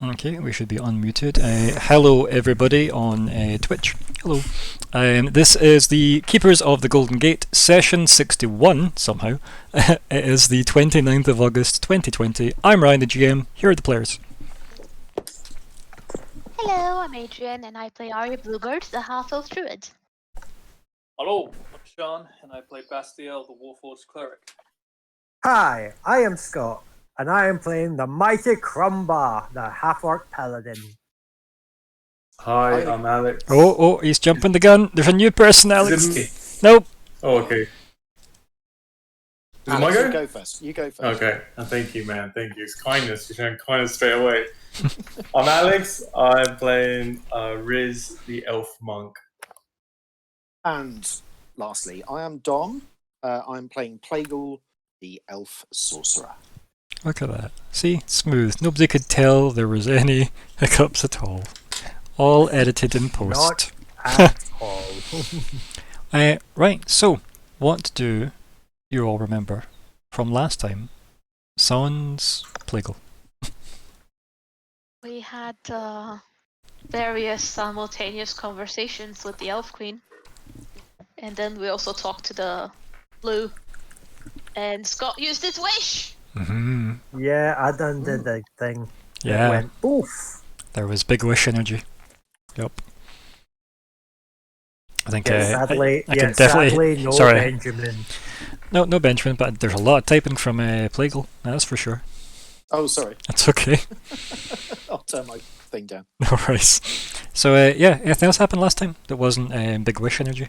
Okay, we should be unmuted. Hello, everybody on Twitch. Hello. This is the Keepers of the Golden Gate, session 61, somehow. It is the 29th of August, 2020. I'm Ryan, the GM. Here are the players. Hello, I'm Adrian, and I play Arya Bluebird, the half-elf druid. Hello, I'm Sean, and I play Bastiel, the Warforged cleric. Hi, I am Scott, and I am playing the mighty Crumbar, the half-orc paladin. Hi, I'm Alex. Oh, he's jumping the gun. There's a new person, Alex. Is it me? Nope. Oh, okay. Is it my Alex, go? you go first. You go first. Okay, and thank you, man. Thank you. It's kindness. You're showing kindness straight away. I'm Alex. I'm playing Riz, the elf monk. And lastly, I am Dom. I'm playing Plagal, the elf sorcerer. Look at that. See? Smooth. Nobody could tell there was any hiccups at all. All edited in post. Not at all. Right, so, what do you all remember from last time? Sans Plagal. We had various simultaneous conversations with the Elf Queen. And then we also talked to the Blue. And Scott used his wish! Mm-hmm. Yeah, I done did the thing. It Yeah, went oof. there was big wish energy. Yep. I think Sadly, I can definitely. sadly, no sorry. Benjamin. No Benjamin, but there's a lot of typing from Plagal, that's for sure. Oh, sorry. That's okay. I'll turn my thing down. No worries. So, yeah, anything else happened last time that wasn't big wish energy?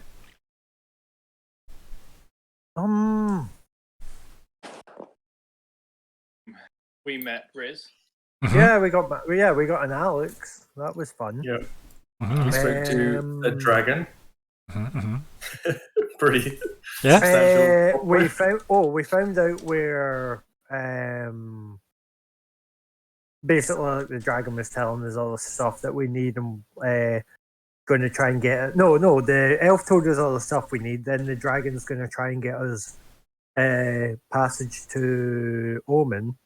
We met Riz. Mhm. Yeah, we got an Alex. That was fun. Yeah. Mhm. We spoke to a dragon. Mhm. Pretty. Yeah. substantial. We found out where basically like, the dragon was telling us all the stuff that we need and going to try and get it. No, the elf told us all the stuff we need. Then the dragon's going to try and get us passage to Omen.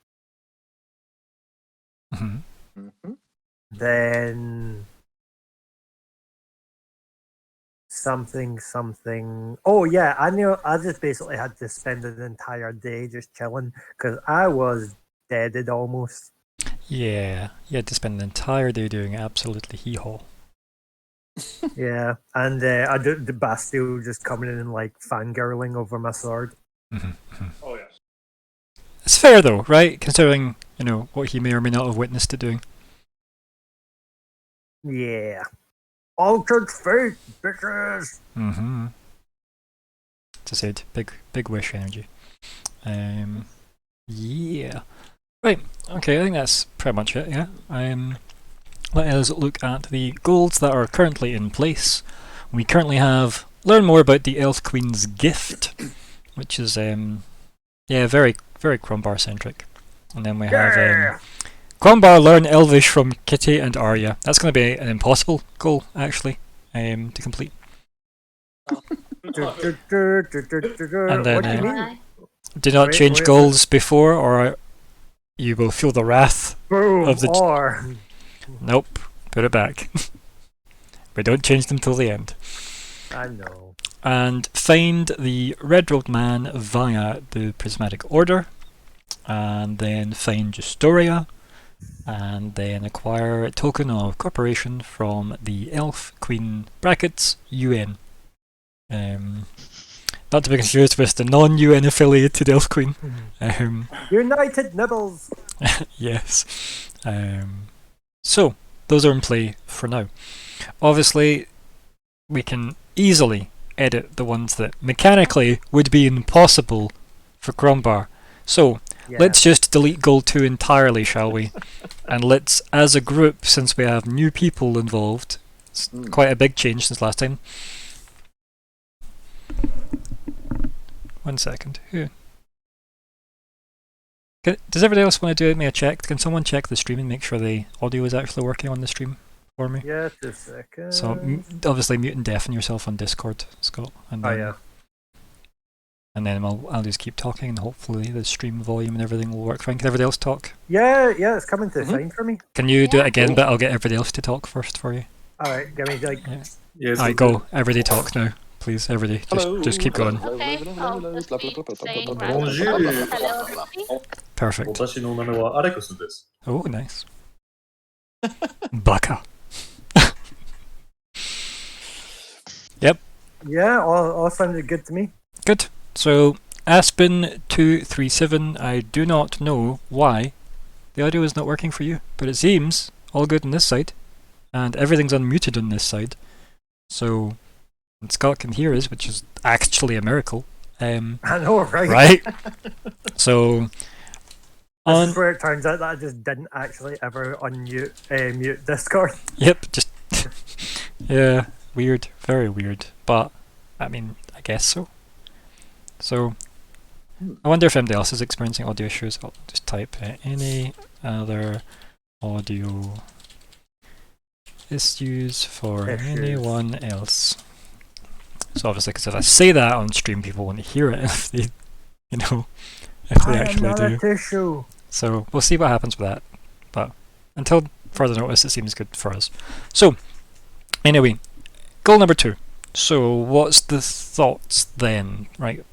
Mhm. Mm-hmm. Then something. Oh yeah, I knew. I just basically had to spend an entire day just chilling because I was deaded almost. Yeah, you had to spend an entire day doing absolutely hee-haw. Yeah, and I did the Bastille just coming in and like fangirling over my sword. Oh, yes. It's fair though, right? Considering, what he may or may not have witnessed it doing. Yeah, altered fate, bitches. Mm-hmm. As I said, big wish energy. Yeah. Right, okay, I think that's pretty much it, yeah. Let us look at the goals that are currently in place. We currently have learn more about the Elf Queen's gift, which is very Crumbar centric. And then we have Crumbar learn Elvish from Kitty and Arya. That's going to be an impossible goal actually to complete. And then What do you mean? Why? do not Wait, change wait. goals before, or you will feel the wrath. Boom, Of the- or Nope, put it back. We don't change them till the end. I know. And find the Red Robed Man via the Prismatic Order, and then find Justoria, and then acquire a token of corporation from the Elf Queen brackets UN. Not to be confused with the non-UN affiliated Elf Queen. United Nibbles. Yes. So, those are in play for now. Obviously, we can easily edit the ones that mechanically would be impossible for Crumbar. So, Yeah. let's just delete goal 2 entirely, shall we? And let's, as a group, since we have new people involved, it's quite a big change since last time. 1 second. Who? Does everybody else want to do me a check? Can someone check the stream and make sure the audio is actually working on the stream for me? Yeah, just a second. So obviously mute and deafen yourself on Discord, Scott. And Oh then, yeah. and then I'll just keep talking, and hopefully the stream volume and everything will work fine. Can everybody else talk? Yeah, it's coming to Mhm. fine for me. Can you do it Yeah. again? Cool. But I'll get everybody else to talk first for you. All right, give me like. Yeah, so Alright, go. Everybody talk now, please. Everybody, just keep going. Okay, I'll just be saying Bonjour. random hello everybody. Perfect. 私の名前はアレクスです Oh, nice. Baka. Yeah, all sounded good to me. Good. So, Aspen237, I do not know why the audio is not working for you, but it seems all good on this side, and everything's unmuted on this side. So, and Scott can hear us, which is actually a miracle. I know, right? Right? So, This on. is where it turns out that I just didn't actually ever mute Discord. Yep, just. Yeah, weird. Very weird. But, I mean, I guess so. So, I wonder if anybody else is experiencing audio issues. I'll just type any other audio issues for Issues. anyone else. So obviously, because if I say that on stream, people won't hear it if they, if they I am actually not do. a tissue. So we'll see what happens with that. But until further notice, it seems good for us. So, anyway, goal number 2. So what's the thoughts then? Right.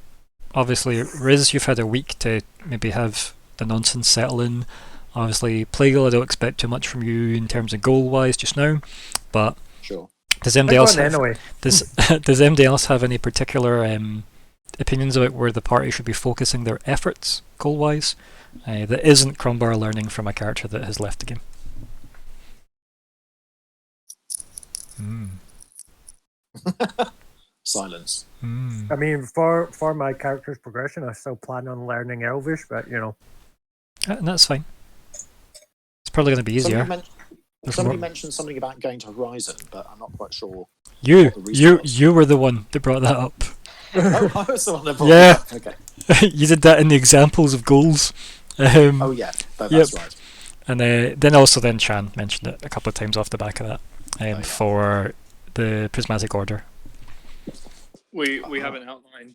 Obviously, Riz, you've had a week to maybe have the nonsense settle in. Obviously, Plagal, I don't expect too much from you in terms of goal-wise just now. But Sure. does anybody else have, Anyway, does anybody else have any particular opinions about where the party should be focusing their efforts goal-wise that isn't Crumbar learning from a character that has left the game? Silence. I mean, for my character's progression, I still plan on learning Elvish, but And that's fine. It's probably going to be easier. There's Somebody more- mentioned something about going to Horizon, but I'm not quite sure. You, what the reason was. you were the one that brought that up. Oh, I was the one that brought Yeah. it up. Okay. You did that in the examples of goals. Oh yeah, that's Yep. right. And then Chan mentioned it a couple of times off the back of that yeah. for the Prismatic Order. We haven't outlined. I'm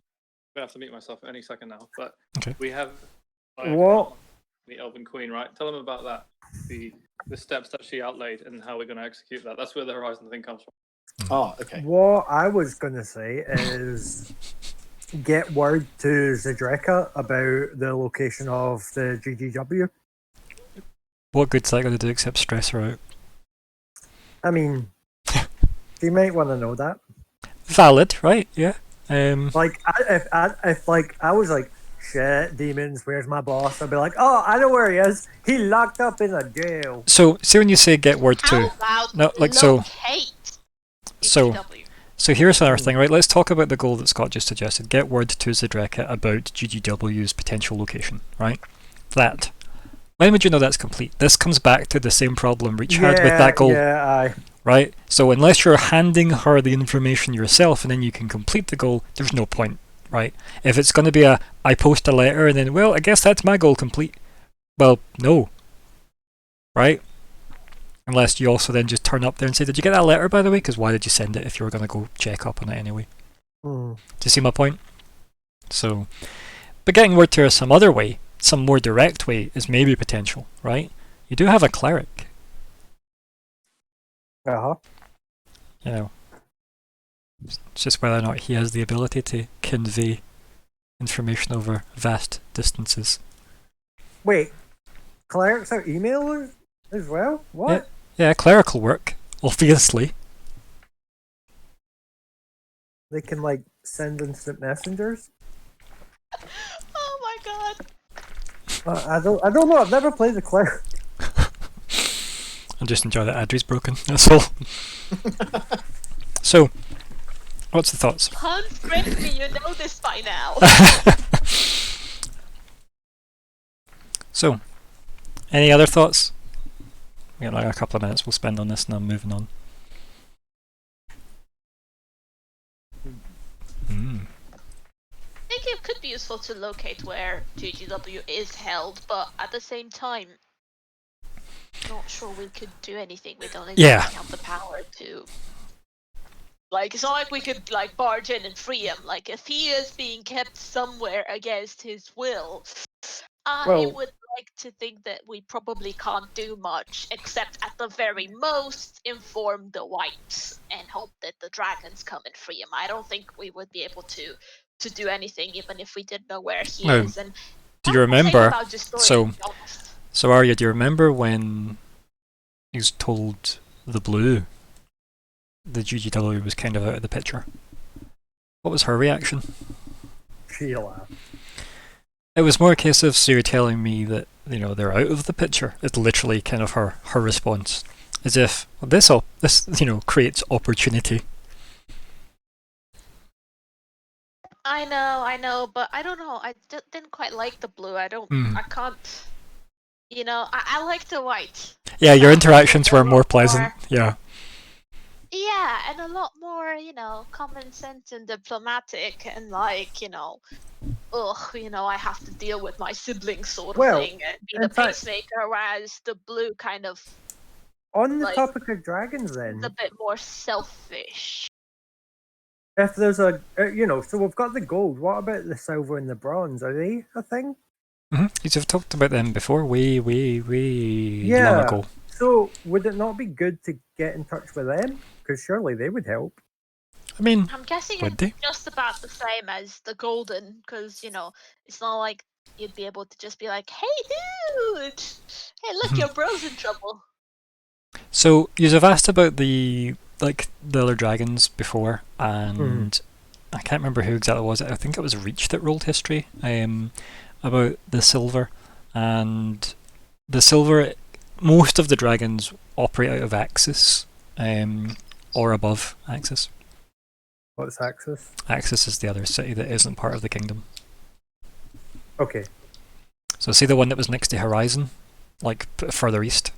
gonna have to mute myself any second now, but Okay. we have What? the Elven Queen, right? Tell them about that. The steps that she outlaid and how we're going to execute that. That's where the Horizon thing comes from. Oh, okay. what I was gonna say is get word to Zedreka about the location of the GGW. What good's that going to do except stress her out? I mean, you might want to know that. Valid, right? Yeah. Like, if I was like, shit, demons, where's my boss? I'd be like, oh, I know where he is. He locked up in a jail. So, see when you say get word How to. about No, like, so- locate so- GGW? So here's another thing, right? Let's talk about the goal that Scott just suggested. Get word to Zedreka about GGW's potential location, right? That. When would you know that's complete? This comes back to the same problem Reach had with that goal, Yeah, aye. right? So unless you're handing her the information yourself and then you can complete the goal, there's no point, right? If it's going to be I post a letter and then, well, I guess that's my goal complete. Well, no. Right? Unless you also then just turn up there and say, did you get that letter, by the way? Because why did you send it if you were going to go check up on it anyway? Hmm. Do you see my point? So, but getting word to her some other way, some more direct way, is maybe potential, right? You do have a cleric, Uh-huh. you know. It's just whether or not he has the ability to convey information over vast distances. Wait, clerics are emailing as well? What? Yeah, clerical work, obviously. They can, like, send instant messengers? Oh my god. I don't know. I've never played a cleric. I just enjoy that Adri's broken, that's all. So, what's the thoughts? Hunt break me, you know this by now. So, any other thoughts? We got like a couple of minutes we'll spend on this and I'm moving on. I think it could be useful to locate where GGW is held, but at the same time, not sure we could do anything. We don't Yeah. exactly have the power to Like, it's not like we could like barge in and free him. Like, if he is being kept somewhere against his will, I Well- would like to think that we probably can't do much, except at the very most inform the whites and hope that the dragons come and free him. I don't think we would be able to do anything, even if we did know where he No. is. And Do you one more thing remember? about this story, So- to be honest. So Arya, do you remember when he was told the blue, the GGW was kind of out of the picture? What was her reaction? She laughed. It was more a case of, so you're telling me that, you know, they're out of the picture. It's literally kind of her response. As if, well, this, you know, creates opportunity. I know, but I don't know. I didn't quite like the blue. I can't. You know, I like the white. Yeah, your interactions a were lot more pleasant. more- Yeah. Yeah, and a lot more, you know, common sense and diplomatic, and like, you know, I have to deal with my siblings sort of Well, thing and be in the fact- pacemaker, whereas the blue kind of On the Like- topic of dragons, is then, a bit more selfish. if there's a, so we've got the gold. What about the silver and the bronze? Are they a thing? You've talked about them before, way long Yeah. ago. So would it not be good to get in touch with them? Because surely they would help. I mean, I'm guessing would it's they? just about the same as the golden, because, you know, it's not like you'd be able to just be like, hey, dude! Hey, look, your bro's in trouble. So you have asked about the other dragons before, and I can't remember who exactly it was. I think it was Reach that rolled history about the silver, and the silver. Most of the dragons operate out of Axis, or above Axis. What's Axis? Axis is the other city that isn't part of the kingdom. Okay. So see the one that was next to Horizon, like further east,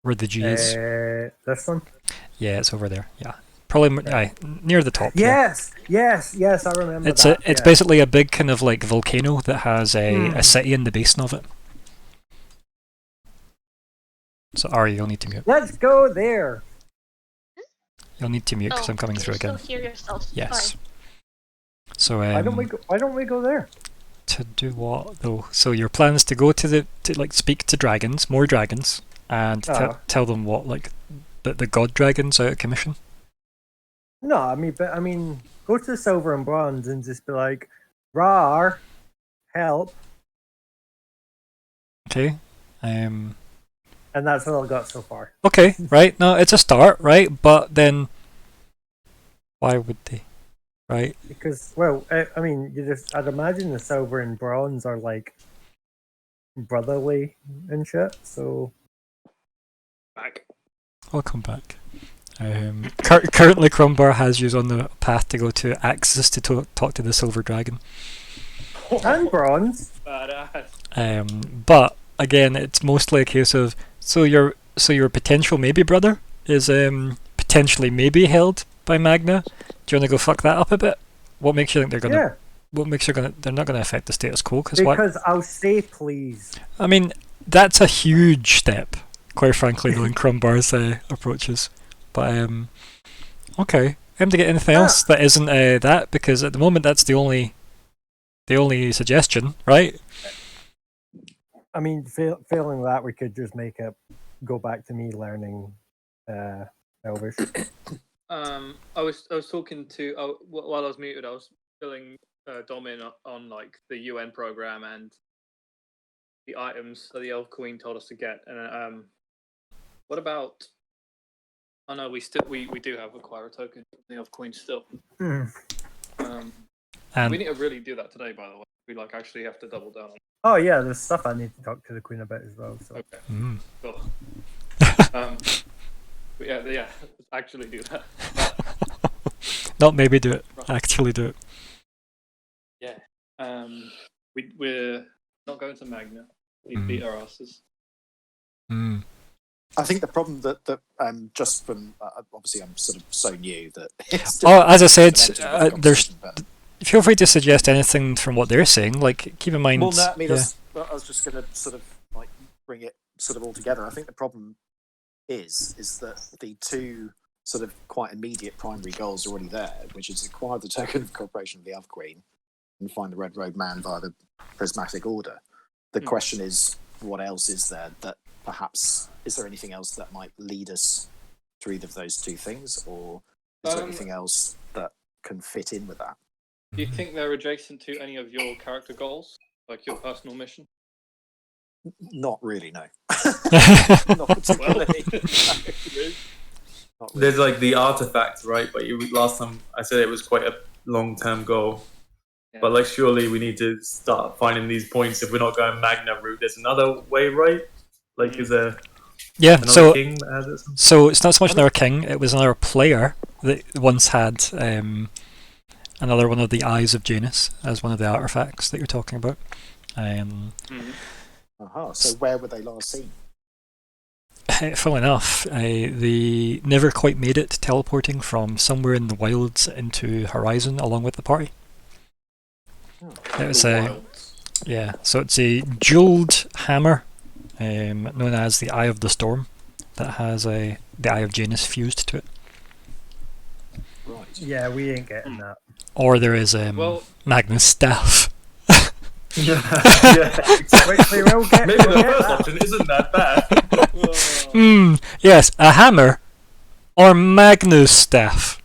where the G is. This one? Yeah, it's over there. Yeah, probably near the top. there. Yes, I remember It's that. it's yeah. basically a big kind of like volcano that has a city in the basin of it. So Ari, you'll need to mute. Let's go there. You'll need to mute because I'm coming can through you still again. hear yourself? Yes. Sorry. So Why don't we go there? to do what though? So your plan is to go to speak to dragons, more dragons, and tell them what, like that the god dragons out of commission. No, I mean, go to silver and bronze and just be like, "Rar, help," Okay. and that's all I got so far. Okay. Right. No, it's a start. Right. But then, why would they? Right. Because, well, I mean, I'd imagine the silver and bronze are like brotherly and shit. So Back. I'll come back. Currently, Crumbar has you on the path to go to Axis to talk to the Silver Dragon. and bronze. Badass. But again, it's mostly a case of so your potential maybe brother is potentially maybe held by Magna. Do you want to go fuck that up a bit? What makes you think they're gonna? Yeah, What makes you gonna? They're not gonna affect the status quo because why? because I'll say please. I mean, that's a huge step, quite frankly, knowing Crumbar's approaches. But okay, aim to get anything else that isn't that, because at the moment that's the only suggestion, right? I mean, failing that, we could just make it go back to me learning Elvish. I was talking to while I was muted. I was filling Dom in on like the UN program and the items that the Elf Queen told us to get. And what about? Oh no, we do have acquire a token from the Elf Queen still. Hmm. And We need to really do that today, by the way. We like actually have to double down on. Oh yeah, there's stuff I need to talk to the Queen about as well. So Okay, mm. cool. But yeah, let's actually do that. not maybe do it, actually do it. Yeah. We're not going to Magna. We Mm. beat our asses. Mm. I think the problem that just from obviously I'm sort of so new that it's Oh, as I said, difficult to enter into a there's. conversation, but- Feel free to suggest anything from what they're saying. Like, keep in mind. Well, no, I mean, yeah. I was just going to sort of like bring it sort of all together. I think the problem is that the two sort of quite immediate primary goals already there, which is acquire the token of incorporation of the Elf Queen and find the Red Road Man via the Prismatic Order. The question is, what else is there that perhaps, is there anything else that might lead us to either of those two things, or is there anything else that can fit in with that? Do you think they're adjacent to any of your character goals, like your personal mission? Not really, no. Mm-hmm. Not particularly. Not really. There's like the artifact, right? But last time I said it was quite a long-term goal. Yeah. But like, surely we need to start finding these points. If we're not going Magna route, there's another way, right? Like, is there Yeah, another so king that has it? so it's not so much another king, it was another player that once had another one of the Eyes of Janus as one of the artifacts that you're talking about. So where were they last seen? Funnily enough, they never quite made it teleporting from somewhere in the wilds into Horizon along with the party. It was yeah, so it's a jeweled hammer known as the Eye of the Storm that has the Eye of Janus fused to it. Right. Yeah, we ain't getting that. Or there is Well, Magnus Staff. Yeah. Which we will get. Maybe the we'll get first that. option isn't that bad. Yes, a hammer or Magnus Staff.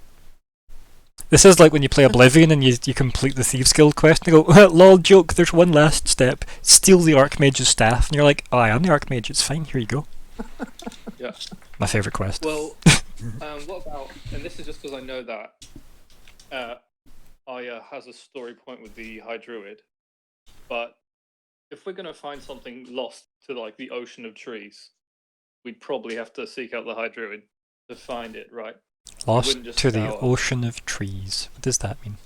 This is like when you play Oblivion and you complete the Thieves Guild quest and you go, lol, joke, there's one last step, steal the Archmage's staff, and you're like, oh, I am the Archmage, it's fine, here you go. Yeah. My favourite quest. Well, what about, and this is just because I know that Aya has a story point with the High Druid, but if we're going to find something lost to like the ocean of trees, we'd probably have to seek out the High Druid to find it, right? Lost wouldn't just to the scour. ocean of trees. What does that mean?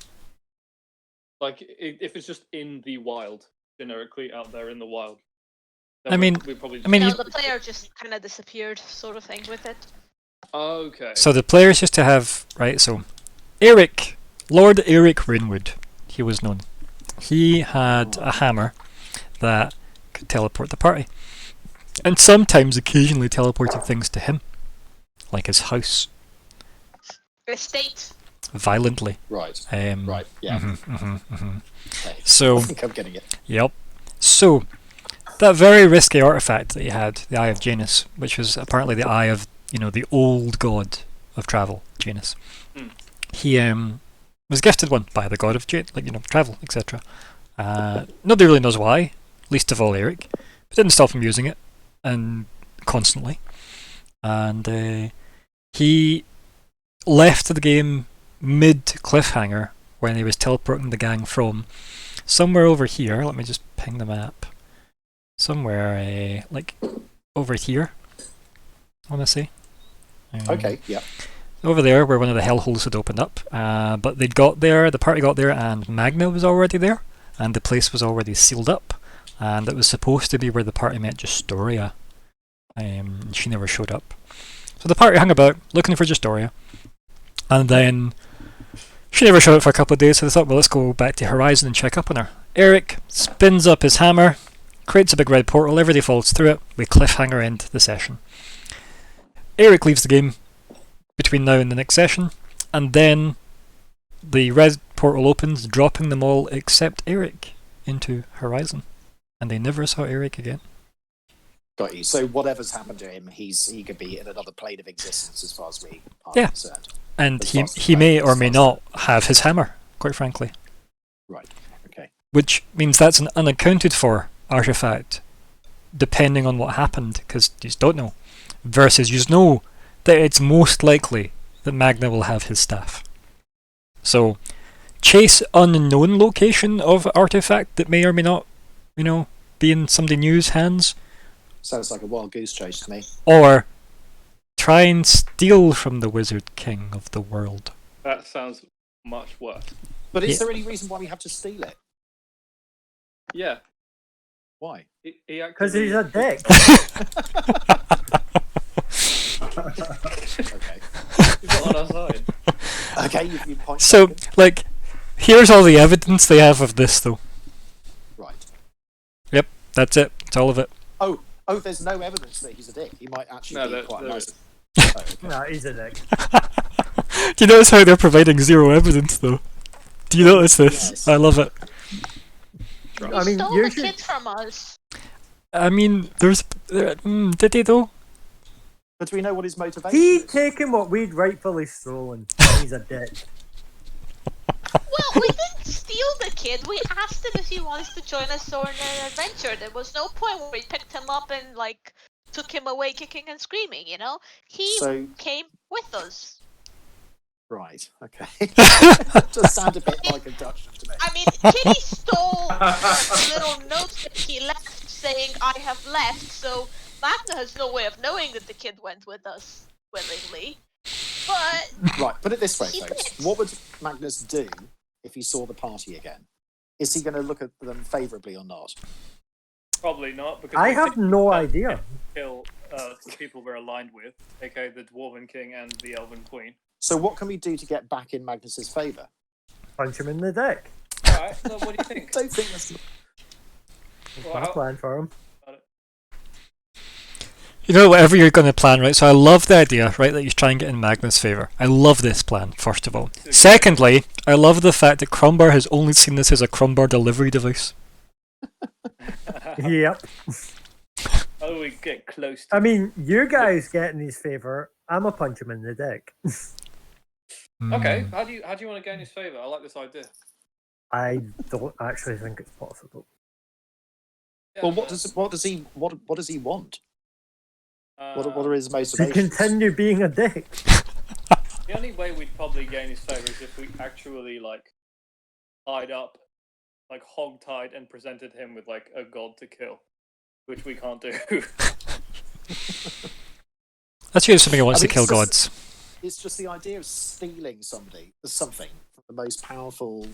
Like, if it's just in the wild, generically out there in the wild. then I mean- we probably I mean, No, you- the player just kind of disappeared, sort of thing, with it. Okay. So the players used to have, right, so Eric, Lord Eric Rainwood, he was known. He had a hammer that could teleport the party. And sometimes occasionally teleported things to him. Like his house. Estate. Violently. Right. Right, Yeah. Okay. So, I think I'm getting it. yep. So, that very risky artifact that he had, the Eye of Janus, which was apparently the eye of, the old god of travel, Janus. Hmm. He was gifted one by the god of travel, etc. Nobody really knows why, least of all Eric, but didn't stop him using it, and constantly. And he left the game mid-cliffhanger when he was teleporting the gang from somewhere over here. Let me just ping the map. Somewhere, over here, I want to say. Okay, yeah. Over there where one of the hellholes had opened up. But the party got there, and Magna was already there, and the place was already sealed up, and it was supposed to be where the party met Justoria. She never showed up. So the party hung about, looking for Justoria, and then she never showed up for a couple of days, so they thought, well, let's go back to Horizon and check up on her. Eric spins up his hammer, creates a big red portal, everybody falls through it, we cliffhanger end the session. Eric leaves the game between now and the next session, and then the red portal opens, dropping them all except Eric into Horizon. And they never saw Eric again. Got you. So whatever's happened to him, he could be in another plane of existence as far as we are Yeah. concerned. And As he fast as he may as or may fast not have his hammer, quite frankly. Right. Okay. Which means that's an unaccounted for artifact, depending on what happened, because you just don't know. Versus you know that it's most likely that Magna will have his staff. So, chase unknown location of artifact that may or may not, be in somebody new's hands, Sounds like a wild goose chase to me. or try and steal from the Wizard King of the world. That sounds much worse. But is Yeah. there any reason why we have to steal it? Yeah. Why? He Because he's a dick. Okay. He's not on our side. Okay, you point. So, here's all the evidence they have of this, though. Right. That's it. It's all of it. Oh, there's no evidence that he's a dick. He might actually No, be there quite is. nice. Oh, okay. Nah, he's a dick. Do you notice how they're providing zero evidence, though? Do you notice this? Yes. I love it. He I mean, stole you the should. kid from us. I mean, did he though? But do we know what his motivation He is? taking what we'd rightfully stolen. He's a dick. Well, we didn't steal the kid. We asked him if he wants to join us on an adventure. There was no point where we picked him up and like took him away kicking and screaming. You know, he So, came with us. right, okay. Does sound a bit like abduction to me. I mean, Kitty stole a little note that he left saying, "I have left." So Magna has no way of knowing that the kid went with us willingly. But Right, put it this way, He folks. did. What would Magnus do if he saw the party again? Is he going to look at them favourably or not? Probably not, because I we have think no that idea. kill the people we're aligned with, aka the Dwarven King and the Elven Queen. So what can we do to get back in Magnus's favour? Punch him in the dick. Alright, so what do you think? Don't think that's... That's Well, my how- plan for him. You know, whatever you're going to plan, right? So I love the idea, right, that you try and get in Magnus' favour. I love this plan, first of all. Secondly, I love the fact that Crumbar has only seen this as a Crumbar delivery device. Yep. How do we get close to I mean, you guys get in his favour. I'ma punch him in the dick. Okay, Hmm. how do you want to gain his favour? I like this idea. I don't actually think it's possible. Yeah, Well, what does he want? What are his To motivations? continue being a dick. The only way we'd probably gain his favour is if we actually like tied up, like hog-tied, and presented him with like a god to kill, which we can't do. Let's use something who wants I mean, to kill it's just- gods. It's just the idea of stealing something from the most powerful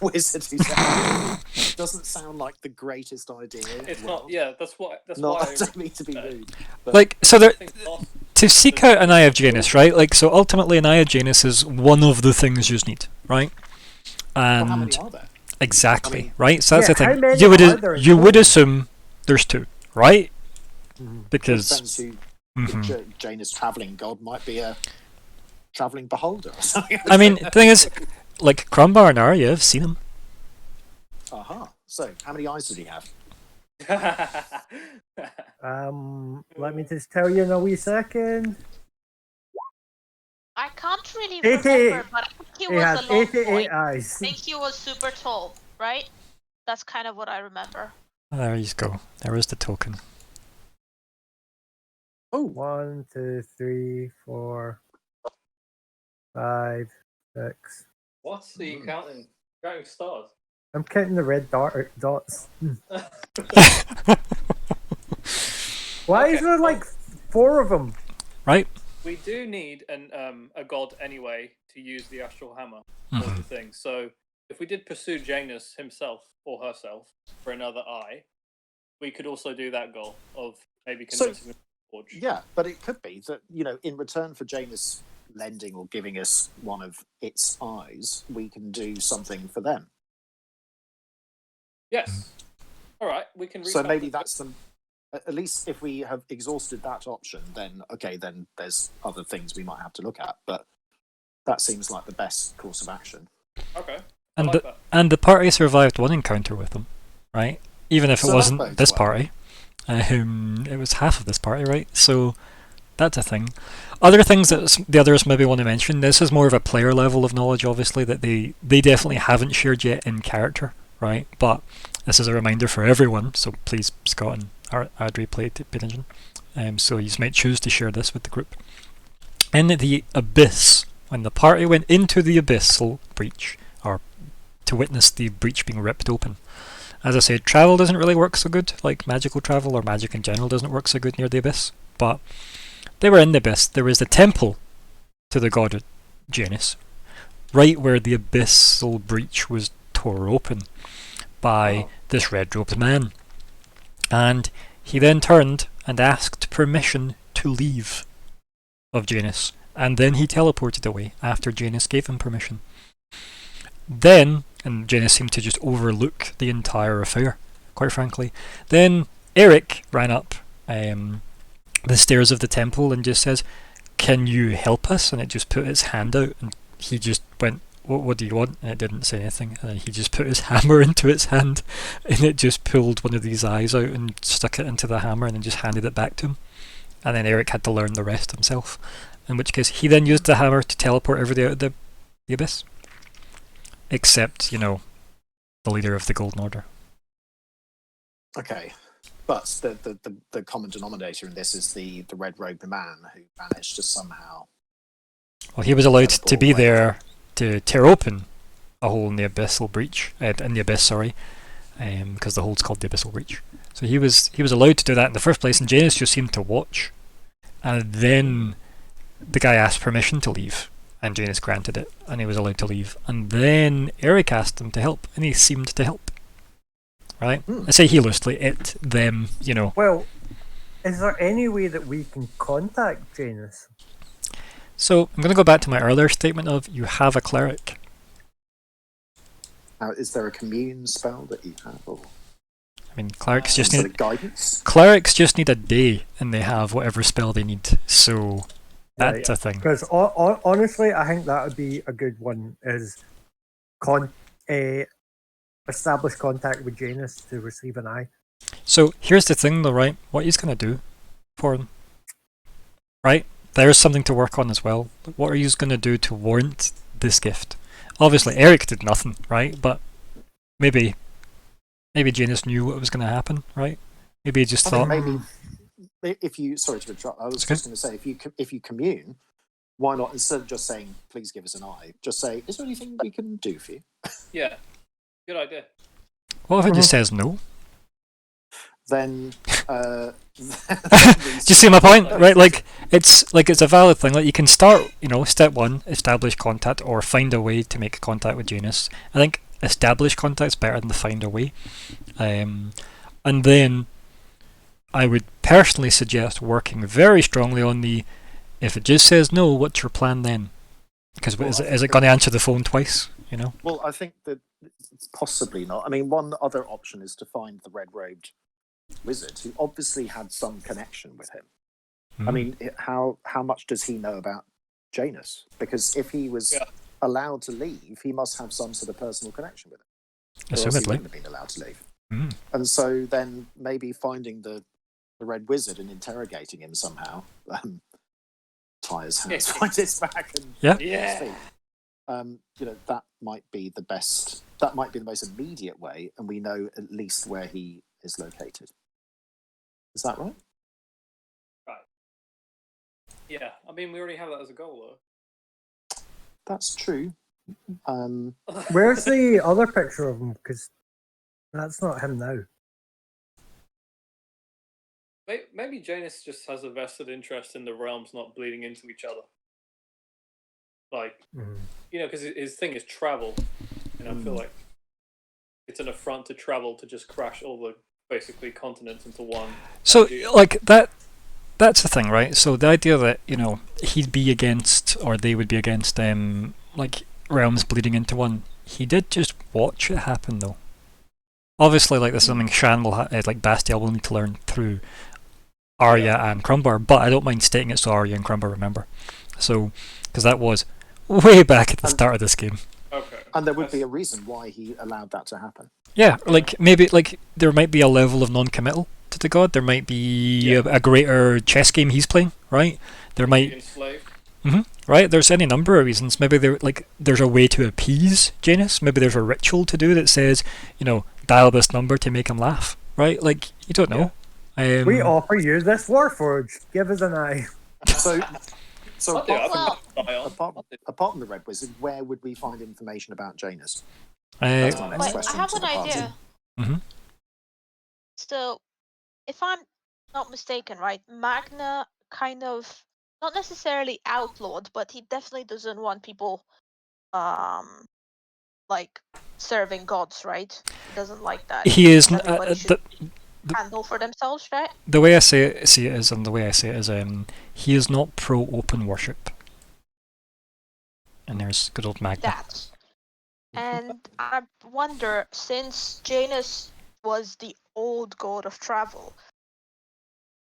wizard who's ever lived. Doesn't sound like the greatest idea. in the It's world. not. Yeah, that's Not, why. I don't mean to be rude. But Like, so there, think lost- to seek out an Eye of Janus, right? Like, so ultimately an Eye of Janus is one of the things you need, right? well, how And many are there? exactly, I mean- right? So that's Yeah, the how thing. many You would are there in you would total? assume there's two, right? Because Depends who mhm. Janus travelling god might be a travelling beholder or something. I mean, the thing is, like Crumbar and Arya, I've seen him. Aha. So, how many eyes did he have? Let me just tell you in a wee second. I can't really 88. remember, but I think he He was has a long 88 point. I eyes. think he was super tall, right? That's kind of what I remember. There you go. There is the token. Oh, 1, 2, 3, 4, 5, 6. What are you counting? Counting stars. I'm counting the red dots. Why is Okay, there like 4 of them? Right? We do need a god anyway to use the astral hammer. That's Mhm. the thing. So if we did pursue Janus himself or herself for another eye, we could also do that goal of maybe So- convincing them to forge. yeah, but it could be that, in return for Janus lending or giving us one of its eyes, we can do something for them. Yes. All right. We can. So reach out maybe to- that's the. At least if we have exhausted that option, then okay, then there's other things we might have to look at. But that seems like the best course of action. Okay. And I the, like that. and the party survived one encounter with them, right? Even if it So that wasn't bodes this well. party. It was half of this party, right? So that's a thing. Other things that the others maybe want to mention, this is more of a player level of knowledge, obviously, that they definitely haven't shared yet in character, right? But this is a reminder for everyone, so please, Scott and Adri played Dungeon. So you might choose to share this with the group. In the Abyss, when the party went into the Abyssal Breach, or to witness the breach being ripped open, as I said, travel doesn't really work so good, like magical travel or magic in general doesn't work so good near the Abyss, but they were in the Abyss. There was the temple to the god Janus, right where the Abyssal Breach was tore open by this red-robed man. And he then turned and asked permission to leave of Janus, and then he teleported away after Janus gave him permission. Then, and Janus seemed to just overlook the entire affair, quite frankly. Then Eric ran up the stairs of the temple and just says, can you help us? And it just put its hand out, and he just went, what do you want? And it didn't say anything. And then he just put his hammer into its hand, and it just pulled one of these eyes out and stuck it into the hammer, and then just handed it back to him. And then Eric had to learn the rest himself. In which case, he then used the hammer to teleport everybody out of the abyss. Except, you know, the leader of the Golden Order. Okay, but the common denominator in this is the red robed man who managed to somehow. Well, he was allowed to Teleport be away. there to tear open a hole in the abyssal breach, in the abyss, sorry, because the hole's called the abyssal breach. So he was allowed to do that in the first place, and Janus just seemed to watch, and then the guy asked permission to leave, and Janus granted it, and he was allowed to leave, and then Eric asked him to help, and he seemed to help. Right? I say he loosely, it, them, you know. Well, is there any way that we can contact Janus? So I'm going to go back to my earlier statement of you have a cleric. Now, is there a commune spell that you have, or I mean, clerics just some need sort of guidance? clerics just need a day, and they have whatever spell they need. So that's Right. a thing. Because honestly, I think that would be a good one. Is establish contact with Janus to receive an eye. So here's the thing, though, right? What he's going to do for them, right? There's something to work on as well. What are you going to do to warrant this gift? Obviously, Eric did nothing, right? But maybe Janus knew what was going to happen, right? Maybe he just I thought, think maybe if you sorry to interrupt, I was Okay. just going to say if you commune, why not instead of just saying please give us an eye, just say is there anything we can do for you? Yeah, good idea. what if it just says no? Then Do you see my point? Right, like it's a valid thing. Like you can start, you know, step one, establish contact, or find a way to make contact with Janus. I think establish contact's better than find a way. And then I would personally suggest working very strongly on the if it just says no, what's your plan then? Because Well, is it going to answer the phone twice? You know. Well, I think that possibly not. I mean, one other option is to find the red-robed wizard who obviously had some connection with him. I mean, how much does he know about Janus? Because if he was Yeah. allowed to leave, he must have some sort of personal connection with him. Or else he assumedly. wouldn't have been allowed to leave. Mm. And so then maybe finding the red wizard and interrogating him somehow, tie his hands behind his back and Yeah. Yeah. speak. You know, that might be the best. That might be the most immediate way, and we know at least where he is located. Is that right? Yeah, I mean, we already have that as a goal, That's true. though. Where's the other picture of him? Because that's not him now. Maybe Janus just has a vested interest in the realms not bleeding into each other. Like, you know, because his thing is travel, and I feel like it's an affront to travel to just crash all the basically continents into one. So idea. like that's the thing, right? So the idea that, you know, he'd be against, or they would be against like realms bleeding into one, he did just watch it happen though. Obviously, like this is something Shan will like Bastiel will need to learn through Arya and Crumbar, but I don't mind stating it so Arya and Crumbar remember. So because that was way back at the start of this game. Okay. And there would be a reason why he allowed that to happen. Yeah, like maybe like there might be a level of non-committal to the god. There might be a greater chess game he's playing, right? There might, Enslaved. right? There's any number of reasons. Maybe there's a way to appease Janus. Maybe there's a ritual to do that says, you know, dial this number to make him laugh, right? Like you don't know. We offer you this Warforged. Give us an eye. So I'll do it. apart, I'll from, put my eye on. apart from the red wizard, where would we find information about Janus? Uh, That's my next Wait, I question have to an the party. idea. Mhm. So, if I'm not mistaken, right, Magna kind of not necessarily outlawed, but he definitely doesn't want people, like serving gods, right? He doesn't like that. he is Everybody should handle for themselves, right? the way I see it is, and the way I say it is, he is not pro open worship. And there's good old Magna. That. And I wonder, since Janus was the old god of travel,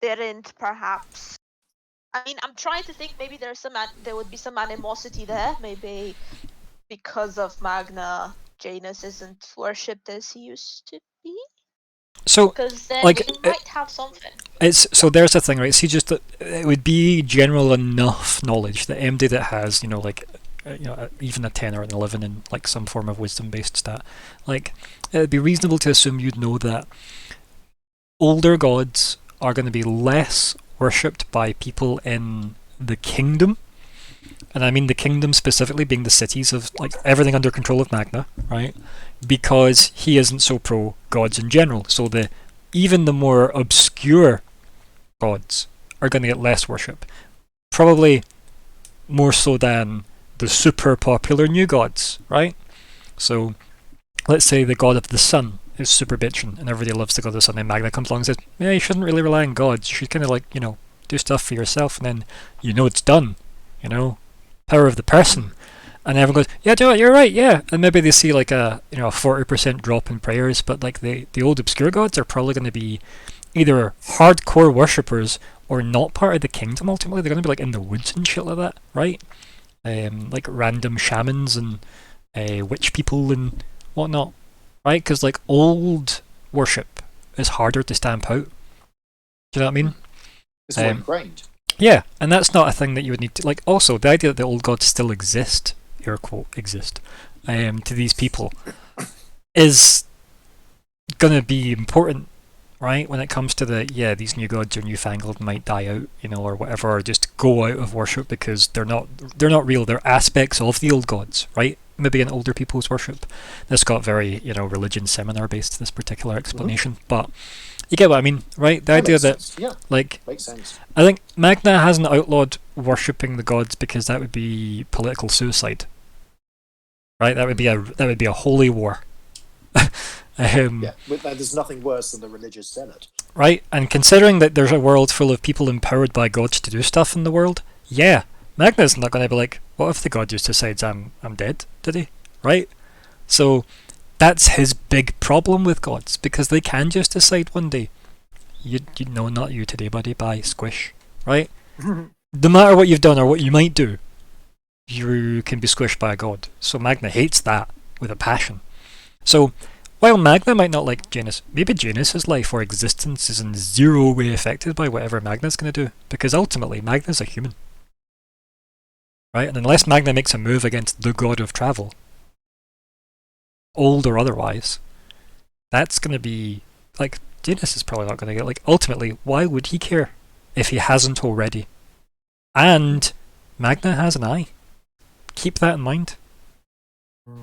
didn't perhaps I mean, I'm trying to think. Maybe there would be some animosity there. Maybe because of Magna, Janus isn't worshipped as he used to be. So, Because then like, we might have something. it's so there's the thing, right? See, just that it would be general enough knowledge that MD that has, like, even a 10 or an 11 in like some form of wisdom-based stat, like, it'd be reasonable to assume you'd know that older gods are going to be less worshipped by people in the kingdom. And I mean the kingdom specifically being the cities of, like, everything under control of Magna, right? Because he isn't so pro gods in general. So even the more obscure gods are going to get less worship. Probably more so than the super popular new gods, right? So let's say the god of the sun is super bitchin' and everybody loves the god of the sun, and Magna comes along and says, yeah, you shouldn't really rely on gods. You should kind of, like, do stuff for yourself, and then it's done. Power of the person. And everyone goes, yeah, do it, you're right, yeah. And maybe they see like a 40% drop in prayers, but like the old obscure gods are probably going to be either hardcore worshippers or not part of the kingdom ultimately. They're going to be like in the woods and shit like that, right? Like random shamans and witch people and whatnot, right? Because like old worship is harder to stamp out. Do you know what I mean? It's more ingrained. Yeah, and that's not a thing that you would need to, like, also the idea that the old gods still exist, air quote, exist, to these people is going to be important, right? When it comes to these new gods are newfangled and might die out, or whatever, or just go out of worship because they're not real, they're aspects of the old gods, right? Maybe in older people's worship. This got very, religion seminar based, this particular explanation, but you get what I mean, right? The idea that, like, Makes sense. I think Magna hasn't outlawed worshipping the gods because that would be political suicide, right? That would be a holy war. There's nothing worse than the religious zealot. Right, and considering that there's a world full of people empowered by gods to do stuff in the world, Magna's not going to be like, what if the god just decides I'm dead, did he? Right? So that's his big problem with gods, because they can just decide one day, you know, not you today, buddy, bye, squish, right? No matter what you've done or what you might do, you can be squished by a god. So Magna hates that with a passion. So while Magna might not like Janus, maybe Janus's life or existence is in zero way affected by whatever Magna's going to do, because ultimately Magna's a human. Right? And unless Magna makes a move against the god of travel, old or otherwise, that's going to be, like, Janus is probably not going to get, like, ultimately, why would he care if he hasn't already? And Magna has an eye. Keep that in mind.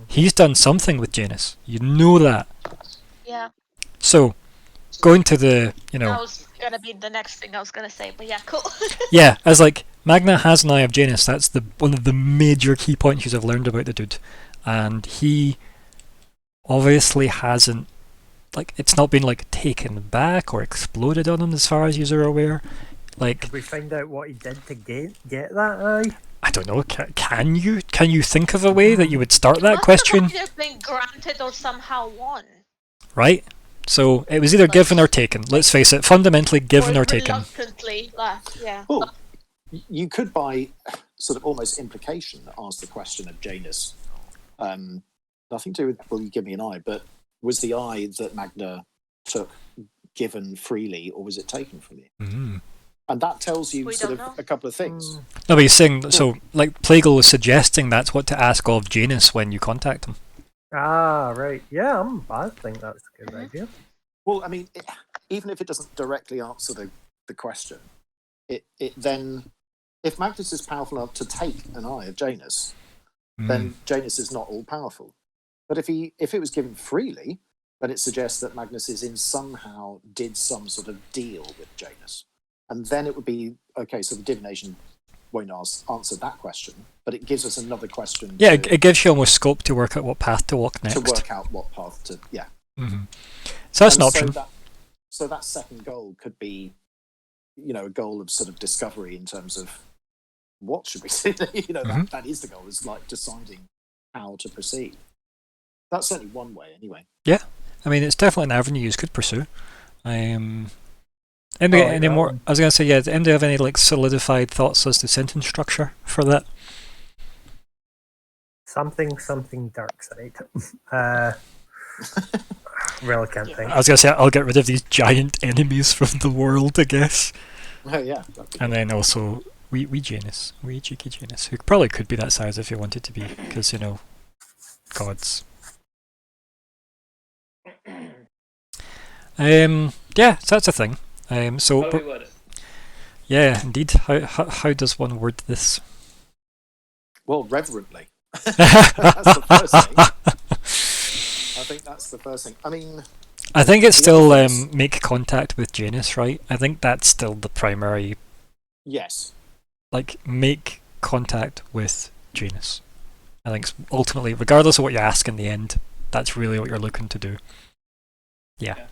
He's done something with Janus. You know that. Yeah. So, going to the, That was gonna be the next thing I was gonna say, but yeah, cool. yeah, as like, Magna has an eye of Janus. That's one of the major key points I've learned about the dude. And he obviously hasn't, like, it's not been, like, taken back or exploded on him as far as you're aware. Like, Did we find out what he did to get that eye? I don't know, can you think of a way that you would start that Must question? have either been granted or somehow won. Right? So, it was either given or taken. Let's face it, fundamentally given or taken. Reluctantly, yeah. Well, you could, by sort of almost implication, ask the question of Janus. Nothing to do with, will you give me an eye, but was the eye that Magna took given freely, or was it taken from you? Mm. And that tells you We sort don't of know. a couple of things. No, but he's saying, so, like, Plagal is suggesting that's what to ask of Janus when you contact him. Ah, right. Yeah, I think that's a good idea. Well, I mean, even if it doesn't directly answer the question, it then, if Magnus is powerful enough to take an eye of Janus, then Janus is not all powerful. But if it was given freely, then it suggests that Magnus somehow did some sort of deal with Janus. And then it would be, okay, so the divination won't answer that question, but it gives us another question. Yeah, it gives you almost scope to work out what path to walk next. To work out what path to, yeah. Mm-hmm. So that's an option. So that second goal could be, a goal of sort of discovery in terms of what should we do. That is the goal, is like deciding how to proceed. That's certainly one way, anyway. Yeah, I mean, it's definitely an avenue you could pursue. Anybody Oh, any that more? one. I was gonna say, yeah. Does anybody have any like solidified thoughts as to sentence structure for that? Something dark side. Really can't think. I was gonna say I'll get rid of these giant enemies from the world, I guess, Oh yeah. that'd be and good. then also wee Janus, wee cheeky Janus, who probably could be that size if you wanted to be, because you know, gods. Yeah, so that's a thing. So How do we word it? yeah, indeed. How does one word this? Well, reverently. That's the first thing. I think that's the first thing. I mean, I think it's The still other things- make contact with Janus, right? I think that's still the primary, yes. like, make contact with Janus. I think ultimately, regardless of what you ask in the end, that's really what you're looking to do. Yeah.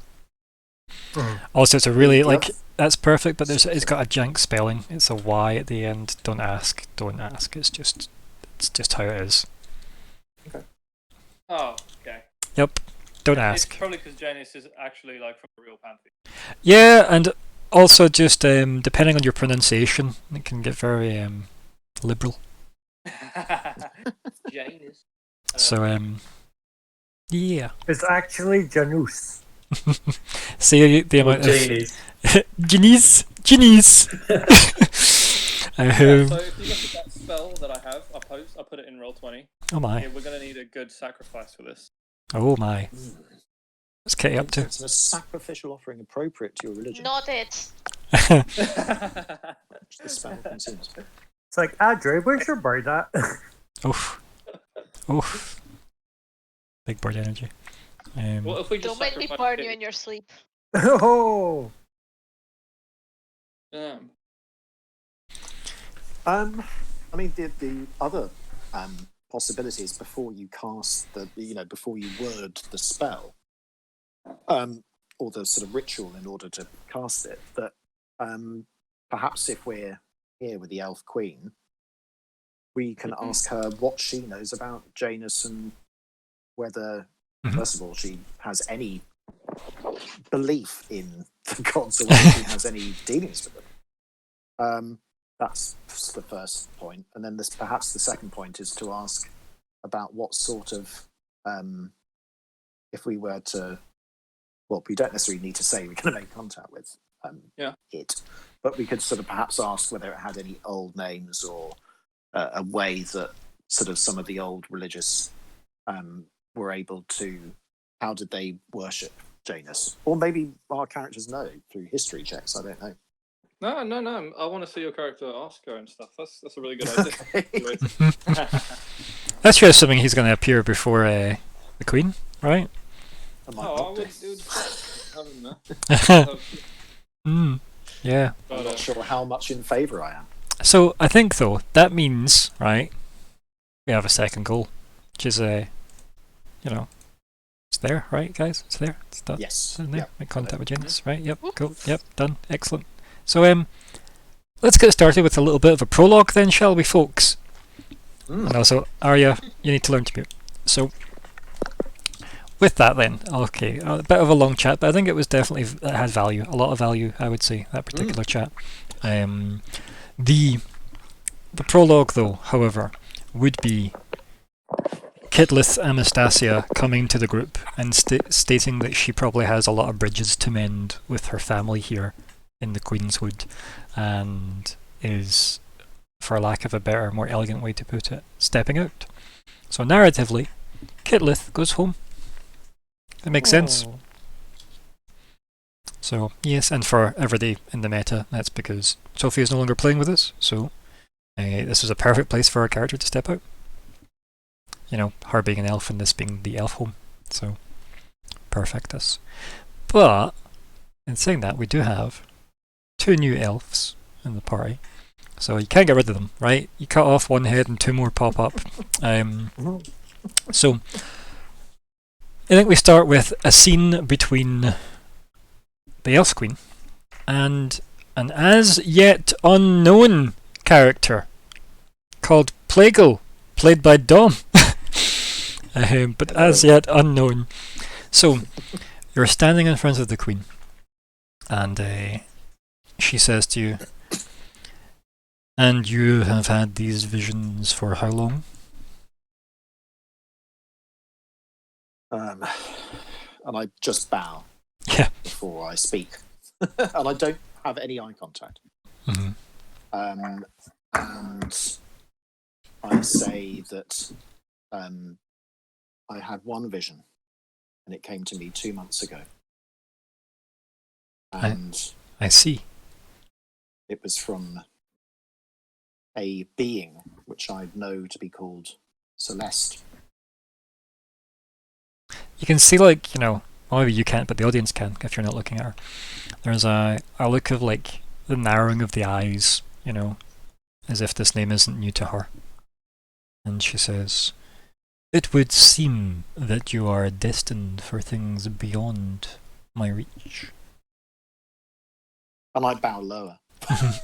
Mhm. Also, it's a really, The like, other- that's perfect, but it's got a jank spelling. It's a Y at the end. Don't ask. Don't ask. It's just how it is. Oh, okay. Yep. Don't It's ask. probably because Janus is actually like from the real pantheon. Yeah, and also just depending on your pronunciation, it can get very liberal. Janus. So yeah. It's actually Janus. See the Well, amount of genies. genies. Yeah, so if you look at that spell that I have, I put it in Roll20. Oh my. Yeah, we're gonna need a good sacrifice for this. Oh my. What's Kitty up to? It's a sacrificial offering appropriate to your religion, Not it. which the spell consumes. It's like, Adre, where's your bird at? Oof. Oof. Big bird energy. What if we just Don't make me sacrifice burn Kitty? you in your sleep. Oh, I mean, the other possibilities before you cast before you word the spell, or the sort of ritual in order to cast it, that perhaps if we're here with the Elf Queen, we can ask her what she knows about Janus and whether, Mhm. first of all, she has any belief in the gods or whether she has any dealings with them. That's the first point, and then perhaps the second point is to ask about what sort of, if we were to, well, we don't necessarily need to say we're going to make contact with it, but we could sort of perhaps ask whether it had any old names or a way that sort of some of the old religious were able to, how did they worship Janus? Or maybe our characters know through history checks, I don't know. No. I want to see your character ask her and stuff. That's a really good idea. Okay. That's just something he's going to appear before the Queen, right? I might Oh, I not would. be. It would have him there. Yeah. I'm But, not sure how much in favour I am. So I think though that means right, we have a second goal, which is it's there, right, guys? It's there. It's done. Yes. It's in there. Yeah. Make contact with Janus, right? Yep. Whoop. Cool. Yep. Done. Excellent. So let's get started with a little bit of a prologue then, shall we, folks? Mm. And also, Arya, you need to learn to mute. So, with that then, okay, a bit of a long chat, but I think it was definitely, it had value, a lot of value, I would say, that particular chat. The prologue, though, however, would be Kitlith Anastasia coming to the group and stating that she probably has a lot of bridges to mend with her family here in the Queenswood, and is, for lack of a better, more elegant way to put it, stepping out. So narratively, Kitlith goes home. That makes sense. Oh. So yes, and for everybody in the meta, that's because Sophie is no longer playing with us, so this is a perfect place for our character to step out. You know, her being an elf and this being the elf home, so perfectus. But in saying that, we do have 2 new elves in the party, so you can't get rid of them, right? You cut off one head and 2 more pop up. So I think we start with a scene between the Elf Queen and an as yet unknown character called Plagal, played by Dom. But as yet unknown. So you're standing in front of the Queen, and she says to you, "And you have had these visions for how long?" And I just bow Yeah. before I speak, and I don't have any eye contact. Mhm. And I say that I had one vision, and it came to me 2 months ago, and I see. it was from a being which I know to be called Celeste. You can see, like, well, maybe you can't, but the audience can if you're not looking at her. There's a look of, like, the narrowing of the eyes, as if this name isn't new to her. And she says, "It would seem that you are destined for things beyond my reach." And I bow lower.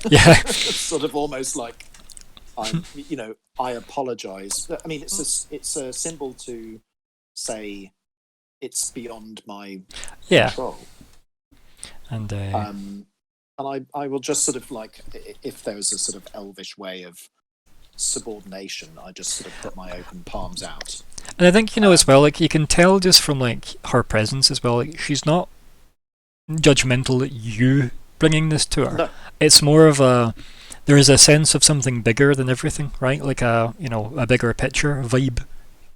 Yeah. Sort of almost like I apologize. I mean, it's a symbol to say it's beyond my Yeah. control. And And I will just sort of like, if there was a sort of elvish way of subordination, I just sort of put my open palms out. I think, as well, like, you can tell just from, like, her presence as well, like, she's not judgmental at you bringing this to her. No. It's more of there is a sense of something bigger than everything, right? Like a bigger picture vibe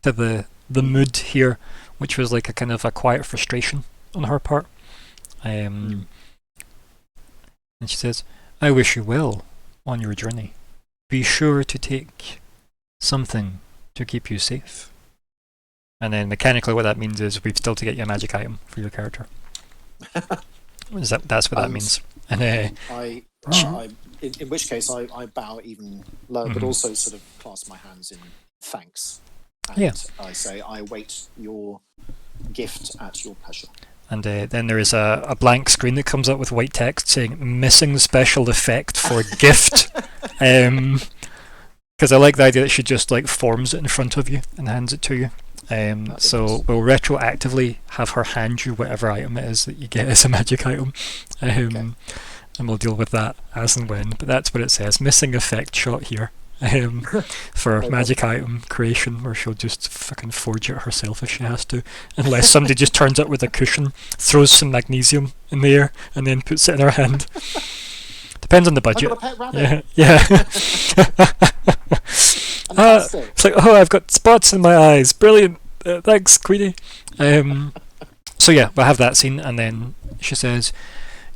to the mood here, which was like a kind of a quiet frustration on her part. And she says, "I wish you well on your journey. Be sure to take something to keep you safe." And then mechanically what that means is we've still to get you a magic item for your character. That's what that means. And in which case I bow even lower, but also sort of clasp my hands in thanks. And I say, I await your gift at your pleasure. And then there is a blank screen that comes up with white text saying "missing special effect for gift." Because I like the idea that she just like forms it in front of you and hands it to you. So we'll retroactively have her hand you whatever item it is that you get as a magic item. And we'll deal with that as and when. But that's what it says. Missing effect shot here. For magic item creation, where she'll just fucking forge it herself if she has to, unless somebody just turns up with a cushion, throws some magnesium in the air, and then puts it in her hand. Depends on the budget. I've got a pet rabbit. Yeah. It's like, oh, I've got spots in my eyes. Brilliant. Thanks, Queenie. So yeah, we'll have that scene, and then she says,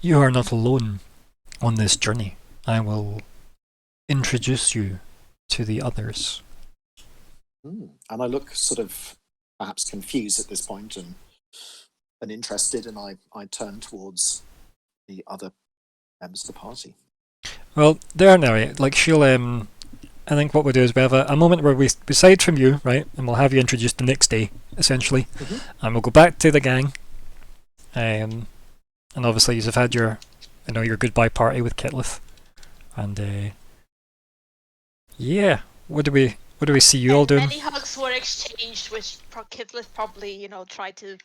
"You are not alone on this journey. I will introduce you to the others." And I look sort of perhaps confused at this point and interested, and I turn towards the other members of the party. Well, there now, like she'll I think what we'll do is we have a moment where we side from you, right, and we'll have you introduced the next day, essentially, and we'll go back to the gang, and obviously you've had your your goodbye party with Kitlith, and yeah, what do we see you all doing? Many hugs were exchanged, which Kitlith probably tried to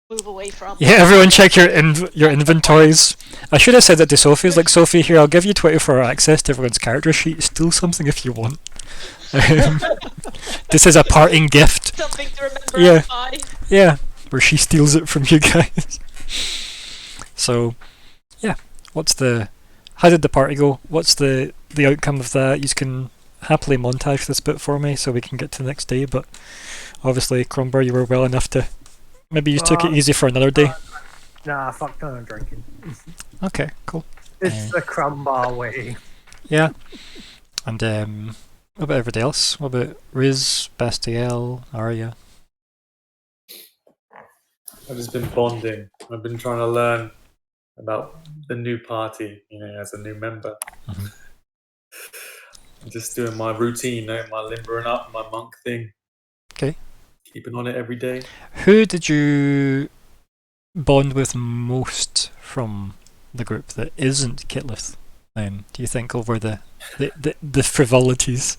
move away from. Yeah, everyone check your inventories. I should have said that to Sophie. It's like, "Sophie, here, I'll give you 24-hour access to everyone's character sheet. Steal something if you want. This is a parting gift." Something to remember. Yeah, where she steals it from you guys. So, yeah, how did the party go? What's the outcome of that? You can happily montage this bit for me so we can get to the next day, but obviously, Crumber, you were well enough to... Maybe you took it easy for another day. Nah, fuck no, I'm drinking. Okay, cool. It's the Crumbar way. Yeah. And what about everybody else? What about Riz, Bastiel, Arya? I've just been bonding. I've been trying to learn about the new party, as a new member. I'm just doing my routine, my limbering up, my monk thing. Okay. Keeping on it every day. Who did you bond with most from the group that isn't Kitlith? Do you think over the frivolities?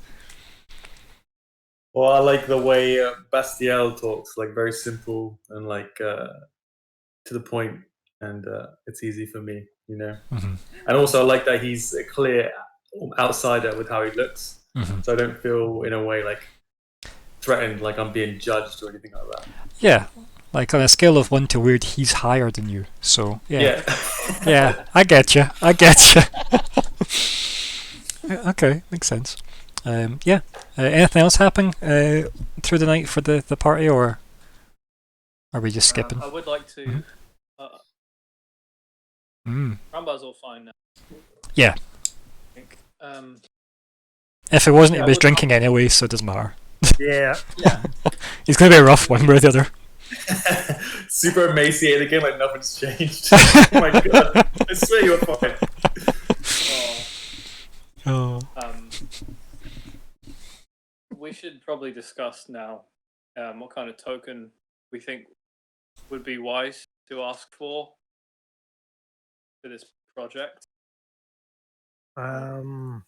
Well, I like the way Bastiel talks, like very simple and like to the point. and it's easy for me, you know. Mhm. And also, I like that he's a clear outsider with how he looks, Mhm. so I don't feel in a way like threatened, like I'm being judged or anything like that. Yeah, like on a scale of 1 to weird, he's higher than you. So yeah, yeah, I get you. I get you. Okay, makes sense. Yeah. Anything else happen through the night for the party, or are we just skipping? I would like to. Mhm. Rambar's all fine now. Yeah. I think. If it wasn't, Yeah, he was I would- drinking anyway, so it doesn't matter. Yeah. He's gonna be a rough one way or the other. Super emaciated again, like nothing's changed. Oh my god! I swear you were fine. Oh. We should probably discuss now what kind of token we think would be wise to ask for this project.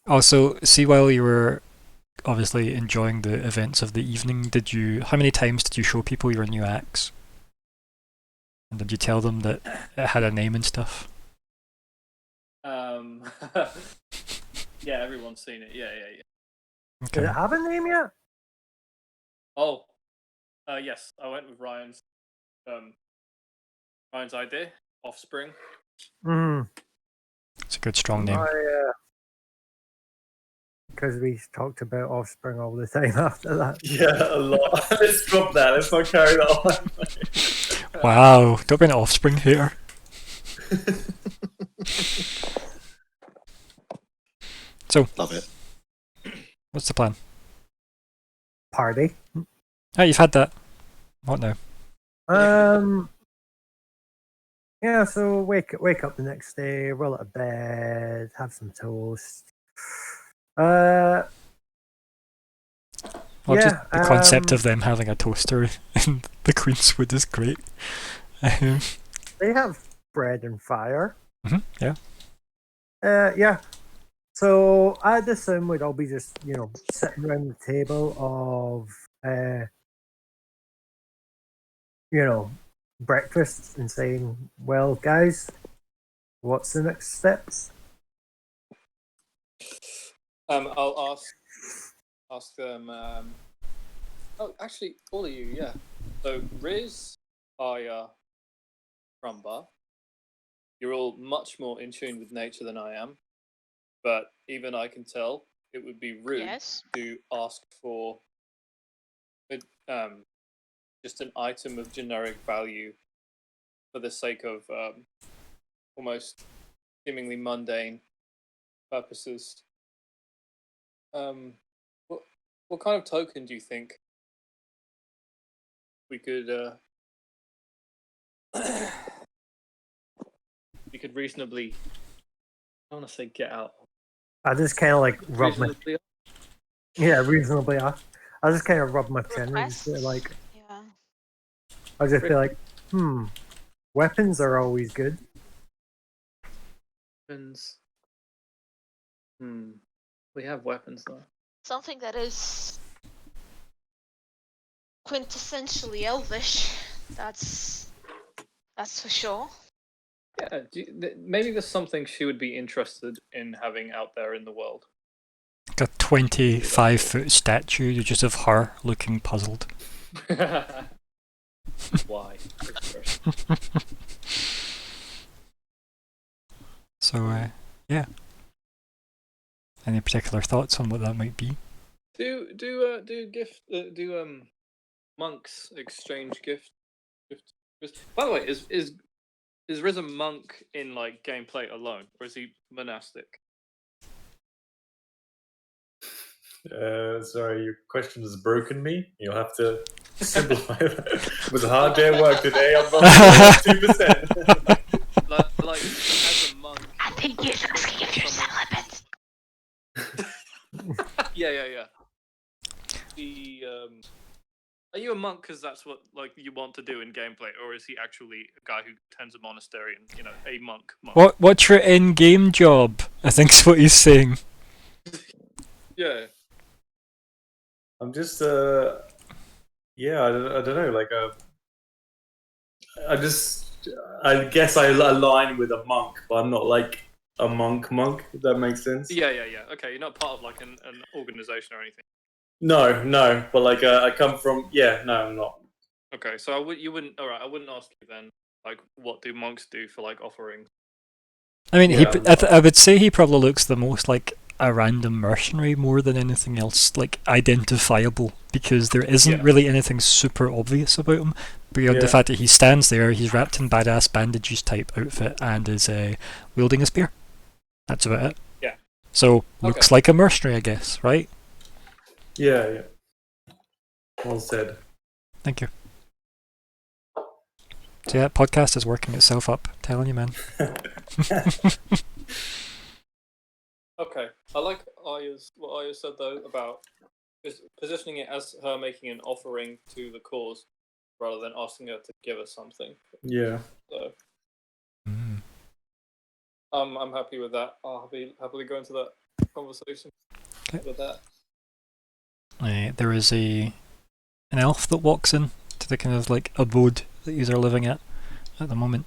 Also, see, while you were obviously enjoying the events of the evening, how many times did you show people your new axe? And did you tell them that it had a name and stuff? Yeah, everyone's seen it. Yeah. Did Okay. it have a name yet? Oh, yes, I went with Ryan's idea, Offspring. It's a good strong name. Because we talked about Offspring all the time after that. Yeah, a lot. Let's drop that. Let's not carry that on. Wow, don't be an Offspring hater. So, Love it. what's the plan? Party. Oh, you've had that. What now? Yeah, so wake up the next day, roll out of bed, have some toast. Well, Yeah, just the concept of them having a toaster in the Queenswood is great. They have bread and fire. Yeah. Yeah. So I'd assume we'd all be just, sitting around the table of, breakfast and saying, well, guys, what's the next steps? I'll ask them. Oh, actually, all of you, yeah. So Riz, Aya, Rumba, you're all much more in tune with nature than I am, but even I can tell it would be rude Yes. to ask for just an item of generic value for the sake of almost seemingly mundane purposes. What kind of token do you think we could we could reasonably, I don't want to say get out. I just kind of like rub my Reasonably, reasonably off. I just kind of rub my chin and just be Requests? like, Yeah. I just be like, weapons are always good. weapons. We have weapons though. Something that is quintessentially elvish. That's for sure. Yeah, maybe there's something she would be interested in having out there in the world. Like a 25-foot statue just of her looking puzzled. Why? So, yeah. Any particular thoughts on what that might be? Do monks exchange gifts? By the way, is Riz a monk in like gameplay alone, or is he monastic? Sorry, your question has broken me. You'll have to simplify that. It was a hard day at work today. I'm on 2%. like as a monk. I think he's asking if you're celibate. Yeah. Are you a monk because that's what like you want to do in gameplay, or is he actually a guy who tends a monastery and a monk? What's your in-game job? I think is what he's saying. Yeah. I'm just yeah, I don't know, like I just I guess I align with a monk, but I'm not like a monk. If that makes sense. Yeah. Okay, you're not part of like an organization or anything. No. But like I come from. Yeah. No, I'm not. Okay, so you wouldn't. All right, I wouldn't ask you then. Like, what do monks do for like offerings? I mean, Yeah, I would say he probably looks the most like a random mercenary more than anything else, like identifiable, because there isn't Yeah. really anything super obvious about him beyond the Yeah. fact that he stands there, he's wrapped in badass bandages type outfit, and is wielding a spear. That's about it. Yeah. So looks like a mercenary, I guess, right? Yeah. Well said. Thank you. See, that podcast is working itself up. Telling you, man. Okay, I like what Aya said though about positioning it as her making an offering to the cause rather than asking her to give us something. Yeah. So Mm. I'm happy with that. I'll happily go into that conversation with that. There is an elf that walks in to the kind of like abode that you are living at the moment,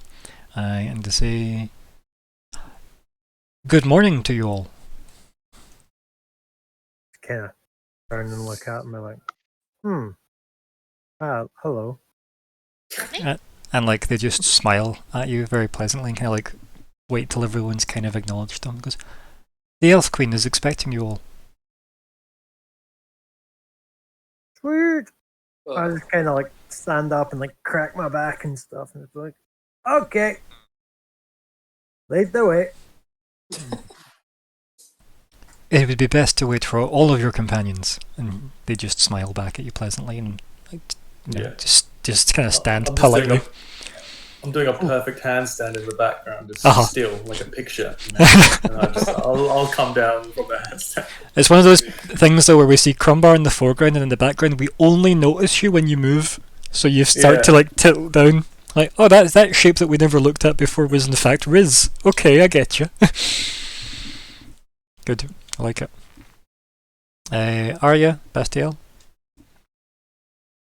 and to say, "Good morning to you all." Kind of turn and look at him and like, hello. And like they just smile at you very pleasantly and kind of like wait till everyone's kind of acknowledged them. Goes, "The Elf Queen is expecting you all." Sweet. I Oh, just kind of like stand up and like crack my back and stuff, and it's like, okay, lead the way. It would be best to wait for all of your companions, and they just smile back at you pleasantly and like, Yeah. just kind of stand I'm just doing politely. I'm doing a perfect handstand in the background, just Uh-huh. still like a picture. And I'll come down from the handstand. It's one of those things though where we see Crumbar in the foreground and in the background we only notice you when you move, so you start Yeah. to like tilt down. Like, oh, that shape that we never looked at before was in fact Riz. Okay, I get you. Good, I like it. Arya, Bastiel.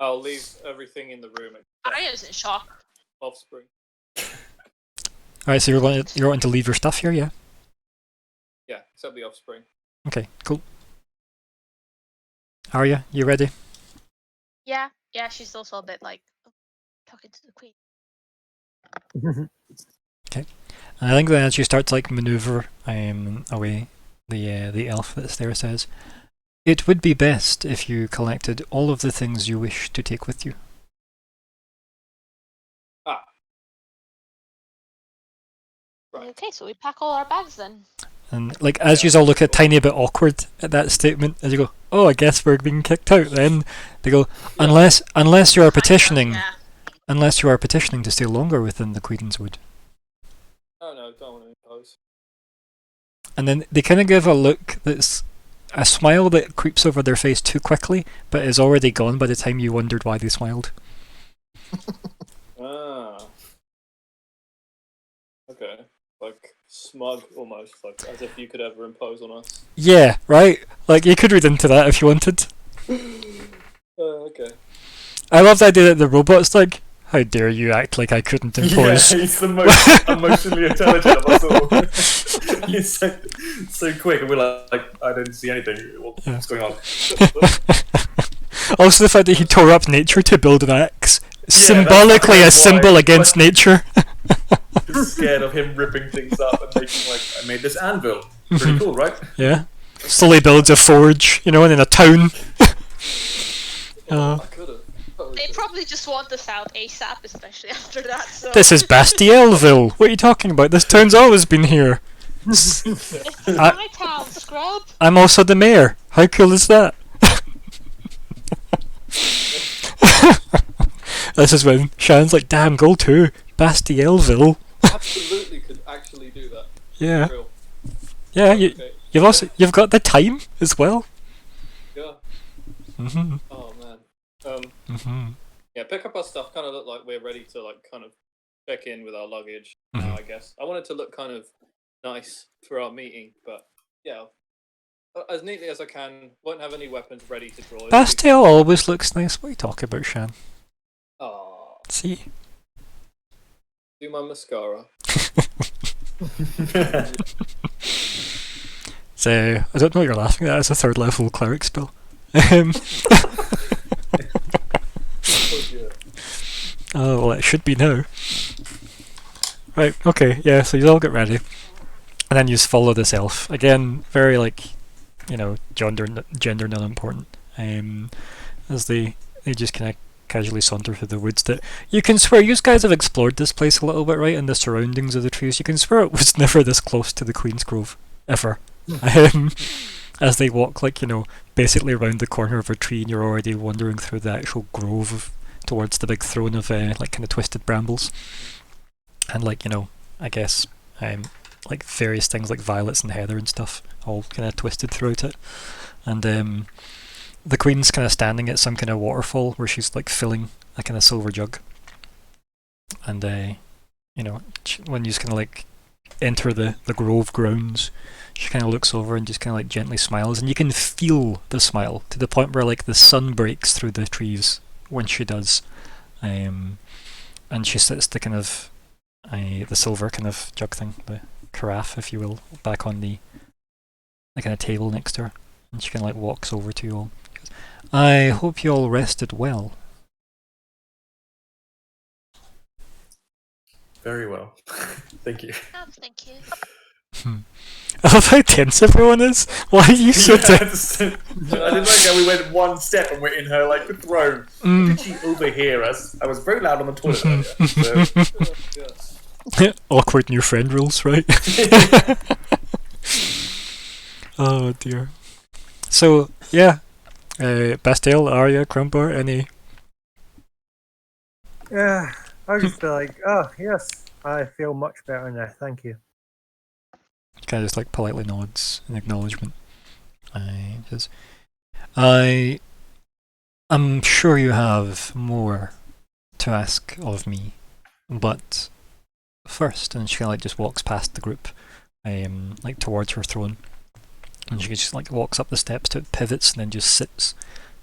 I'll leave everything in the room except Arya's in shock. offspring. Alright, so you're going to leave your stuff here, yeah? Yeah, except the offspring. Okay, cool. Arya, you ready? Yeah, she's also a bit like talking to the queen. I think then as you start to like maneuver away, the elf that's there says, "It would be best if you collected all of the things you wish to take with you." Right. Okay, so we pack all our bags then. And like as you all look a tiny bit awkward at that statement, as you go, "Oh, I guess we're being kicked out." Then they go, "Unless you are petitioning, Yeah. unless you are petitioning to stay longer within the Queen's Wood." Oh no, don't want to impose. And then they kind of give a look that's a smile that creeps over their face too quickly, but is already gone by the time you wondered why they smiled. Ah. Okay. Like smug almost, like as if you could ever impose on us. Yeah, right? Like, you could read into that if you wanted. Okay. I love the idea that the robot's like, "How dare you act like I couldn't Yeah, impose." he's the most emotionally intelligent of us all. He's so quick, and we're like, I don't see anything. What's going on? Also the fact that he tore up nature to build an axe. that's Symbolically a why. symbol against nature. Just scared of him ripping things up and making like, I made this anvil. Pretty cool, right? Yeah. Slowly builds a forge, and then a town. I could have. They probably just want this out ASAP, especially after that. So This is Bastielville. What are you talking about? This town's always been here. it's my town, scrub. I'm also the mayor. How cool is that? This is when Shannon's like, "Damn, goal 2. Bastielville." Absolutely could actually do that. Yeah. Real. Yeah, Okay. you've got the time as well. Yeah. Mm-hmm. Oh man. Mm-hmm. Yeah, pick up our stuff. Kind of look like we're ready to like kind of check in with our luggage Mhm. now. I guess I wanted to look kind of nice for our meeting, but yeah, as neatly as I can. Won't have any weapons ready to draw. Bastiel always looks nice. What are you talking about, Shan? Oh, See? Do my mascara. So, I don't know what you're laughing at, it's a 3rd level cleric spell. Oh, well, it should be now. Right, okay, yeah, so you all get ready. And then you just follow this elf. Again, very, like, you know, gender non-important. As they just kind of casually saunter through the woods that you can swear, you guys have explored this place a little bit, right, and the surroundings of the trees. You can swear it was never this close to the Queen's Grove, ever. As they walk, like, you know, basically around the corner of a tree, and you're already wandering through the actual grove towards the big throne of, like, kind of twisted brambles. And, like, you know, I guess, like, various things like violets and heather and stuff, all kind of twisted throughout it. And, the Queen's kind of standing at some kind of waterfall where she's like filling a kind of silver jug, and you know, when you just kind of like enter the grove grounds, she kind of looks over and just kind of like gently smiles, and you can feel the smile to the point where like the sun breaks through the trees when she does, and she sits the kind of the silver kind of jug thing, the carafe, if you will, back on the kind of table next to her, and she kind of like walks over to you all. I hope you all rested well. Very well. Thank you. Oh, thank you. I love how tense everyone is. Why are you so tense? I didn't like how we went one step and we're in her like throne. Did she overhear us? I was very loud on the toilet earlier. So. Awkward new friend rules, right? Oh dear. So, yeah. Bastille, Arya, Crumbar, any? Yeah, I just feel like, oh yes, I feel much better now. Thank you. Kind of just like politely nods in acknowledgement. I'm sure you have more to ask of me, but first, and she kind of like just walks past the group, like towards her throne. And she just like walks up the steps to it, pivots, and then just sits.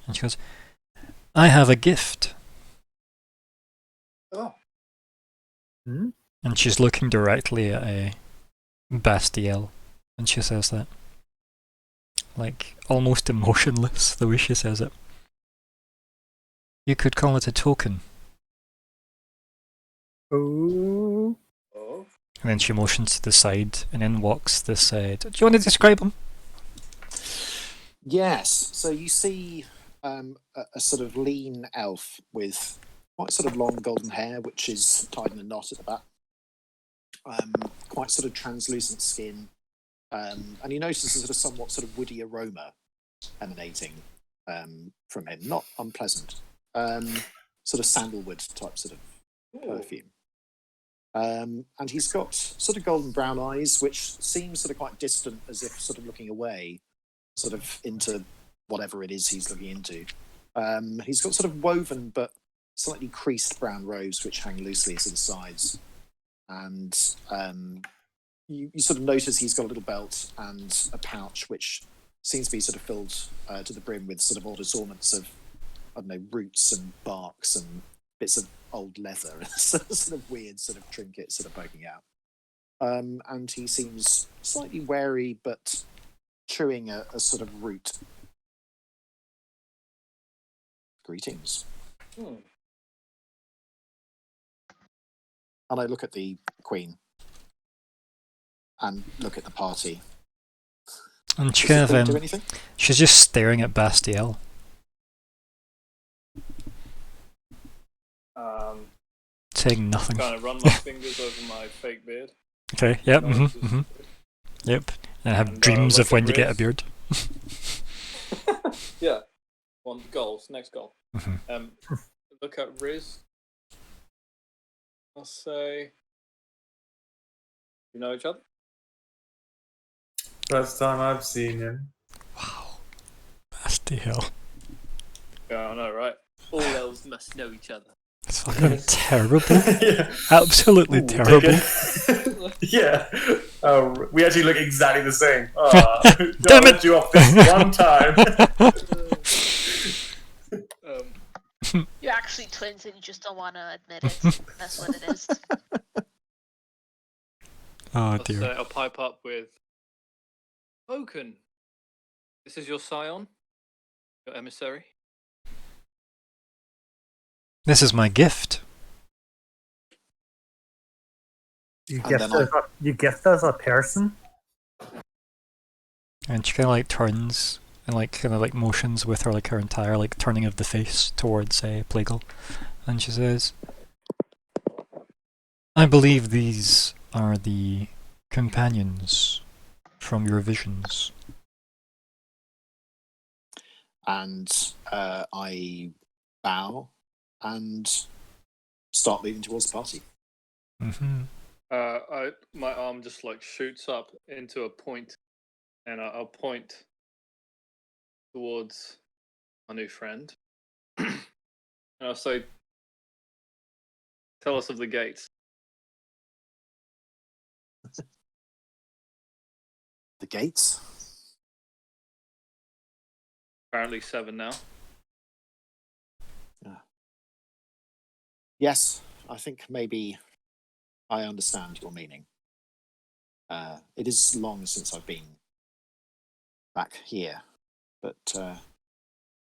And she goes, I have a gift. Oh. Hmm? And she's looking directly at Bastiel, and she says that. Like, almost emotionless, the way she says it. You could call it a token. Oh. Oh. And then she motions to the side, and then walks this side. Do you want to describe him? Yes. So you see a sort of lean elf with quite sort of long golden hair, which is tied in a knot at the back. Quite sort of translucent skin. And you notice a sort of somewhat sort of woody aroma emanating from him. Not unpleasant. Sort of sandalwood type sort of perfume. And he's got sort of golden brown eyes, which seems sort of quite distant, as if sort of looking away, sort of into whatever it is he's looking into. He's got sort of woven but slightly creased brown robes which hang loosely to the sides. And you sort of notice he's got a little belt and a pouch which seems to be sort of filled to the brim with sort of odd assortments of, I don't know, roots and barks and bits of old leather, sort of weird sort of trinkets sort of poking out. And he seems slightly wary but chewing a sort of root. Greetings. Hmm. And I look at the Queen and look at the party. And she Does kind the of, Queen do anything? she's just staring at Bastiel. Saying nothing. Kind of run my fingers over my fake beard. Okay, yep, Notices- yep. And I have And, dreams look of when at you get a Riz. beard. Yeah. One goals. Next goal. Mhm. Look at Riz. I'll say. You know each other? First time I've seen him. Wow. Bastiel. Yeah, I know, right? All elves must know each other. It's fucking terrible. Yeah. Absolutely Ooh, terrible. okay. Yeah. We actually look exactly the same. Damn Don't let you off this one time. You're actually twins and you just don't want to admit it. That's what it is. Oh dear. I'll pipe up with Token. This is your scion, your emissary. This is my gift. You And gift then us you gift us a person. And she kind of like turns and like kind of like motions with her like her entire like turning of the face towards Plagal, and she says, "I believe these are the companions from your visions." And I bow and start moving towards the party. Mm-hmm. My arm just like shoots up into a point, and I'll point towards my new friend. And I'll say, "Tell us of the gates." The gates? Apparently 7 now. Yes, I think maybe I understand your meaning. It is long since I've been back here, but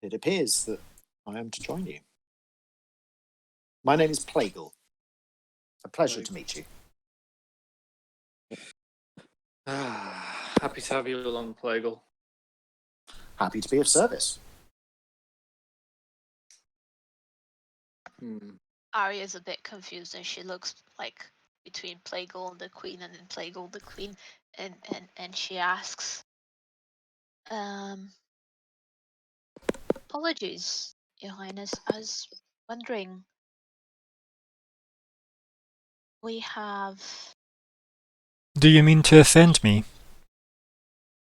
it appears that I am to join you. My name is Plagal. A pleasure to meet you. Happy to have you along, Plagal. Happy to be of service. Arya's a bit confused and she looks like between Plagal and the Queen and then Plagal the Queen and she asks, apologies, Your Highness, I was wondering, we have... Do you mean to offend me?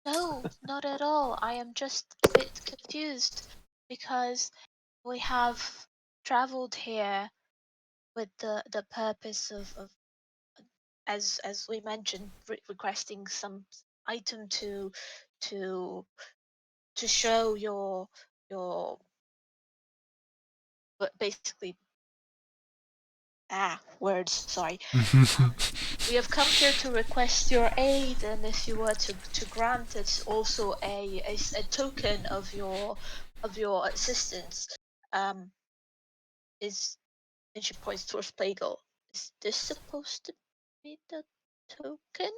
No, not at all. I am just a bit confused because we have traveled here with the purpose of as we mentioned, requesting some item to show your but basically words, sorry. We have come here to request your aid, and if you were to grant it, also a token of your assistance. Is, and she points towards Plagal. Is this supposed to be the token?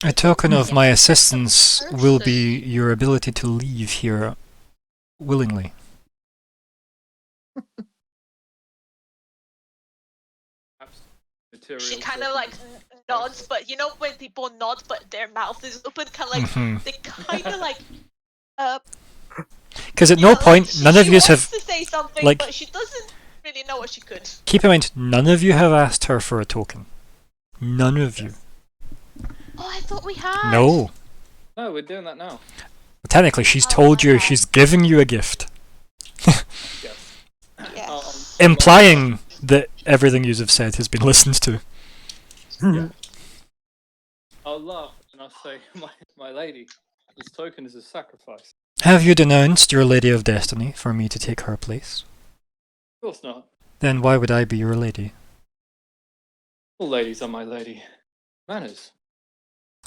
A token of Yeah, my that's the assistance will be person. your ability to leave here willingly. Material She kind of like nods, but you know when people nod but their mouth is open, kind of like they kind of like Because at you no know, point, like, none she of you wants have. to say something, like- but she doesn't really know what she could. Keep in mind, none of you have asked her for a token. None of you. Oh, I thought we had. No. No, we're doing that now. Technically, she's Oh, told you, wow. she's giving you a gift. Yes. Yes. Implying that everything you have said has been listened to. Yeah. I'll laugh and I'll say, my lady, this token is a sacrifice. Have you denounced your Lady of Destiny for me to take her place? Of course not. Then why would I be your lady? All ladies are my lady. Manners.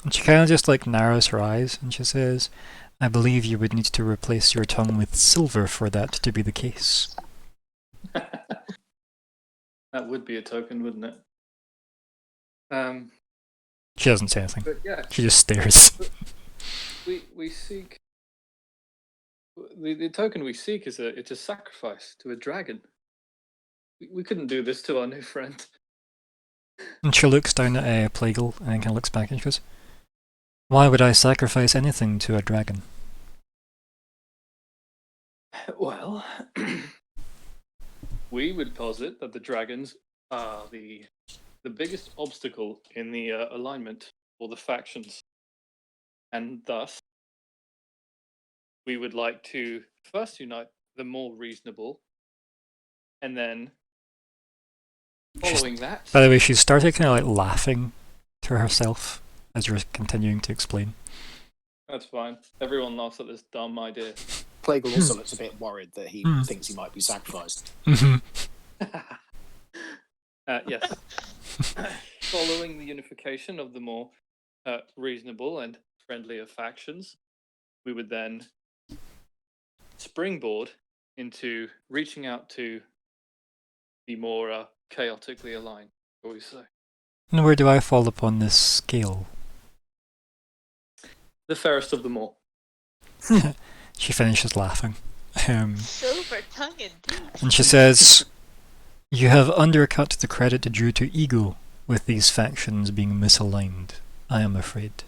And she kind of just like narrows her eyes and she says, I believe you would need to replace your tongue with silver for that to be the case. That would be a token, wouldn't it? She doesn't say anything. But yeah, She just stares. we seek the token we seek is it's a sacrifice to a dragon. We couldn't do this to our new friend. And she looks down at Plagal and kind of looks back and she goes, why would I sacrifice anything to a dragon? Well, we would posit that the dragons are the biggest obstacle in the alignment for the factions, and thus we would like to first unite the more reasonable, and then following that. By the way, she started kind of like laughing to herself as you're continuing to explain. That's fine. Everyone laughs at this dumb idea. Plagal also looks a bit worried that he thinks he might be sacrificed. Yes. Following the unification of the more reasonable and friendlier factions, we would then springboard into reaching out to the more chaotically aligned, shall we say. And where do I fall upon this scale? The fairest of them all. She finishes laughing. Silver tongue indeed. And she says, "You have undercut the credit due to ego with these factions being misaligned, I am afraid."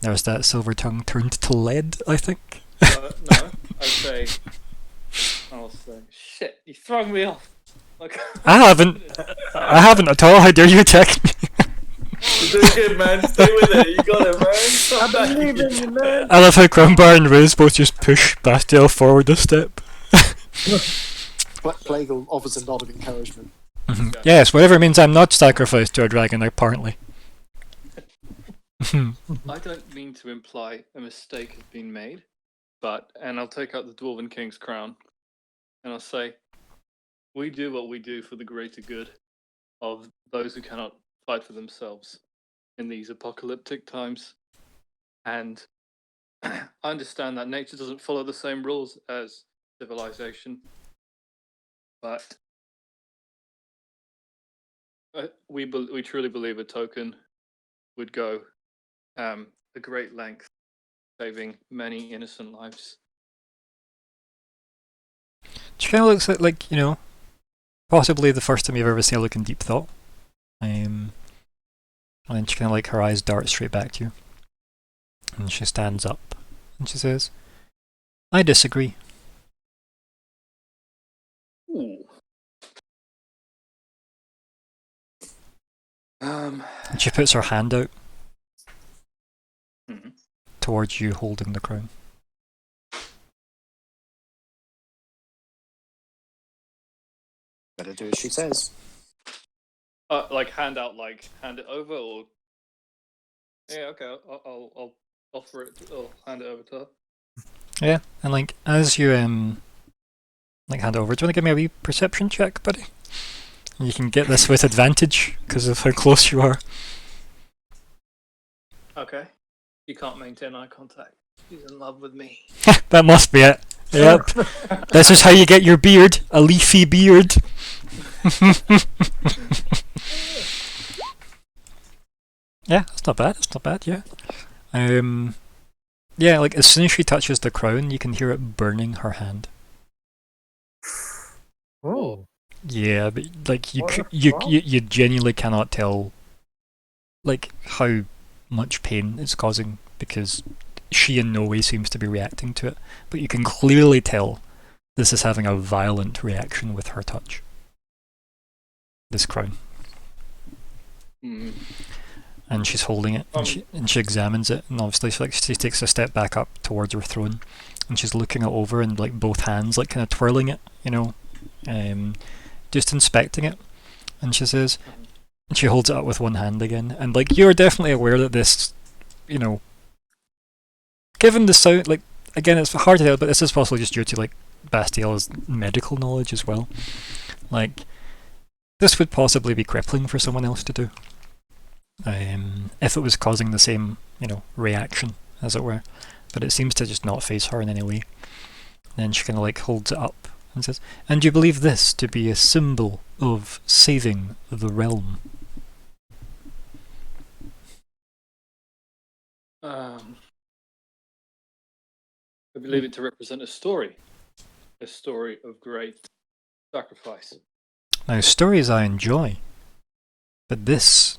There's that silver tongue turned to lead, I think. No, I'll say, shit, you throwing me off. Like, I haven't at all. How dare you attack me? You're doing good, man. Stay with it. You got it, man. Stop I believe in you, man. I love how Crumbar and Riz both just push Bastiel forward a step. Plague offers a nod of encouragement. Yes, whatever means I'm not sacrificed to a dragon, apparently. I don't mean to imply a mistake has been made, and I'll take out the Dwarven King's crown, and I'll say, we do what we do for the greater good of those who cannot fight for themselves in these apocalyptic times. And I understand that nature doesn't follow the same rules as civilization, but we truly believe a token would go a great length, saving many innocent lives. She kind of looks like, you know, possibly the first time you've ever seen her look in deep thought. And then she kind of like, her eyes dart straight back to you. And she stands up and she says, "I disagree." Ooh. And she puts her hand out Mhm. towards you holding the crown. Better do as she says. Like hand it over, or yeah, okay, I'll offer it. I'll hand it over to her. Yeah, and like as you like hand it over, do you want to give me a wee perception check, buddy? You can get this with advantage because of how close you are. Okay. You can't maintain eye contact. She's in love with me. That must be it. Yep. This is how you get your beard, a leafy beard. Yeah, that's not bad. That's not bad. Yeah. Yeah, like as soon as she touches the crown, you can hear it burning her hand. Oh. Yeah, but like you What c- the you, fuck? you genuinely cannot tell like how much pain it's causing because she in no way seems to be reacting to it, but you can clearly tell this is having a violent reaction with her touch. This crown. Mm. And she's holding it, and she examines it, and obviously she takes a step back up towards her throne, and she's looking it over and like both hands, like kind of twirling it, you know, just inspecting it. And she says, and she holds it up with one hand again, and like you're definitely aware that this, you know, given the sound, like again, it's hard to tell, but this is possibly just due to like Bastiel's medical knowledge as well. Like this would possibly be crippling for someone else to do. If it was causing the same, you know, reaction, as it were. But it seems to just not faze her in any way. Then she kind of like holds it up and says, "And you believe this to be a symbol of saving the realm?" I believe it to represent a story of great sacrifice. Now, stories I enjoy, but this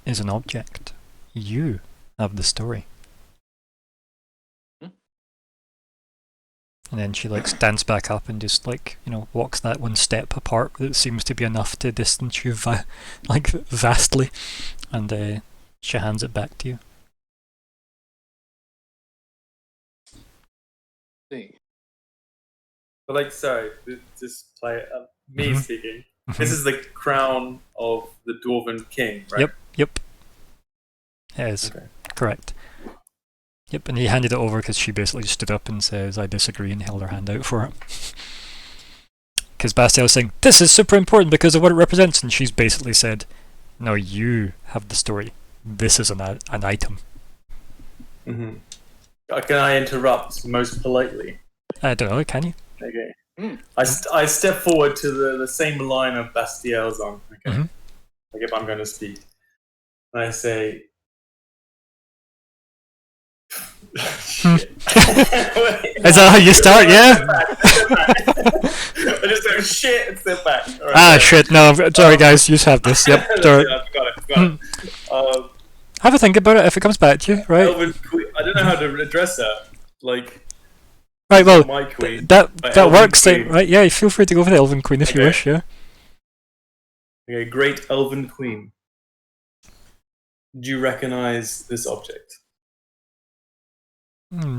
is an object. You have the story. Hmm? And then she like stands back up and just like, you know, walks that one step apart that seems to be enough to distance you like vastly, and she hands it back to you. See. But like, sorry, just play it. Me Mhm. speaking. This is the crown of the Dwarven King, right? Yep. It is. Okay. Correct. Yep, and he handed it over because she basically just stood up and says, "I disagree," and held her hand out for it. Because Bastiel's saying, this is super important because of what it represents, and she's basically said, no, you have the story. This is an item. Mm-hmm. Can I interrupt most politely? I don't know, can you? Okay. Mm. I step forward to the same line of Bastiel's on. Okay. Mhm. Like if I'm going to speak. And I say... Shit. Is that how you start, yeah? I just go shit and step back. All right, Ah, right. shit, no, sorry guys, you just have this, yep. That's Sorry. it, I got it. Have a think about it if it comes back to you, right? Elven Queen. I don't know how to address that. Like, Right, well, my queen. that Elven works, Queen. right? Yeah, feel free to go for the Elven Queen if you Okay. wish, yeah. Okay, great Elven Queen. Do you recognize this object?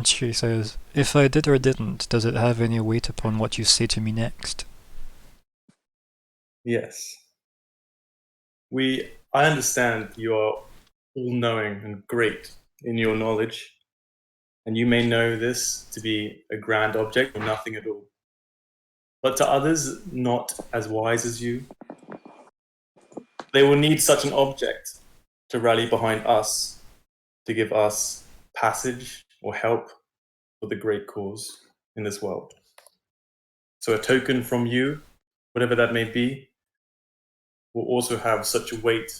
She says, if I did or didn't, does it have any weight upon what you say to me next? Yes. I understand you are all-knowing and great in your knowledge, and you may know this to be a grand object or nothing at all. But to others not as wise as you, they will need such an object to rally behind us, to give us passage or help for the great cause in this world. So a token from you, whatever that may be, will also have such a weight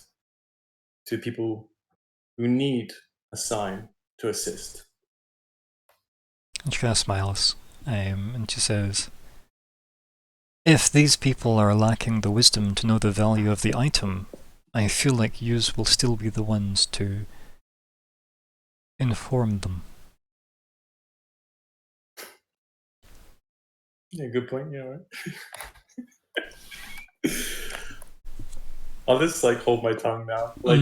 to people who need a sign to assist. And she kind of smiles, and she says, if these people are lacking the wisdom to know the value of the item, I feel like yous will still be the ones to inform them. Yeah, good point. Yeah, right. I'll just like hold my tongue now. Like,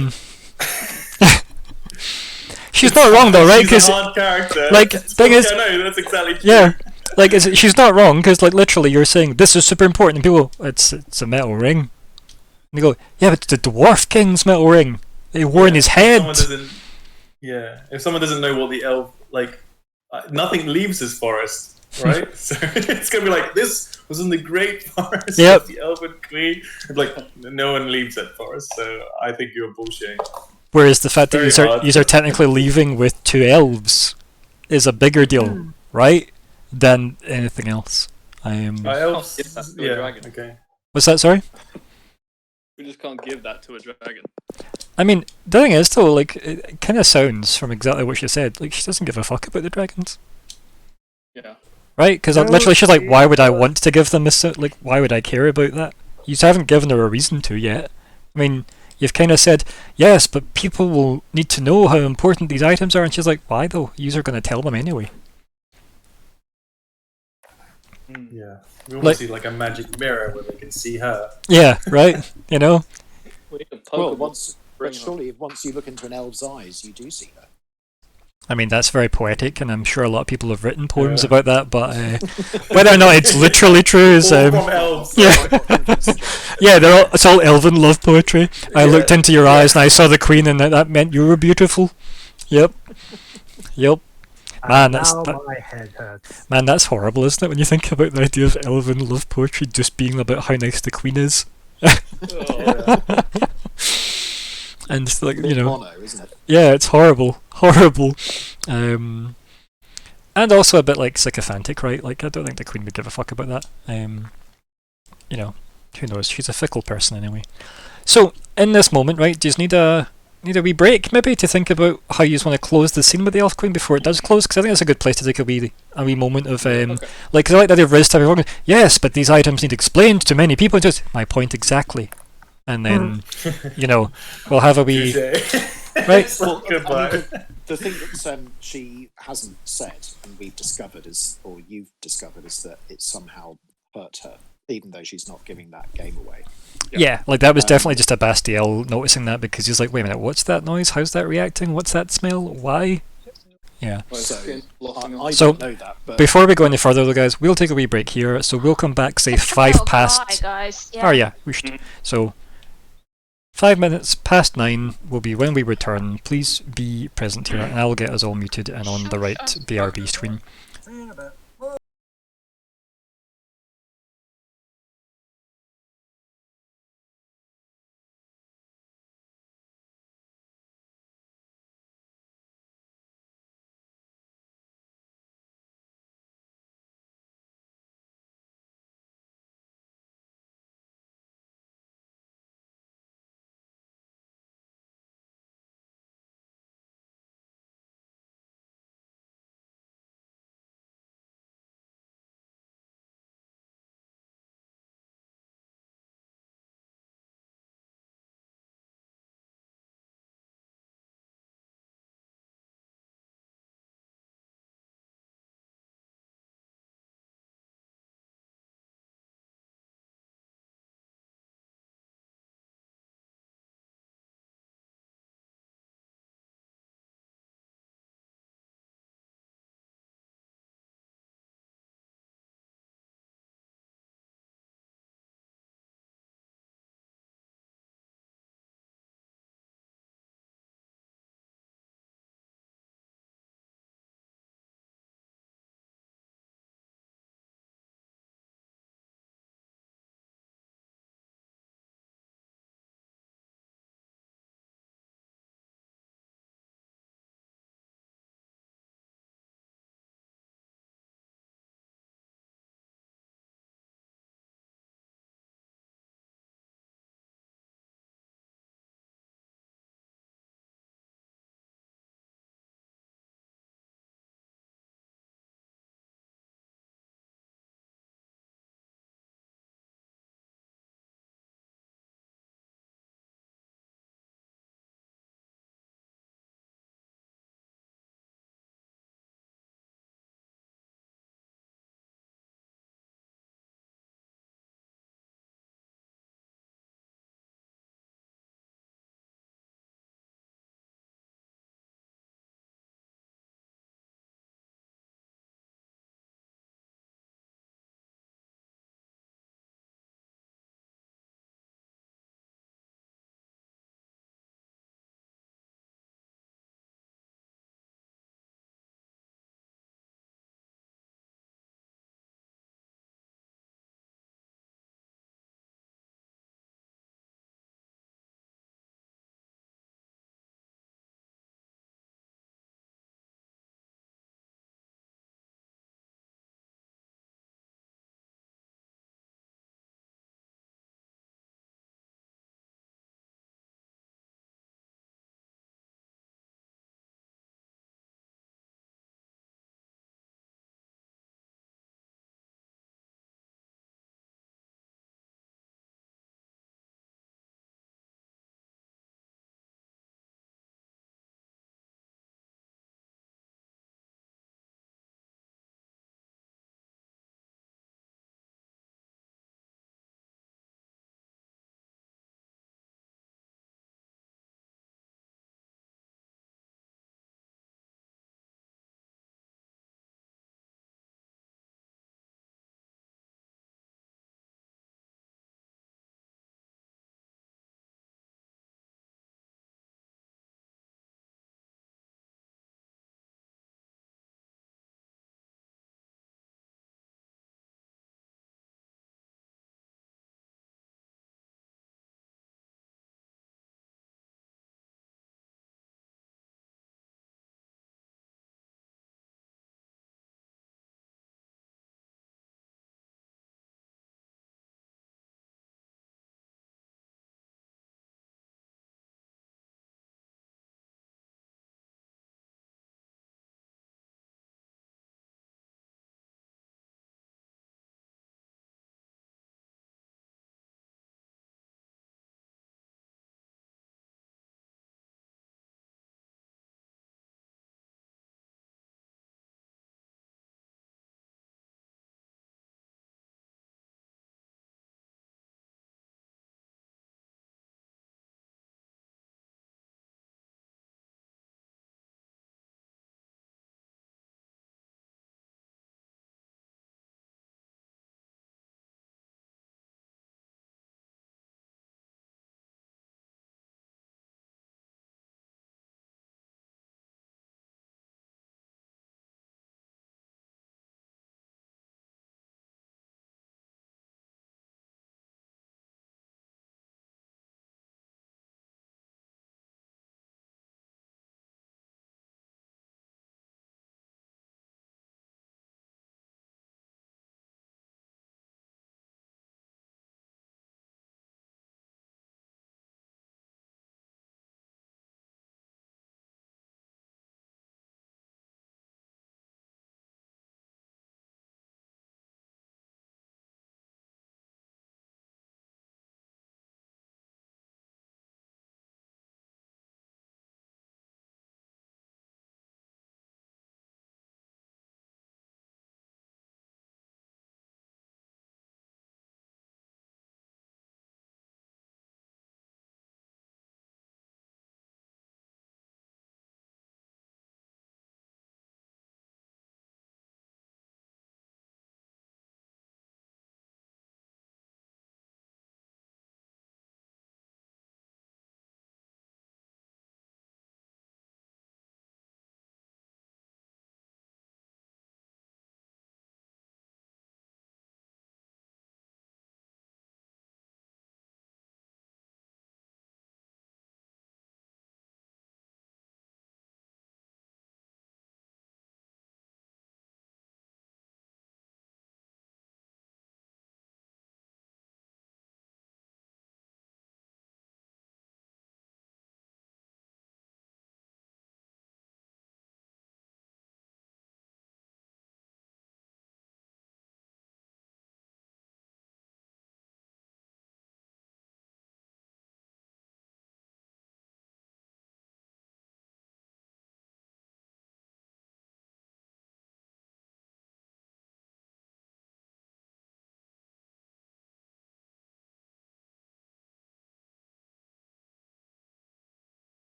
She's not wrong though, right? She's Because a hard character. like, So, thing is- yeah, no, that's exactly true. yeah, like she's not wrong because like literally you're saying this is super important, and people go, it's a metal ring, and they go, yeah, but the Dwarf King's metal ring they wore in his If head. if someone doesn't know what the elf like, nothing leaves his forest, right? So it's gonna be like this was in the great forest Yep. of the Elven Queen. It's like no one leaves that forest, so I think you're bullshitting. Whereas the fact that Very hard. you are technically leaving with 2 elves is a bigger deal, right? Than anything else. Elves, give that to a yeah, dragon. okay. What's that? Sorry. We just can't give that to a dragon. I mean, the thing is, though, like it kind of sounds from exactly what she said. Like she doesn't give a fuck about the dragons, Yeah. right? Because No, literally, she's like, "Why would I yeah. want to give them this? Like, why would I care about that?" You haven't given her a reason to yet. I mean, you've kind of said, "Yes, but people will need to know how important these items are," and she's like, "Why though? You're going to tell them anyway." Yeah, we want Like- to see like a magic mirror where they can see her. Yeah, right. You know. We need a Well, Pokemon. once, Bring but her. surely once you look into an elf's eyes, you do see her. I mean, that's very poetic, and I'm sure a lot of people have written poems Yeah. about that. But whether or not it's literally true is, All from elves. yeah. Yeah, it's all elven love poetry. I Yeah. looked into your eyes and I saw the queen, and that meant you were beautiful. Yep. Yep. Man, And that's now that, my head hurts. man, that's horrible, isn't it? When you think about the idea of elven love poetry just being about how nice the queen is, Oh, and it's like Bit you know, mono, isn't it? yeah, it's horrible, horrible, and also a bit like sycophantic, right? Like I don't think the queen would give a fuck about that. You know, who knows? She's a fickle person anyway. So in this moment, right, do you just need a wee break maybe to think about how you just want to close the scene with the elf queen before it does close? Because I think that's a good place to take a wee moment of okay. like, 'cause I like that they've raised time. Yes, but these items need explained to many people. Just my point exactly, and then you know we'll have a wee right. It's like, goodbye. The thing that she hasn't said, and we've discovered is, or you've discovered, is that it somehow hurt her, even though she's not giving that game away. Yeah, like that was definitely just a Bastiel noticing that because he's like, wait a minute, what's that noise? How's that reacting? What's that smell? Why? Yeah. Well, So, skin blocking I off. So, don't know that, but Before we go any further, though, guys, we'll take a wee break here. So we'll come back, say I think 5 I'll past. cry, guys. Yeah. Oh yeah, we should. So 5 minutes past 9 will be when we return. Please be present here, and I'll get us all muted and on the right BRB screen.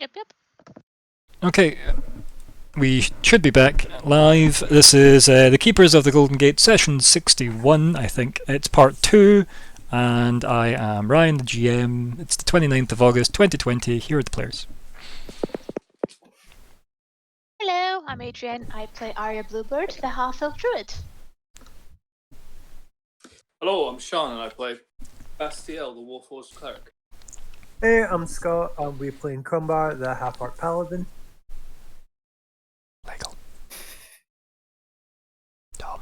Yep. Okay, we should be back live. This is the Keepers of the Golden Gate, session 61, I think. It's part 2, and I am Ryan, the GM. It's the 29th of August, 2020. Here are the players. Hello, I'm Adrienne. I play Arya Bluebird, the half-elf druid. Hello, I'm Sean, and I play Bastiel, the Warforged cleric. Hey, I'm Scott. I'll be playing Crumbar, the half-orc paladin. Michael. Dom.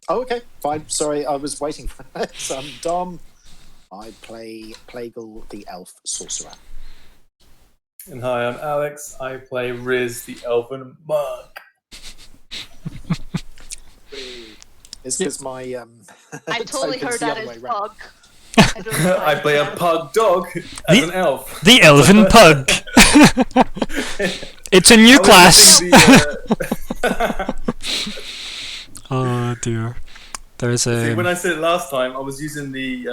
Oh, okay, fine. Sorry, I was waiting for that. So I'm Dom. I play Plagal, the elf sorcerer. And hi, I'm Alex. I play Riz, the elven monk. It's because my I totally token's heard the that other way as round. bug. I don't know why I play a that. pug dog as an elf. The Elven Pug! It's a new I was class! using the, Oh dear. There's See, a. when I said it last time, I was using the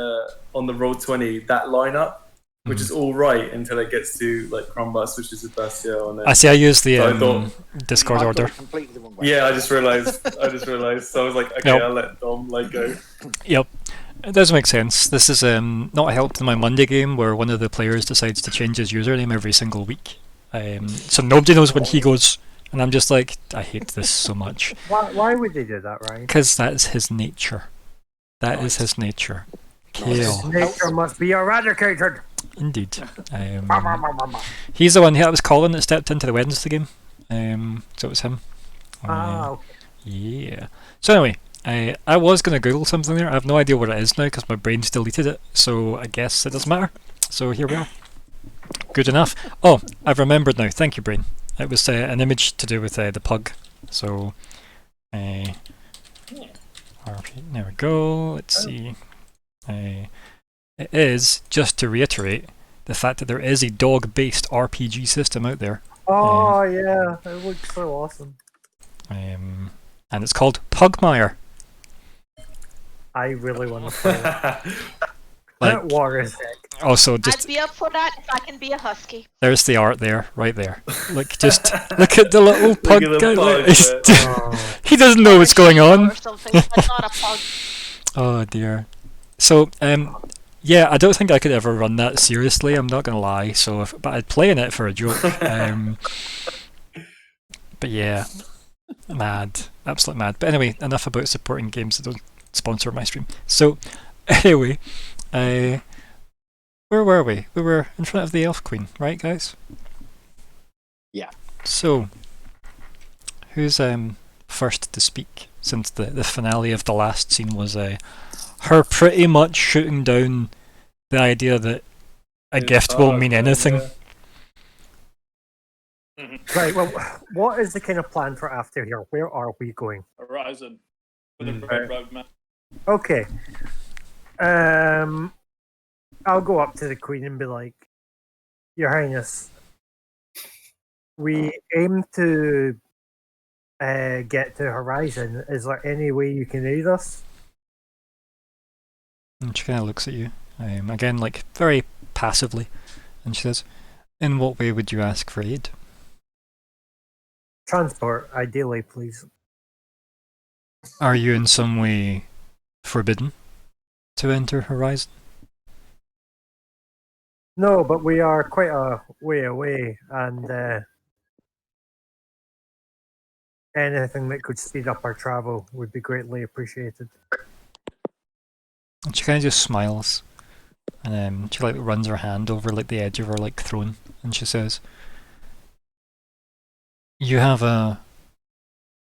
on the Roll20 that lineup, which is all right until it gets to like Crumbar, which is the Bastiel, and then I see. I use the So I thought- Discord I've got order. it completely the wrong way. yeah, I just realised. So I was like, okay, Nope. I'll let Dom go. Yep, it does make sense. This is not helped in my Monday game where one of the players decides to change his username every single week. So nobody knows when he goes, and I'm just like, I hate this so much Why would they do that, Ryan? because that's his nature. That is his nature. Kill. Nature must be eradicated. Indeed. He's the one that was Colin that stepped into the Wednesday game. So it was him. Okay. Yeah. So anyway, I was going to Google something there. I have no idea what it is now because my brain's deleted it. So I guess it doesn't matter. So here we are. Good enough. Oh, I've remembered now. Thank you, brain. It was an image to do with the pug. So, RP, there we go. Let's see. It is, just to reiterate, the fact that there is a dog-based RPG system out there. Oh yeah, it looks so awesome. And it's called Pugmire. I really want to play it. Like, That war is sick. also, I'd just be up for that if I can be a husky. there's the art there, right there. Like, just look at the little pug at the guy. pug like, he's- there. Oh. he doesn't know what's going on. Or something, but not a pug. Oh dear. So, yeah, I don't think I could ever run that seriously. I'm not gonna lie. So, but I'd play in it for a joke. But yeah, mad, absolute mad. But anyway, enough about supporting games that don't sponsor my stream. So, anyway, where were we? We were in front of the Elf Queen, right, guys? Yeah. So, who's first to speak? Since the finale of the last scene was her pretty much shooting down the idea that a gift won't mean anything. Right. Well, what is the kind of plan for after here? Where are we going? Horizon with a Mm. red road map. Okay. I'll go up to the Queen and be like, Your Highness, we aim to get to Horizon. Is there any way you can aid us? And she kind of looks at you, again, like very passively, and she says, "In what way would you ask for aid?" Transport, ideally, please. Are you in some way forbidden to enter Horizon? No, but we are quite a way away, and anything that could speed up our travel would be greatly appreciated. And she kind of just smiles, and she like runs her hand over like the edge of her like throne, and she says, "You have a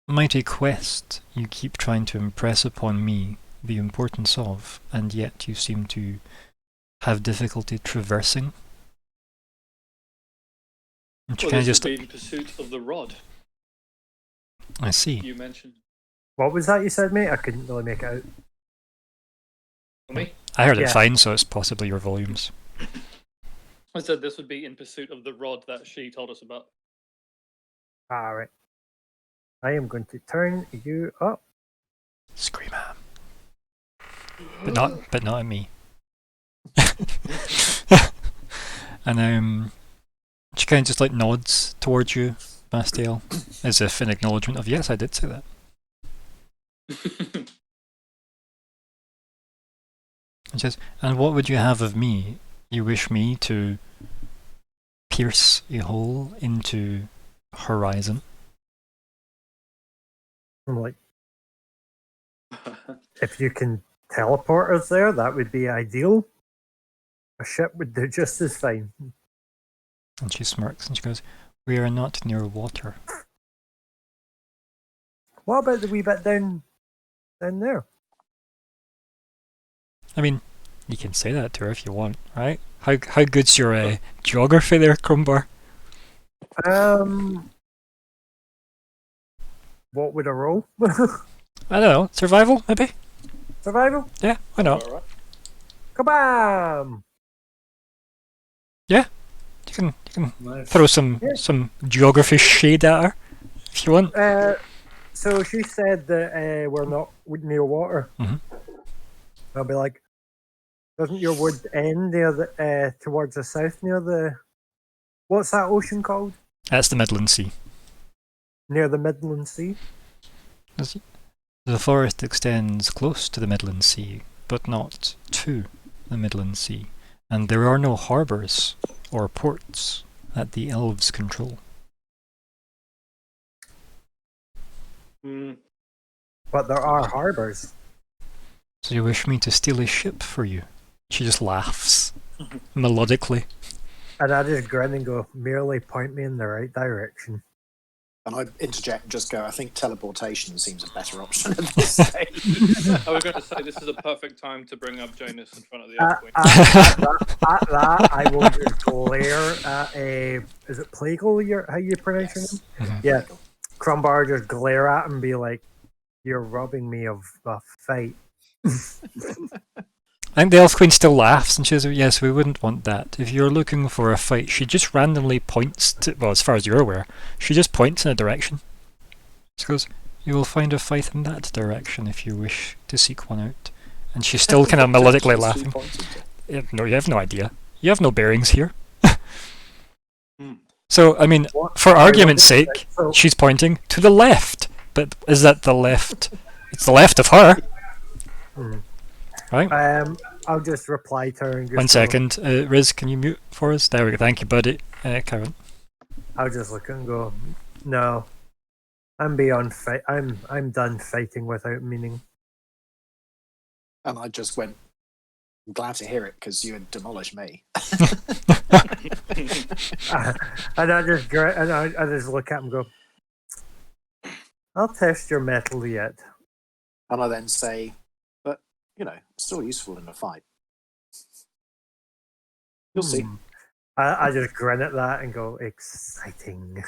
mighty quest you keep trying to impress upon me the importance of, and yet you seem to have difficulty traversing." And she Well, kind of this just, would be in pursuit of the rod I see. you mentioned. What was that you said, mate? I couldn't really make it out. For me, I heard it Yeah. fine, so it's possibly your volumes. I said this would be in pursuit of the rod that she told us about. Alright. I am going to turn you up. Scream at him. But not at me. And She kind of just like nods towards you, Bastiel, as if in acknowledgement of yes, I did say that. And says, and what would you have of me? You wish me to pierce a hole into horizon? I'm like, if you can teleport us there, that would be ideal. A ship would do just as fine. And she smirks and she goes, we are not near water. What about the wee bit down there? I mean, you can say that to her if you want, right? How good's your geography there, Crumbar? What would a roll? I don't know, survival maybe? Survival? Yeah, why not? Alright. Kabam! You can Nice. throw some geography shade at her if you want. So she said that we're not near water. Mhm. I'll be like, doesn't your wood end near the towards the south near the what's that ocean called? That's the Midland Sea. Near the Midland Sea? The forest extends close to the Midland Sea, but not to the Midland Sea, and there are no harbours or ports that the elves control. Mm. But there are harbours. So you wish me to steal a ship for you? She just laughs melodically. And I just grin and go, merely point me in the right direction. And I interject and just go, I think teleportation seems a better option at this stage. I was going to say, this is a perfect time to bring up Jonas in front of the Elf Queen. At that, I will just glare at a. Is it Plagal? How you pronounce your name? Mhm. Yeah. Crumbar just glare at him and be like, "You're robbing me of a fight." I think the Elf Queen still laughs and she says, yes, we wouldn't want that. If you're looking for a fight, she just randomly points to, well, as far as you're aware, she just points in a direction. She goes, you will find a fight in that direction if you wish to seek one out. And she's still kind of melodically laughing. No, you have no idea. You have no bearings here. So, I mean, for argument's sake, So, she's pointing to the left. But is that the left? It's the left of her. Right? I'll just reply to her and just 1 go- second. Riz, can you mute for us? There we go. Thank you, buddy. Karen. I'll just look and go, no. I'm beyond fight. I'm done fighting without meaning. And I just went, I'm glad to hear it because you had demolished me. And I just I just look at him and go, I'll test your metal yet. And I then say, but, you know, still useful in a fight. You'll see. I just grin at that and go, exciting.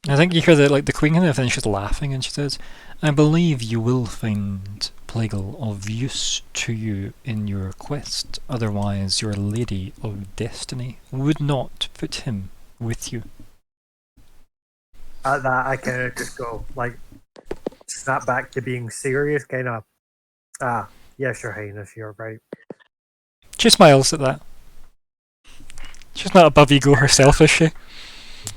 I think you hear the queen kind of finishes laughing and she says, I believe you will find Plagal of use to you in your quest, otherwise your Lady of Destiny would not put him with you. At that, I kind of just go, like, snap back to being serious, kind of, yes, Your Highness, you're right. She smiles at that. She's not above ego herself, is she?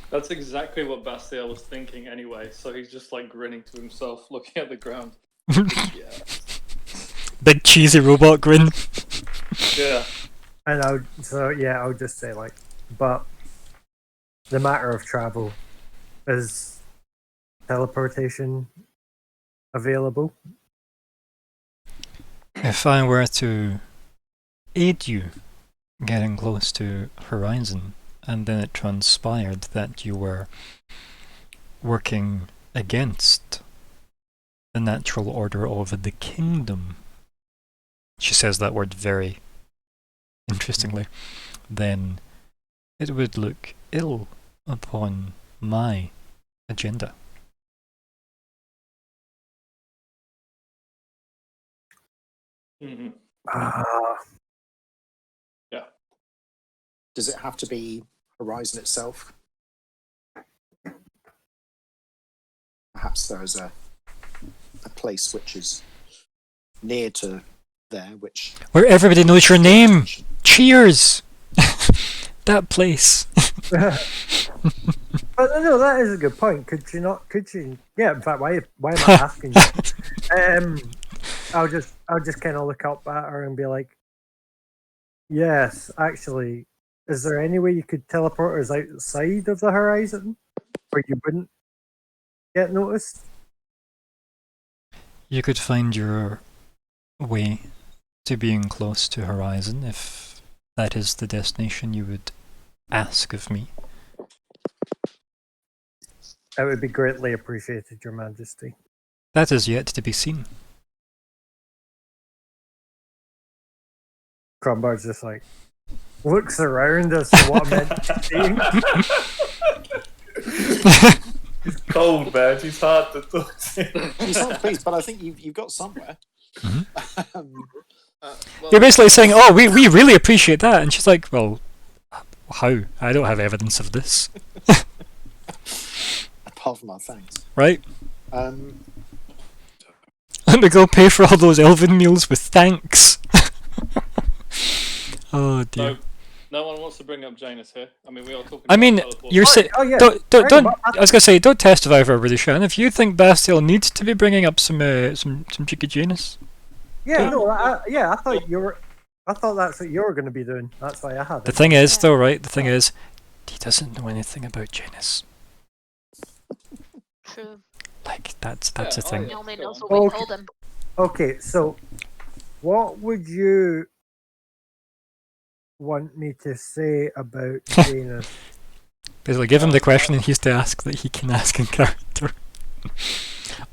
That's exactly what Bastiel was thinking anyway, so he's just like grinning to himself, looking at the ground. Yeah. Big cheesy robot grin. Yeah. And I'll just say, like, but the matter of travel, is teleportation available? If I were to aid you getting close to Horizon, and then it transpired that you were working against the natural order of the kingdom, she says that word very interestingly, then it would look ill upon my agenda. Mhm. Does it have to be Horizon itself? Perhaps there is a place which is near to there, which Where everybody knows your name! Cheers! that place. But no, that is a good point. Could you not? Could you? Yeah. In fact, why am I asking you? I'll just kind of look up at her and be like, yes, actually, is there any way you could teleport us outside of the horizon where you wouldn't get noticed? You could find your way to being close to Horizon if that is the destination you would ask of me. That would be greatly appreciated, Your Majesty. That is yet to be seen. Crumbar's just like looks around as to what I'm meant to be seeing. He's cold, man. He's hard to talk to. You sound pleased, but I think you've got somewhere. Mhm. Well, You're basically saying, oh, we really appreciate that. And she's like, well, how? I don't have evidence of this. Apart from our thanks. Right? Um, Let me go pay for all those elven meals with thanks. Oh dear. no one wants to bring up Janus here. I mean, we are talking. I about mean, teleportation. you're saying Oh yeah. don't. Right, I was gonna say, don't testify for everybody, Shan. If you think Bastiel needs to be bringing up some cheeky Janus, Yeah, no, I thought you were. I thought that's what you were going to be doing. That's why I had the it. thing is, though, right? The thing is, he doesn't know anything about Janus. True. Like that's Yeah, the thing. He only Go knows on. what we Okay. told him. Okay, so what would you want me to say about Janus? Basically, give him the question and he's to ask that he can ask in character.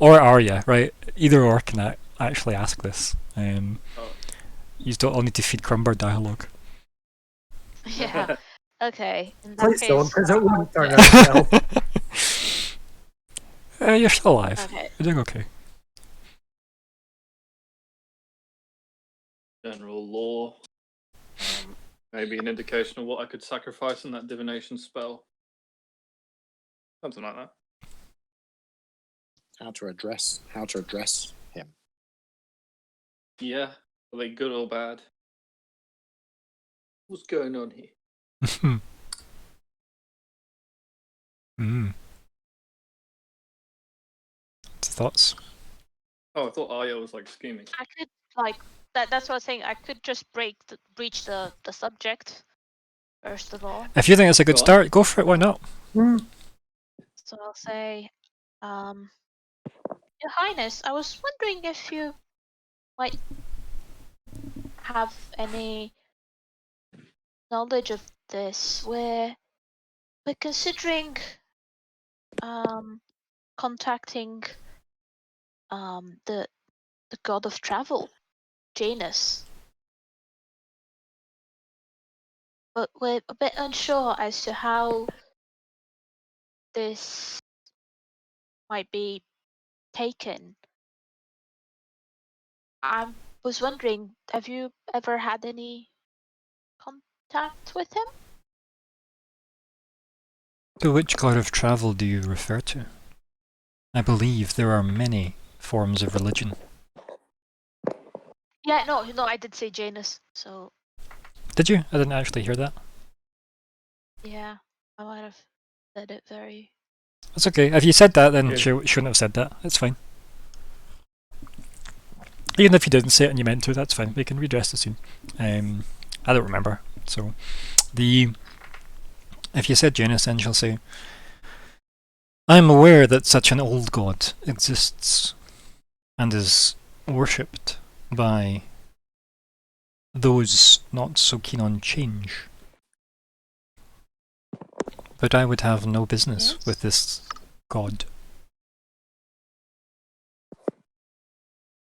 Or Arya, right? Either or can actually ask this. Oh. You don't all need to feed Crumbar dialogue. Yeah. Okay. In that Please case, don't, because it wouldn't turn yeah. out well. You're still alive. Okay. You're doing okay. General law. Maybe an indication of what I could sacrifice in that divination spell. Something like that. how to address him. Yeah. Are they good or bad? What's going on here? Thoughts? Oh, I thought Arya was like scheming. I could like that's what I was saying. I could just breach the subject first of all. If you think it's a good Go on. start, go for it. Why not? So I'll say, Your Highness, I was wondering if you might have any knowledge of this. We're considering contacting the god of travel, Janus. But we're a bit unsure as to how this might be taken. I was wondering, have you ever had any contact with him? To which god of travel do you refer to? I believe there are many forms of religion. Yeah, no, I did say Janus, so Did you? I didn't actually hear that. yeah, I might have said it very. That's okay. If you said that, then Yeah. she shouldn't have said that. It's fine. Even if you didn't say it and you meant to, that's fine. We can redress the scene. I don't remember. So, if you said Janus, then she'll say, I am aware that such an old god exists and is worshipped by those not so keen on change. But I would have no business Yes? with this god.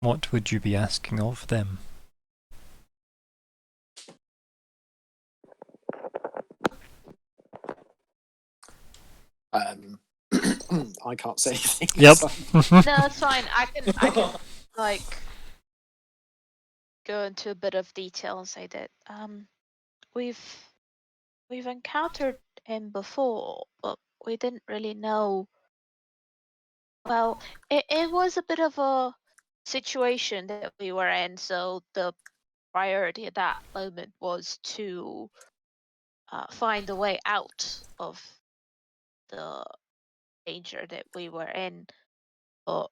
What would you be asking of them? I can't say anything. Yep. so- No, it's fine. I can like go into a bit of detail and say that we've encountered him before, but we didn't really know. Well, it was a bit of a situation that we were in, so the priority at that moment was to find a way out of the danger that we were in. But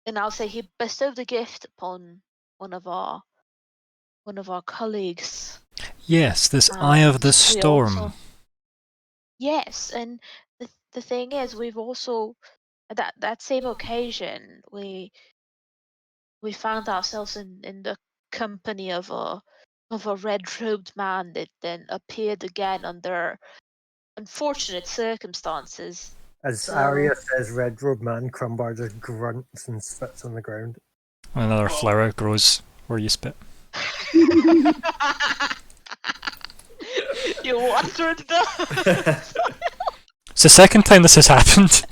and I'll say he bestowed the gift upon one of our colleagues. Yes, this Eye of the We Storm. also- yes, and the thing is, we've also that same occasion we found ourselves in the company of a red-robed man that then appeared again under unfortunate circumstances. As So- Arya says, Red Robe Man, Crumbar just grunts and spits on the ground. Another flower grows where you spit. You watered the. It's the second time this has happened.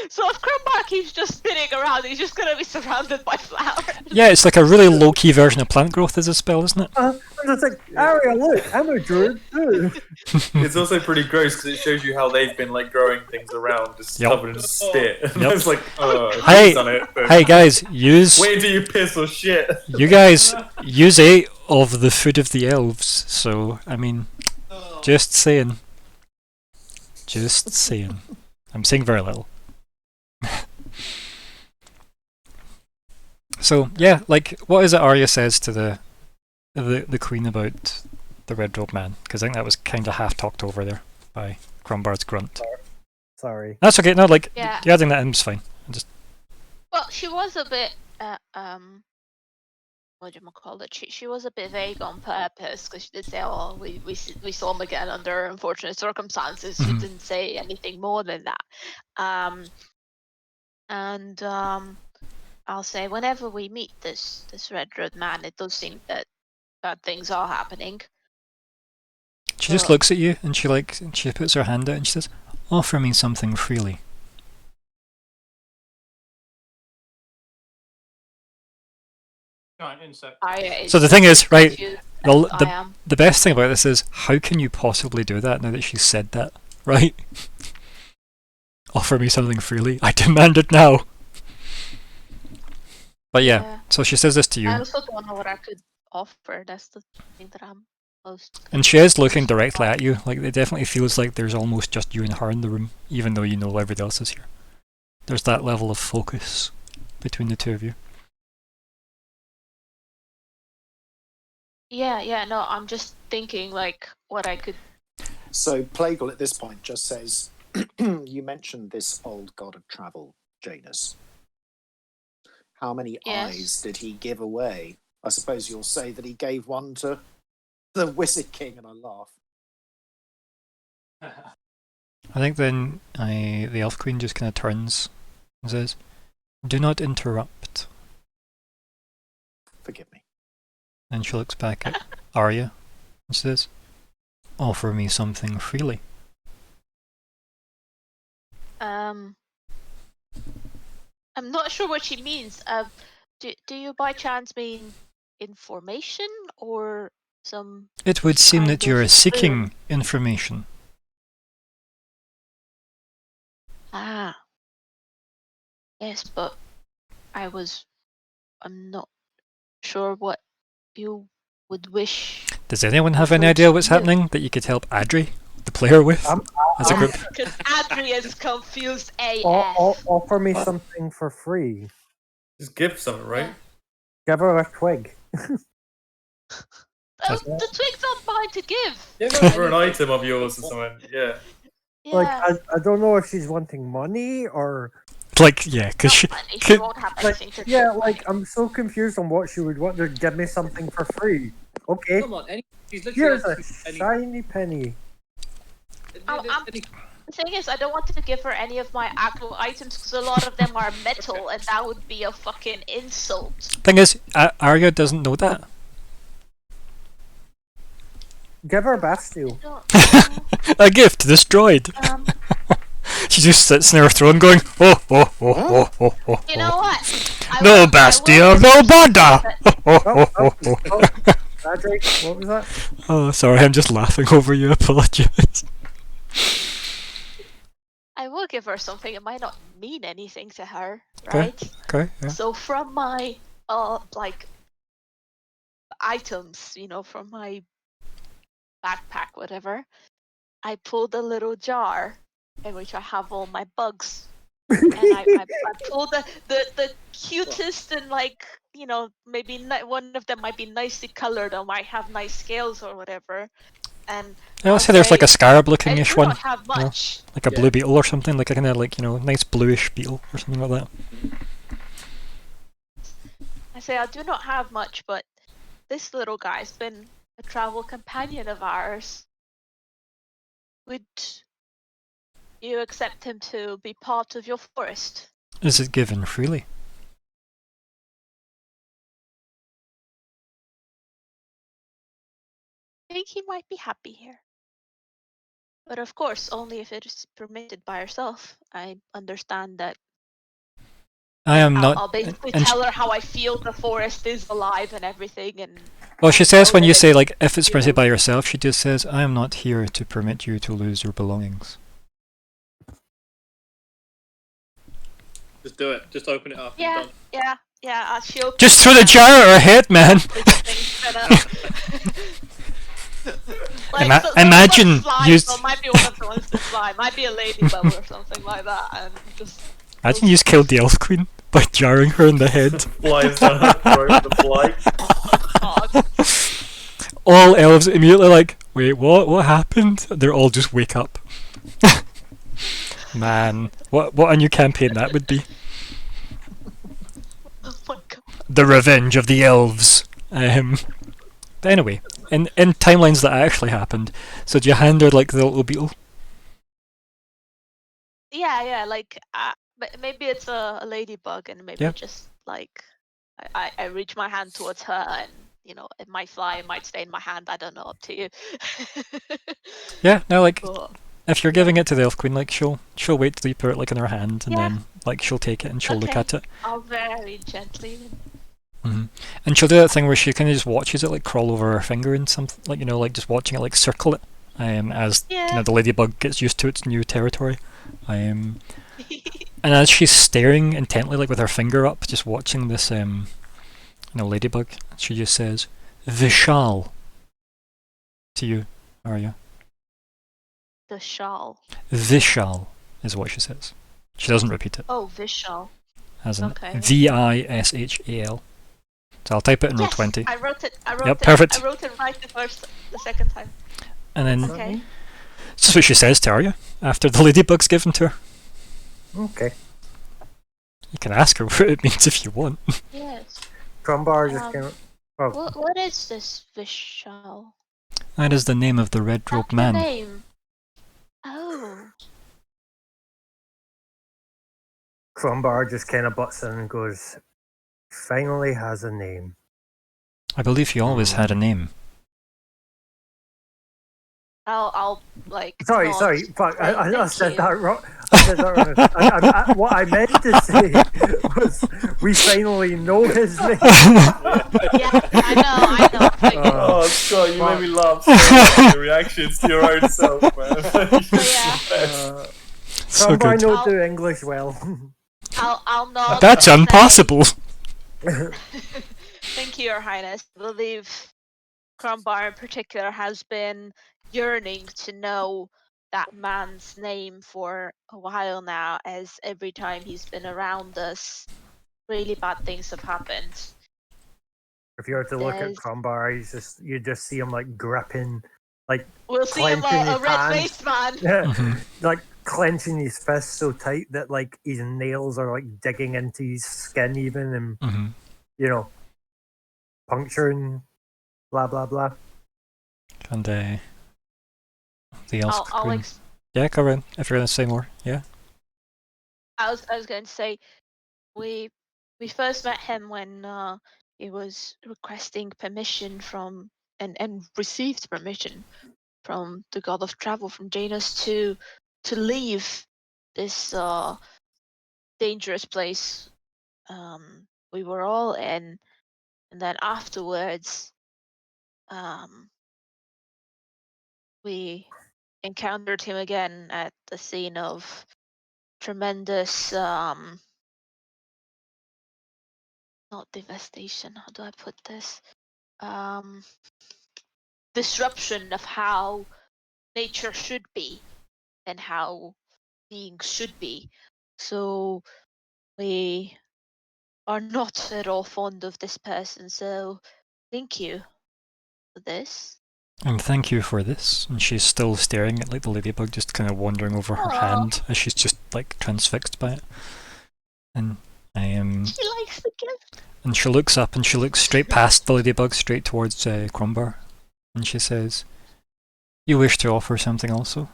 So if Crumbar keeps just spinning around, he's just gonna be surrounded by flowers. Yeah, it's like a really low-key version of plant growth as a spell, isn't it? And it's like, Arya, look, I'm a druid too. It's also pretty gross because it shows you how they've been like growing things around, just Yep. covered in spit. And Yep. it's like, oh, Hey, he's done it. Then Hey guys, use wait until you piss or shit. you guys use 8 of the food of the elves. So I mean, just saying. Just saying. I'm saying very little. So yeah, like what is it Arya says to the queen about the red robe man? Because I think that was kind of half talked over there by Crumbar's grunt. Sorry. That's okay. No, like Yeah. you adding that in is fine. Well, she was a bit what do you call it? She was a bit vague on purpose because she did say, "Oh, we saw him again under unfortunate circumstances." She Mhm. didn't say anything more than that. I'll say whenever we meet this red-robed man, it does seem that bad things are happening. She just looks at you and she puts her hand out and she says, "Offer me something freely." Giant insect. So the thing is, right, confused the- as I am. The best thing about this is, how can you possibly do that now that she said that, right? Offer me something freely. I demand it now. But yeah, so she says this to I you, also don't know what I could offer. That's the thing that I'm most. and she is looking directly at you. Like, it definitely feels like there's almost just you and her in the room, even though you know everybody else is here. There's that level of focus between the two of you. Yeah, no, I'm just thinking like what I could. So Plagal at this point just says, "You mentioned this old god of travel, Janus. How many Yes. eyes did he give away? I suppose you'll say that he gave one to the Wizard King," and I laugh. I think then the Elf Queen just kind of turns and says, "Do not interrupt." Forgive me. And she looks back at Arya and says, "Offer me something freely." I'm not sure what she means. Do you by chance mean information or some? It would seem Kind that you are of seeking information. Ah. Yes, but I'm not sure what you would wish. Does anyone have any idea what's happening that you could help Adri, the player, with as a group? Because Adrian's confused AF. Offer me something for free. Just give something, right? Give her a twig. The twigs aren't mine to give. Give her an item of yours or something. Yeah. Yeah. Like, I don't know if she's wanting money or... Like, yeah, because she, Not money, she could- won't have Like, anything to yeah, give. like, I'm so confused on what she would want to give me something for free. Okay, Come on, she's literally here's a any- shiny penny. The thing is, I don't want to give her any of my actual items because a lot of them are metal, and that would be a fucking insult. thing is, Arya doesn't know that. Give her Bastille. A gift destroyed. Um, She just sits in her throne going, oh, oh, oh, oh, oh, oh. you know what? No Bastia, no Banda! Oh, oh, Oh, oh, oh, oh. Adric, what was that? Oh, sorry, I'm just laughing over you, apologise. I will give her something. It might not mean anything to her, Okay. right? Okay, yeah. So from my items, from my backpack, whatever, I pulled a little jar in which I have all my bugs. And I pulled the cutest and maybe one of them might be nicely colored or might have nice scales or whatever. And Yeah, let's I'll say there's like a say, scarab I looking-ish do one. not have you know, much. like a Yeah. blue beetle or something, like a kind of like, nice bluish beetle or something like that. I say I do not have much, but this little guy's been a travel companion of ours. Would you accept him to be part of your forest? Is it given freely? I think he might be happy here. But of course, only if it is permitted by herself. I understand that. I am I'll not. basically and tell her how I feel the forest is alive and everything. And well, she I says know when you that say like if it's you permitted know. by yourself, she just says, "I am not here to permit you to lose your belongings." Just do it. Just open it up. Yeah, And done. yeah. She'll Just throw the jar at her head, man. Imagine you. Might be one of the ones to fly. Might be a ladybug or something like that, and just. Imagine you just killed the elf queen by jarring her in the head. Flies down her throat, the fly. God. All elves immediately like, wait, what? What happened? They're all just wake up. Man, what a new campaign that would be. Oh my God. The Revenge of the Elves. But anyway, in timelines that actually happened, so do you hand her like the little beetle? Yeah, like but maybe it's a ladybug, and maybe Yeah. just like I reach my hand towards her, and it might fly, it might stay in my hand. I don't know, up to you. Yeah, no, like But, if you're giving it to the elf queen, like she'll wait till you put it like in her hand, and Yeah. then like she'll take it and she'll look Okay. at it. I'll very gently. And she'll do that thing where she kind of just watches it like crawl over her finger and something, like like just watching it like circle it, as Yeah. the ladybug gets used to its new territory. And as she's staring intently, like with her finger up, just watching this ladybug, she just says, "Vishal." To you, Arya. The shawl. Vishal is what she says. She doesn't repeat it. Oh, Vishal. As in Okay. Vishal. So I'll type it in row Yes, 20. I wrote it. Yep, perfect. I wrote it right the second time. And then Okay. it's just what she says to Arya after the ladybug's given to her. Okay. You can ask her what it means if you want. Yes. Crumbar just came. Oh, What is this Vishal? That is the name of the red That's robed your man. name. Oh. Crumbar just kind of butts in and goes, finally has a name. I believe he always had a name. I'll like. Sorry, nod, fuck, say I thank said you. that wrong. I said that wrong. What I meant to say was, we finally know his name. Yeah, I know. Thank you. Oh, Scott, you Fuck. made me laugh so much. Your reactions to your own self, man. Yeah. So Crumbar good. don't do English well. I'll nod. That's and say, impossible. Thank you, Your Highness. I believe Crumbar in particular has been yearning to know that man's name for a while now, as every time he's been around us, really bad things have happened. If you were to look at Yes. Crumbar, you just see him like gripping, like We'll see him, Clenching a his red-faced man. Mhm. clenching his fists so tight that like his nails are like digging into his skin even, and Mhm. puncturing, blah blah blah. And the elf I'll queen. Yeah, go on. If you're gonna say more, yeah. I was going to say, we first met him when he was requesting permission from and received permission from the god of travel, from Janus, to leave this dangerous place we were all in, and then afterwards we encountered him again at the scene of tremendous not devastation, how do I put this, disruption of how nature should be and how beings should be. So we are not at all fond of this person. So thank you for this. And thank you for this. And she's still staring at like the ladybug, just kind of wandering over her Aw. hand as she's just like transfixed by it. And She likes the gift. and she looks up and she looks straight past the ladybug, straight towards Crombar, and she says, "You wish to offer something also?"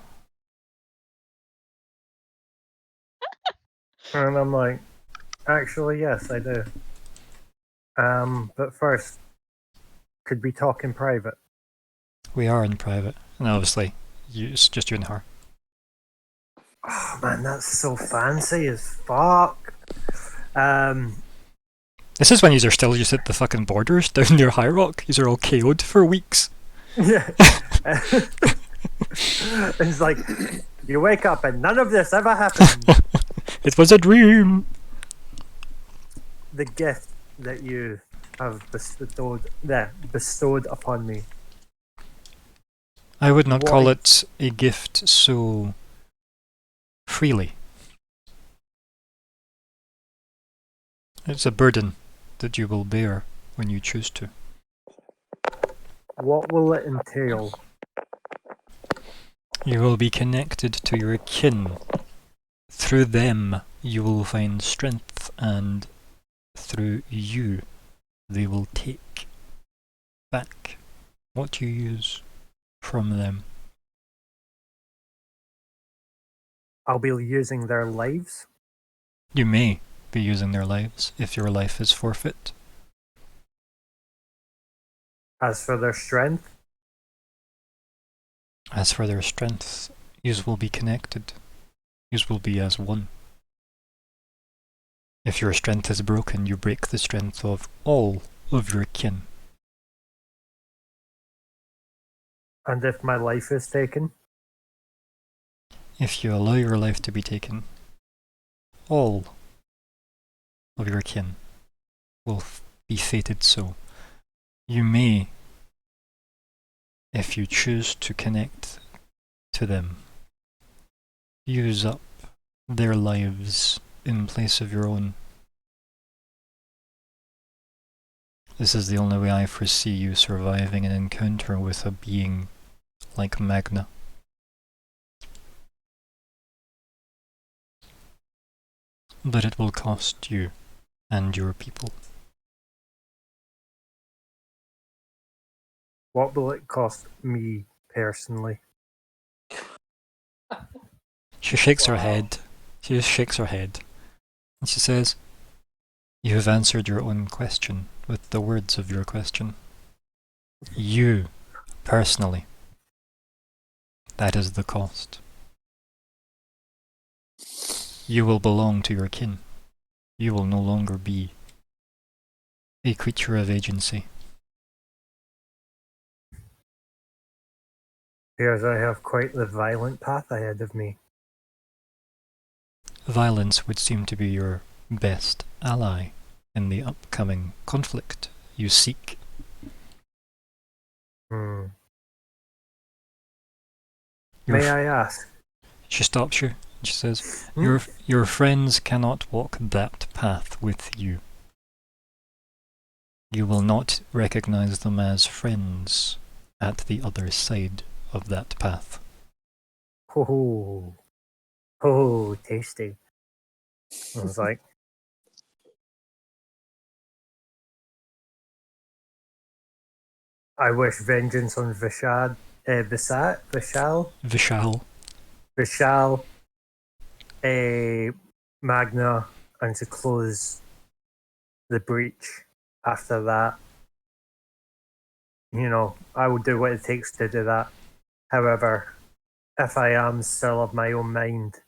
And I'm like, actually, yes, I do. But first, could we talk in private? We are in private, and obviously, it's just you and her. Oh man, that's so fancy as fuck. This is when you are still just at the fucking borders down near High Rock. You are all KO'd for weeks. Yeah. It's like, you wake up and none of this ever happened. It was a dream. The gift that you have bestowed upon me. I would not call Why? it a gift so freely. It's a burden that you will bear when you choose to. What will it entail? You will be connected to your kin. Through them, you will find strength, and through you, they will take back what you use from them. I'll be using their lives. You may be using their lives if your life is forfeit. As for their strength, As for their strength, yous will be connected. Yous will be as one. If your strength is broken, you break the strength of all of your kin. and if my life is taken, If you allow your life to be taken, all of your kin will be fated so. You may, if you choose to connect to them, use up their lives in place of your own. This is the only way I foresee you surviving an encounter with a being like Magna. But it will cost you and your people. what will it cost me personally? She shakes her Wow. head. She just shakes her head. And she says, "You have answered your own question with the words of your question. You, personally. That is the cost. You will belong to your kin. You will no longer be a creature of agency. Because I have quite the violent path ahead of me. Violence would seem to be your best ally in the upcoming conflict you seek." Hmm. Your May I ask? She stops you and she says, Hmm? your friends cannot walk that path with you. You will not recognize them as friends at the other side of that path. Oh, tasty. I was like, I wish vengeance on Vishal, Vishal, Magna, and to close the breach after that. You know, I will do what it takes to do that. However, if I am still of my own mind,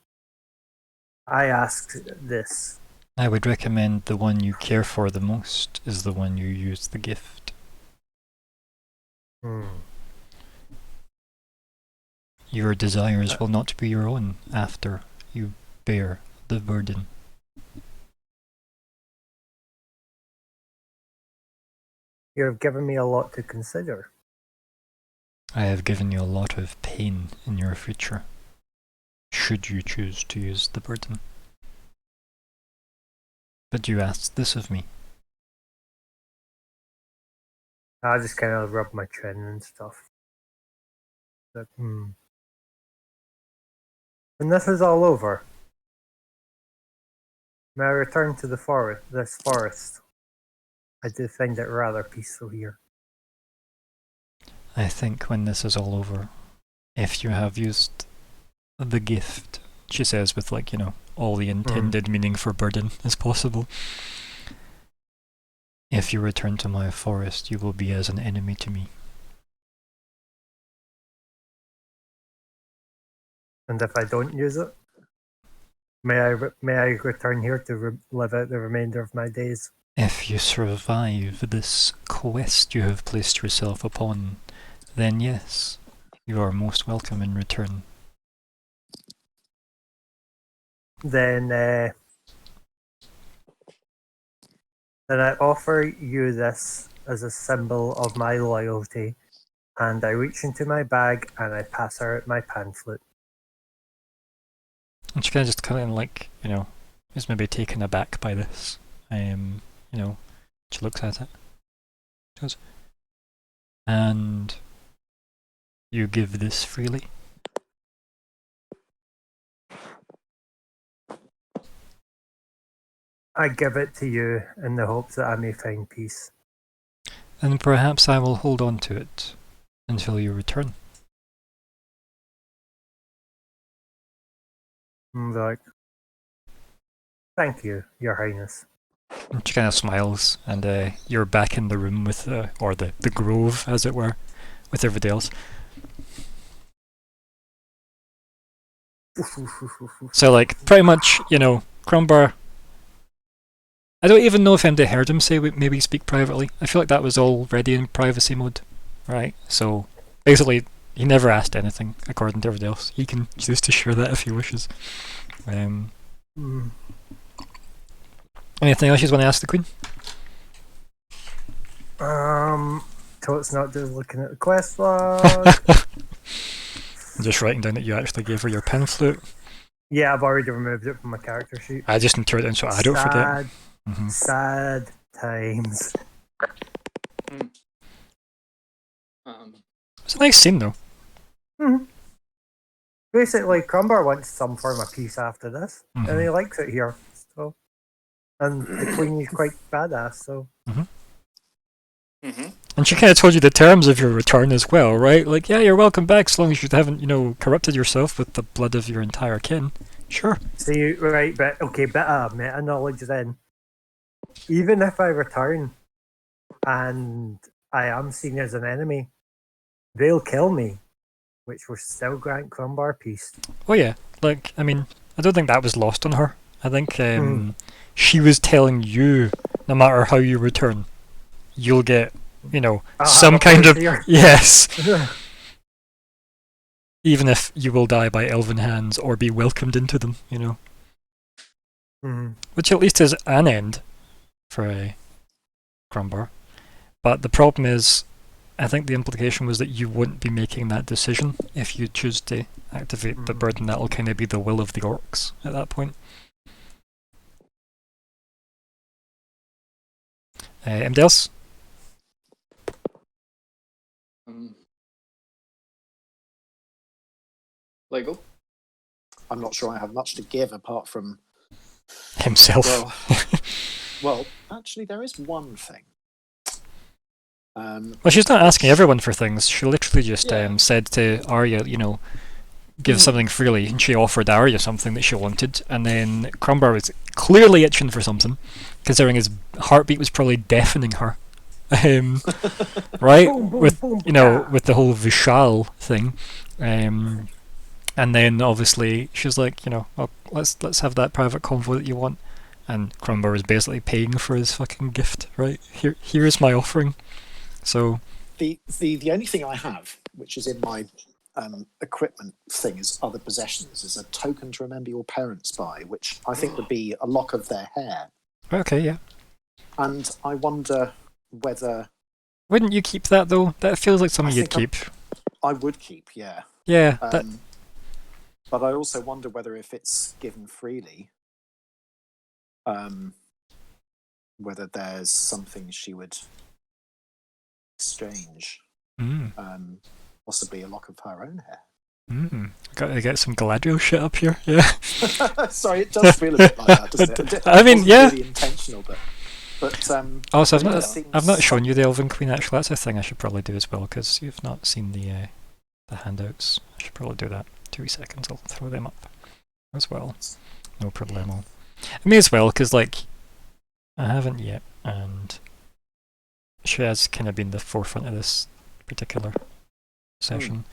I ask this. I would recommend the one you care for the most is the one you use the gift. Your desires will not be your own after you bear the burden. You have given me a lot to consider. I have given you a lot of pain in your future, should you choose to use the burden. But you asked this of me. I just kind of rub my chin and stuff. But, When this is all over, may I return to the forest? This forest. I do find it rather peaceful here. I think when this is all over, if you have used the gift, she says with like, all the intended meaning for burden as possible. If you return to my forest, you will be as an enemy to me. And if I don't use it, may I return here to live out the remainder of my days? If you survive this quest you have placed yourself upon, then yes, you are most welcome in return. Then I offer you this as a symbol of my loyalty, and I reach into my bag and I pass her out my pamphlet. And she just kind of like, is maybe taken aback by this. She looks at it. She goes, and you give this freely? I give it to you in the hopes that I may find peace. And perhaps I will hold on to it until you return. And like, thank you, Your Highness. And she kind of smiles, and you're back in the room with, or the grove, as it were, with everybody else. So, like, pretty much, Crumbar. I don't even know if MD heard him say maybe speak privately. I feel like that was already in privacy mode, right? So, basically, he never asked anything, according to everybody else. He can choose to share that if he wishes. Anything else you want to ask the Queen? So it's not just looking at the quest log. I'm just writing down that you actually gave her your pamphlet. Yeah, I've already removed it from my character sheet. I just entered it in so I don't forget. Sad times. It's a nice scene, though. Basically, Crumbar wants some form of peace after this, and he likes it here. So, and the Queen is quite badass. So, and she kind of told you the terms of your return as well, right? Like, yeah, you're welcome back, as long as you haven't, corrupted yourself with the blood of your entire kin. Sure. See, right, but okay, bit of meta knowledge then. Even if I return and I am seen as an enemy, they'll kill me, which will still grant Crumbar peace. Oh yeah, like, I mean, I don't think that was lost on her. I think she was telling you, no matter how you return, you'll get, some kind of... Yes! Even if you will die by elven hands or be welcomed into them, Which at least is an end for a Crumbar. But the problem is, I think the implication was that you wouldn't be making that decision if you choose to activate the burden. That'll kind of be the will of the orcs at that point. Anybody else? Lego? I'm not sure I have much to give apart from Himself. Well, actually, there is one thing. Well, she's not asking everyone for things. She literally just said to Arya, give something freely, and she offered Arya something that she wanted, and then Crumbar was clearly itching for something, considering his heartbeat was probably deafening her. Right? With with the whole Vishal thing. And then obviously she's like, well, let's have that private convo that you want. And Crumbar was basically paying for his fucking gift, right? Here's my offering. So the only thing I have, which is in my equipment thing, is other possessions, is a token to remember your parents by, which I think would be a lock of their hair. Okay, yeah. And I wonder whether Wouldn't you keep that though? That feels like something I you'd think keep. I would keep, yeah. Yeah, that, But I also wonder whether if it's given freely, whether there's something she would exchange, possibly a lock of her own hair. Got to get some Galadriel shit up here. Yeah. Sorry, it does feel a bit like that, doesn't it? I mean, It wasn't yeah. really intentional, but Also, it just I've not seems shown you the Elven Queen. Actually, that's a thing I should probably do as well because you've not seen the handouts. I should probably do that. 2 seconds. I'll throw them up as well. No problemo. I may as well because like I haven't yet, and she has kind of been the forefront of this particular session.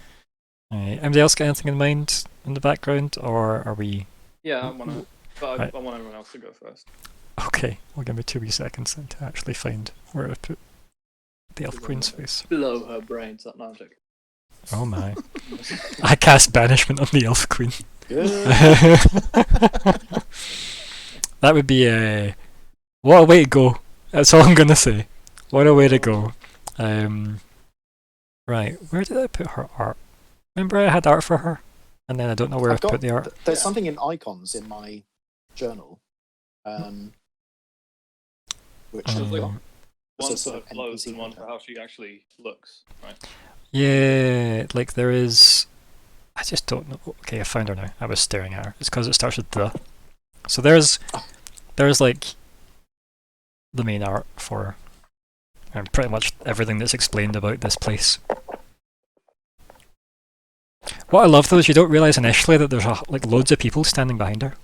Anybody else got anything in mind in the background, or are we? Yeah, I want to. But Right. I want everyone else to go first. Okay, we'll give me 2 seconds then to actually find where I put the Elf Queen's face. Blow her brains. That magic. Oh my. I cast banishment on the Elf Queen. That would be a... What a way to go. That's all I'm gonna say. What a way to go. Right, where did I put her art? Remember I had art for her? And then I don't know where I've put the art. There's something in icons in my journal, which Um, is One So for her sort of clothes NPC and one for window. how she actually looks. Right. Yeah, like there is... I just don't know. Okay, I found her now. I was staring at her. It's because it starts with the. So there's like the main art for and pretty much everything that's explained about this place. What I love though is you don't realise initially that there's like loads of people standing behind her.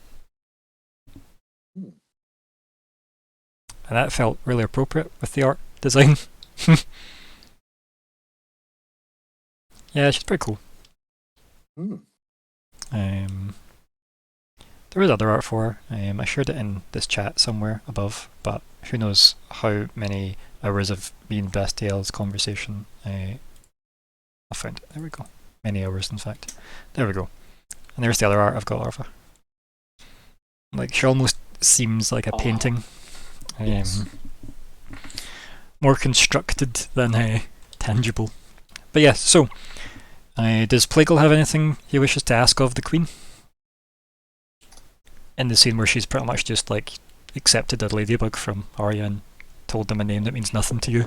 And that felt really appropriate with the art design. Yeah, she's pretty cool. There is other art for her. I shared it in this chat somewhere above, but who knows how many hours of me and Bastiel's conversation I found it. There we go. Many hours, in fact. There we go. And there's the other art I've got of her. Like, she almost seems like a painting. Yes. More constructed than tangible. But yeah, so... does Plagal have anything he wishes to ask of the Queen? In the scene where she's pretty much just like accepted a ladybug from Arya and told them a name that means nothing to you.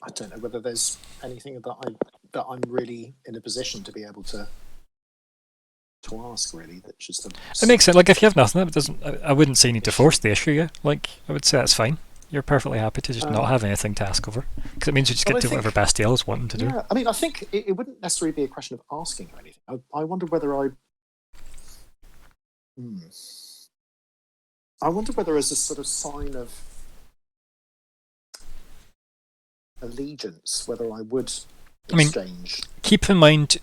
I don't know whether there's anything that I'm really in a position to be able to ask. Really, that's just It makes sense. Like if you have nothing, it doesn't. I wouldn't say you need to force the issue. Yeah, like I would say that's fine. You're perfectly happy to just not have anything to ask over because it means you just get to whatever Bastiel is wanting to do. Yeah, I mean, I think it wouldn't necessarily be a question of asking or anything. I wonder whether I wonder whether as a sort of sign of allegiance, whether I would exchange. Keep in mind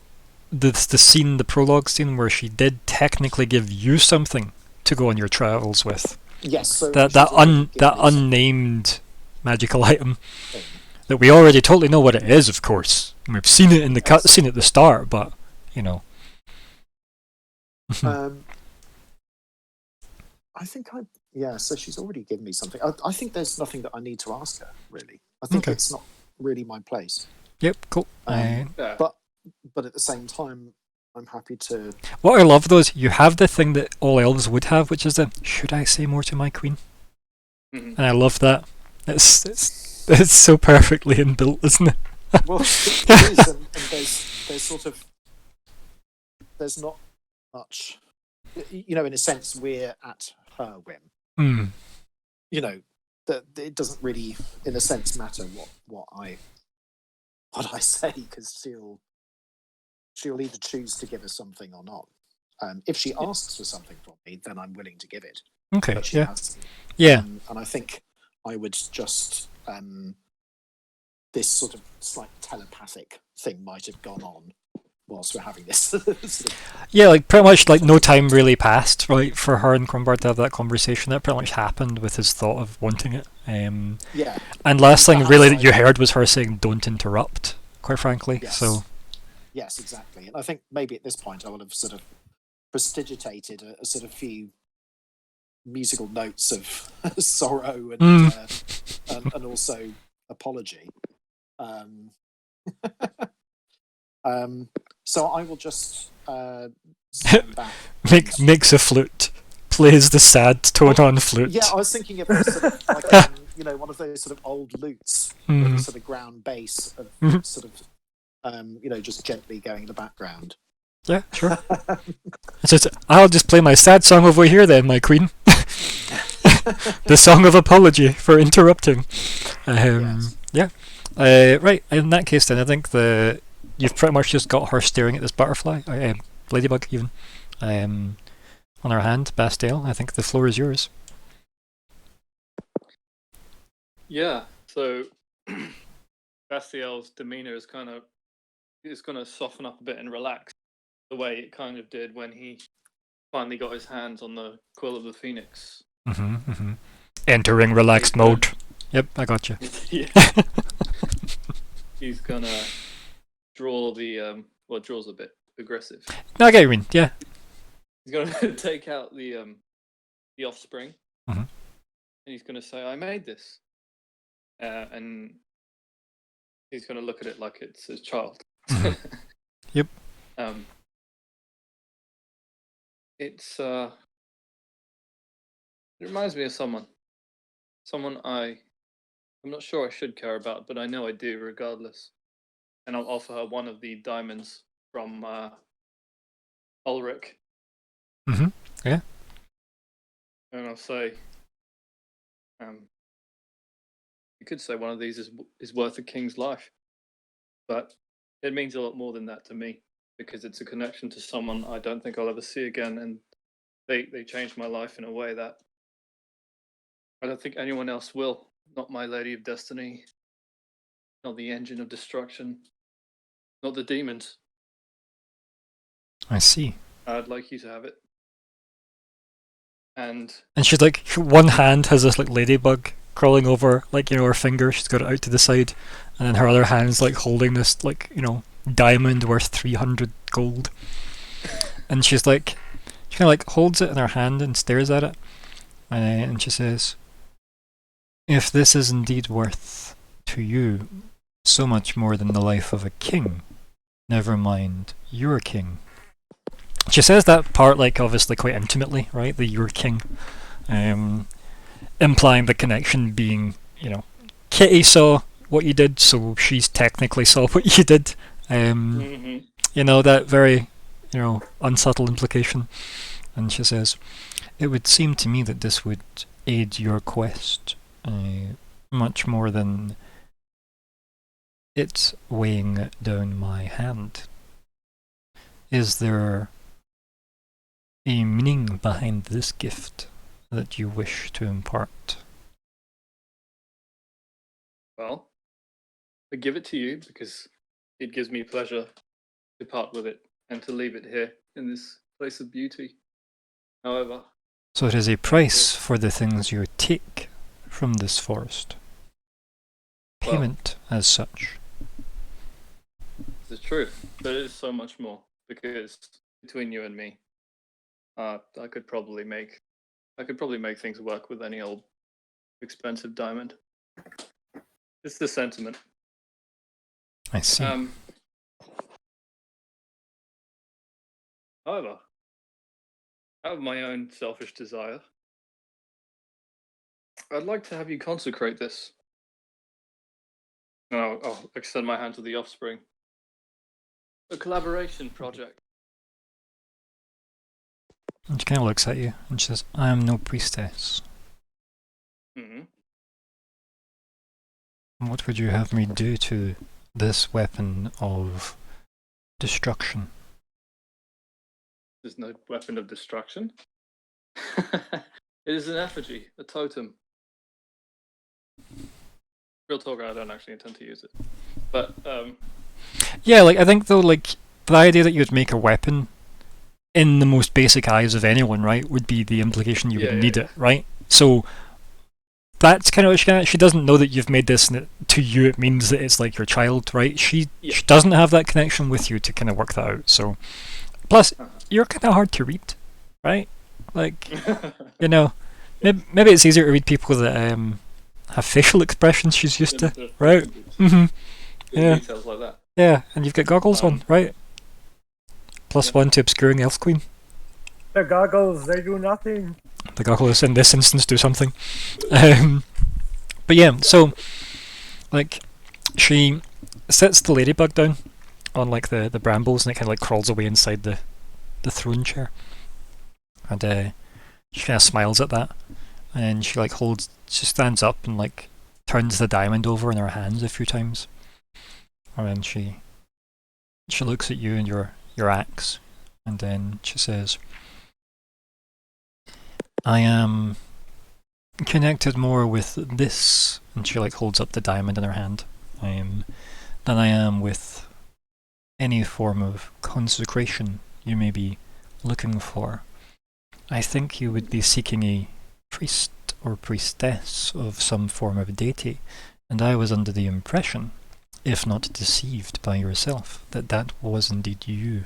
the scene, the prologue scene, where she did technically give you something to go on your travels with. Yes, so that unnamed magical item that we already totally know what it is, of course. And we've seen it in the cutscene at the start, but you know. I think so she's already given me something. I think there's nothing that I need to ask her, really. I think it's not really my place. Yep, cool. But at the same time, I'm happy to... What I love though is you have the thing that all elves would have, which is the, should I say more to my queen? And I love that. It's so perfectly inbuilt, isn't it? Well, it is, and there's sort of... There's not much... You know, in a sense, we're at her whim. You know, that it doesn't really, in a sense, matter what I say, because she'll either choose to give us something or not. If she asks for something from me, then I'm willing to give it. Okay, But she hasn't. And I think I would just this sort of slight telepathic thing might have gone on whilst we're having this. Sort of... Yeah, like pretty much like no time really passed, right, for her and Crumbar to have that conversation. That pretty much happened with his thought of wanting it. Yeah. And last thing really that you heard was her saying, "Don't interrupt." Quite frankly, Yes. so. Yes, exactly. And I think maybe at this point I would have sort of prestidigitated a sort of few musical notes of sorrow and and also apology. So I will just stand back. Makes a flute, plays the sad tone on flute. Yeah, I was thinking of a sort of like one of those sort of old lutes with a Mhm. sort of ground bass of Mhm. sort of just gently going in the background. Yeah, sure. I'll just play my sad song over here then, my queen. The song of apology for interrupting. Yes. Yeah. Right. In that case, then I think you've pretty much just got her staring at this butterfly, ladybug even, on her hand. Bastille, I think the floor is yours. Yeah. So Bastiel's demeanor is going to soften up a bit and relax the way it kind of did when he finally got his hands on the quill of the phoenix. Entering relaxed mode. Yep, I got you. Yeah. He's gonna draw the draws a bit aggressive. No, I get what you mean. Yeah. He's gonna take out the offspring, Mhm. and he's gonna say, "I made this," and he's gonna look at it like it's his child. Yep. It reminds me of someone I'm not sure I should care about, but I know I do regardless. And I'll offer her one of the diamonds from Ulrich. Yeah. And I'll say, you could say one of these is worth a king's life, but it means a lot more than that to me because it's a connection to someone I don't think I'll ever see again, and they changed my life in a way that I don't think anyone else will. Not my Lady of Destiny, not the Engine of Destruction, not the demons. I see. I'd like you to have it. And she's like, one hand has this like ladybug crawling over, like, her finger. She's got it out to the side, and then her other hand's like holding this like diamond worth 300 gold. And she kind of like holds it in her hand and stares at it, and she says, "If this is indeed worth to you so much more than the life of a king, never mind your king." She says that part like obviously quite intimately, right? The your king, implying the connection being, Kitty saw what you did, so she's technically saw what you did. That very, unsubtle implication. And she says, "It would seem to me that this would aid your quest much more than it weighing down my hand. Is there a meaning behind this gift that you wish to impart?" well, I give it to you because it gives me pleasure to part with it and to leave it here in this place of beauty. However, So it is a price for the things you take from this forest. Payment as such. it's the truth, but it is so much more because between you and me, I could probably make things work with any old expensive diamond. It's the sentiment. I see. However, out of my own selfish desire, I'd like to have you consecrate this. And I'll extend my hand to the offspring. A collaboration project. And she kind of looks at you and she says, "I am no priestess. Mm-hmm. What would you have me do to this weapon of destruction?" There's no weapon of destruction. It is an effigy, a totem. Real talk, I don't actually intend to use it. But, Yeah, I think though, the idea that you would make a weapon in the most basic eyes of anyone, right, would be the implication you would need it, right? So that's kind of what she doesn't know that you've made this, and to you it means that it's like your child, right? She doesn't have that connection with you to kind of work that out. So, plus, you're kind of hard to read, right? Maybe it's easier to read people that have facial expressions she's used to. The- Right. hmm the Yeah. Details like that. Yeah, and you've got goggles on, right? +1 to obscuring Elf Queen. The goggles, they do nothing. The goggles in this instance do something. But yeah, so like she sets the ladybug down on like the brambles, and it kind of like crawls away inside the throne chair, and she kind of smiles at that, and she like she stands up and like turns the diamond over in her hands a few times, and then she looks at you and your axe, and then she says, I am connected more with this, and she like holds up the diamond in her hand, than I am with any form of consecration you may be looking for. I think you would be seeking a priest or priestess of some form of deity, and I was under the impression, if not deceived by yourself, that that was indeed you.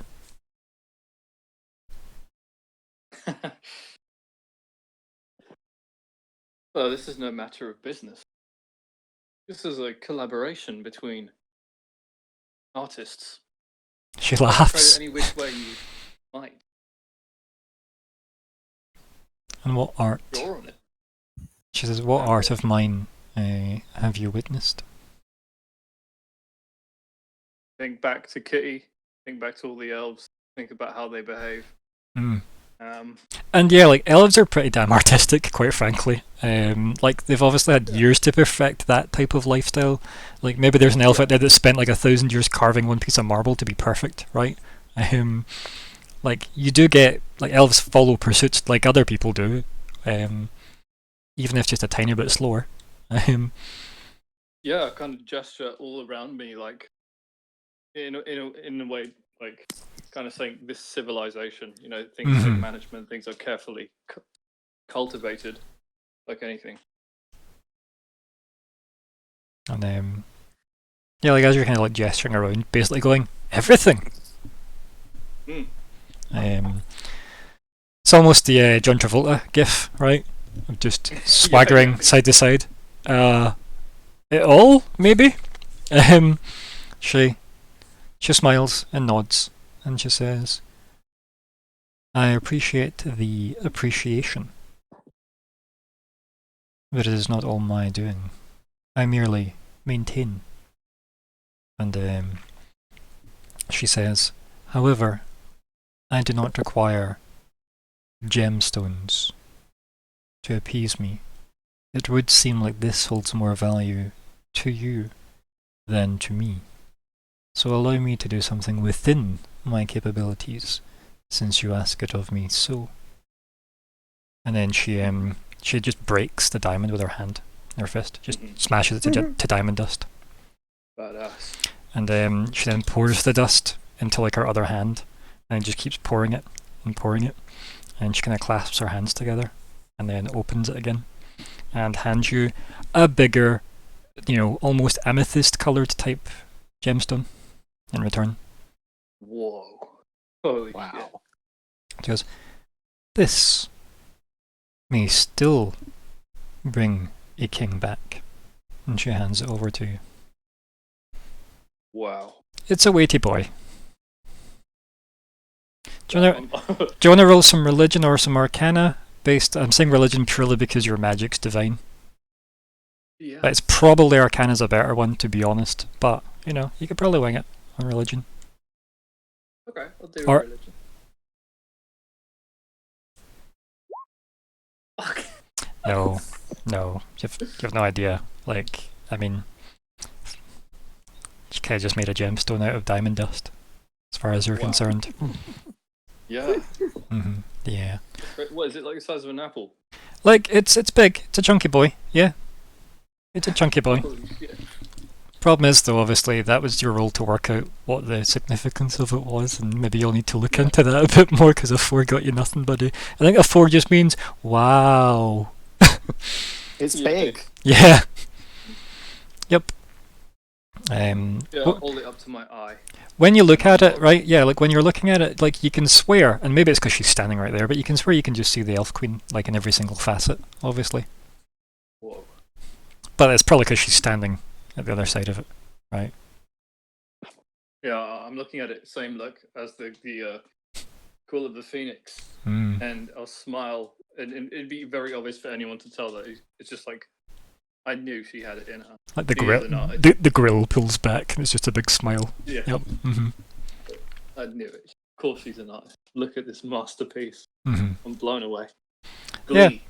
Well, this is no matter of business. This is a collaboration between artists. She Try laughs. it any which way you might. And what art? Draw on it. She says, what art of mine have you witnessed? Think back to Kitty. Think back to all the elves. Think about how they behave. Mm. And yeah, like elves are pretty damn artistic, quite frankly. Like they've obviously had years to perfect that type of lifestyle. Like maybe there's an elf out there that spent like 1,000 years carving one piece of marble to be perfect, right? Like you do get like elves follow pursuits like other people do, even if just a tiny bit slower. Yeah, I kind of gesture all around me, like in a way, like kind of saying this civilization. You know, things like management, things are carefully cultivated, like anything. And yeah, like as you're kind of like gesturing around, basically going everything. It's almost the John Travolta gif, right? Of just swaggering side to side. It all maybe. She smiles and nods, and she says, "I appreciate the appreciation, but it is not all my doing. I merely maintain." And she says, "However, I do not require gemstones to appease me. It would seem like this holds more value to you than to me. So allow me to do something within my capabilities, since you ask it of me so." And then she just breaks the diamond with her hand, her fist, just smashes it to diamond dust. Badass. And she then pours the dust into like her other hand, and just keeps pouring it and pouring it. And she kind of clasps her hands together, and then opens it again, and hands you a bigger, almost amethyst-colored type gemstone in return. Whoa. Holy shit. Wow. She goes, "This may still bring a king back." And she hands it over to you. Wow. It's a weighty boy. Do you want to roll some religion or some arcana? I'm saying religion purely because your magic's divine. Yeah. But it's probably arcana's a better one, to be honest. But, you could probably wing it on religion. Okay, I'll do Or- religion. Fuck. No. You have no idea. Like, I mean, you kind of just made a gemstone out of diamond dust, as far as you're Wow. concerned. Yeah. Yeah. What is it, like the size of an apple? Like, it's big. It's a chunky boy. Yeah. It's a chunky boy. Holy shit. Problem is, though, obviously, that was your role to work out what the significance of it was, and maybe you'll need to look into that a bit more, because a 4 got you nothing, buddy. I think a 4 just means, wow. It's Yeah. big. Yeah. Yep. Yeah, wh- I'll hold it up to my eye. when you look at it, right, yeah, like when you're looking at it, like you can swear, and maybe it's because she's standing right there, but you can swear you can just see the Elf Queen, like in every single facet, obviously. Whoa. But it's probably because she's standing at the other side of it, right? Yeah, I'm looking at it, same look as the Call of the Phoenix, Mm. and I'll smile, and it'd be very obvious for anyone to tell that it's just like I knew she had it in her. Like the She grill, is not. the grill pulls back, and it's just a big smile. Yeah, Yep. Mm-hmm. I knew it. Of course, she's an artist. Look at this masterpiece. Mm-hmm. I'm blown away. Yeah. Glee.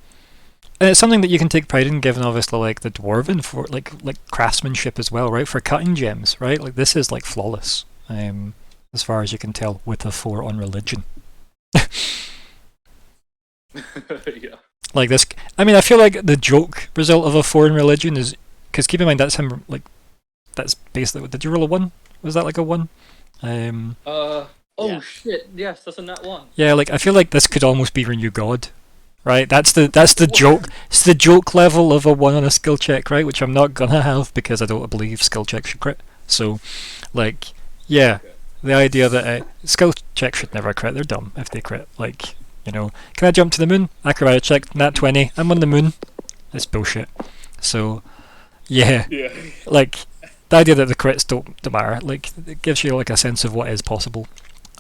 And it's something that you can take pride in, given obviously like the dwarven for like craftsmanship as well, right? For cutting gems, right? Like this is like flawless, as far as you can tell, with a 4 on religion. Yeah. Like this, I mean, I feel like the joke result of a 4 in religion is because keep in mind that's him. Like that's basically. Did you roll a 1? Was that like a 1? Oh Yeah. shit! Yes, that's a nat 1. Yeah, like I feel like this could almost be your new god, right? That's the joke. It's the joke level of a 1 on a skill check, right? Which I'm not gonna have because I don't believe skill checks should crit. So, like, yeah, Okay. the idea that skill checks should never crit. They're dumb if they crit. Like, you know, can I jump to the moon? Acrobatic check, nat 20. I'm on the moon. It's bullshit. So, yeah, Yeah. like the idea that the crits don't matter, like it gives you like a sense of what is possible.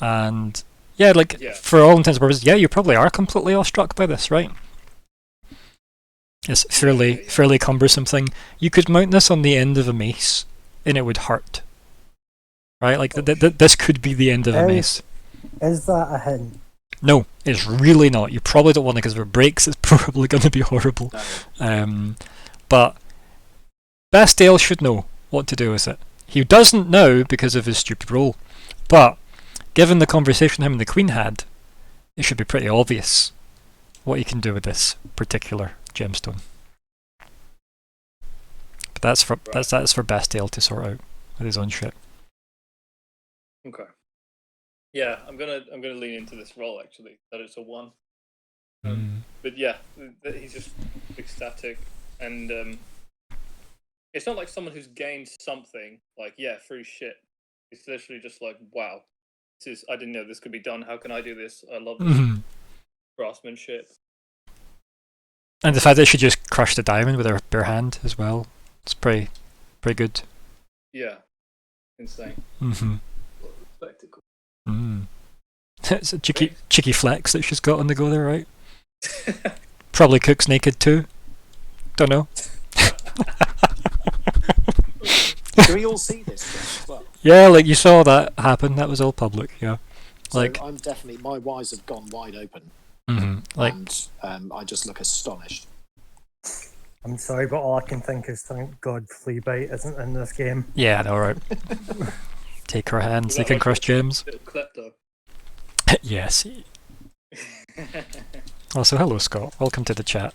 And yeah, like Yeah. for all intents and purposes, yeah, you probably are completely awestruck by this, right? It's fairly cumbersome thing. You could mount this on the end of a mace, and it would hurt, right? Like this could be the end of a mace. Is that a hint? No, it's really not. You probably don't want it because if it breaks, it's probably going to be horrible. No. But Bastille should know what to do with it. He doesn't now because of his stupid role, but given the conversation him and the Queen had, it should be pretty obvious what he can do with this particular gemstone. But that's for that's for Bastille to sort out with his own shit. Okay. Yeah, I'm gonna lean into this role actually. That it's a 1. But yeah, he's just ecstatic, and it's not like someone who's gained something. Like through shit. It's literally just like, wow, I didn't know this could be done. How can I do this? I love this craftsmanship. And the fact that she just crushed the diamond with her bare hand as well. It's pretty good. Yeah, insane. What a spectacle. It's a cheeky flex that she's got on the go there, right? Probably cooks naked too. Don't know. Do we all see this as well? Yeah, like you saw that happen. That was all public. Yeah. So Like- I'm definitely, my eyes have gone wide open, Like and I just look astonished. I'm sorry, but all I can think is thank God Fleabite isn't in this game. yeah, I know, right? Take her hands. They can crush gems. Little klepto. Yes. Also, hello Scott. Welcome to the chat.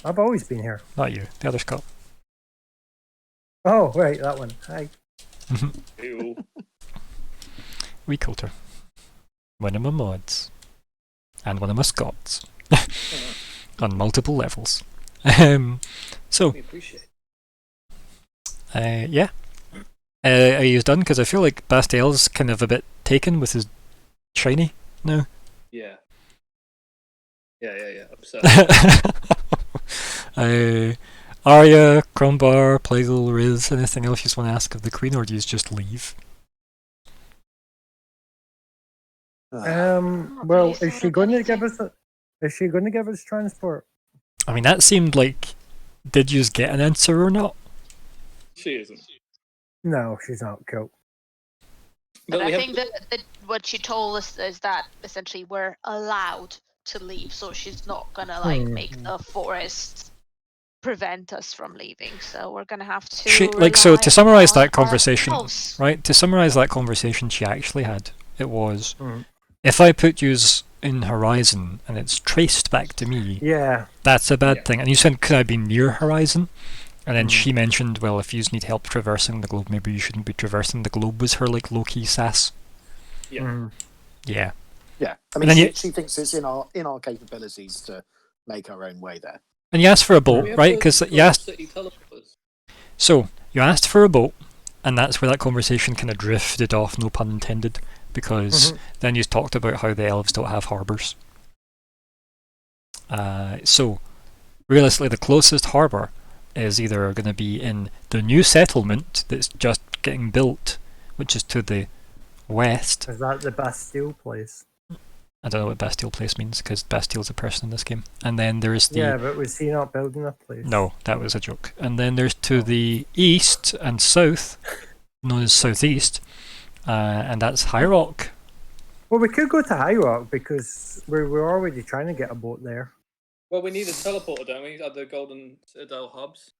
I've always been here. Not you, the other Scott. Oh, right, that one. Hi. Ew. We Coulter. One of my mods. And one of my Scots. On multiple levels. So, We appreciate yeah. Are you done? Because I feel like Bastille's kind of a bit taken with his shiny now. Yeah. Upset. Arya, Crombar, Plagal, Riz, anything else you just want to ask of the Queen, or do you just leave? Well, is she going to give us? Is she going to give us transport? I mean, that seemed like. Did you get an answer or not? She isn't. No, she's not. Cool. But But I we think that what she told us is that essentially we're allowed to leave, so she's not gonna like make the forest prevent us from leaving. So we're gonna have to. So to summarize rely that conversation, on ourselves. right? To summarize that conversation she actually had, it was, Mm. if I put yous in Horizon and it's traced back to me, Yeah. that's a bad Yeah. thing. And you said, could I be near Horizon? And then Mm. she mentioned, well, if you need help traversing the globe, maybe you shouldn't be traversing the globe. Was her like low-key sass? Yeah. Mm. Yeah. Yeah, I And mean, then she thinks it's in our capabilities to make our own way there. And you asked for a boat, We have right? the Because you asked. city teleporters. So you asked for a boat, and that's where that conversation kind of drifted off. No pun intended. Because then you talked about how the elves don't have harbours. So realistically, the closest harbour is either going to be in the new settlement that's just getting built, which is to the west. Is that the Bastille place? I don't know what Bastille Place means, because Bastille's a person in this game. And then there's the... Yeah, but was he not building a place? No, that was a joke. And then there's to the east and south, known as southeast, and that's High Rock. Well, we could go to High Rock because we're already trying to get a boat there. Well, we need a teleporter, don't we? At the Golden Citadel hubs.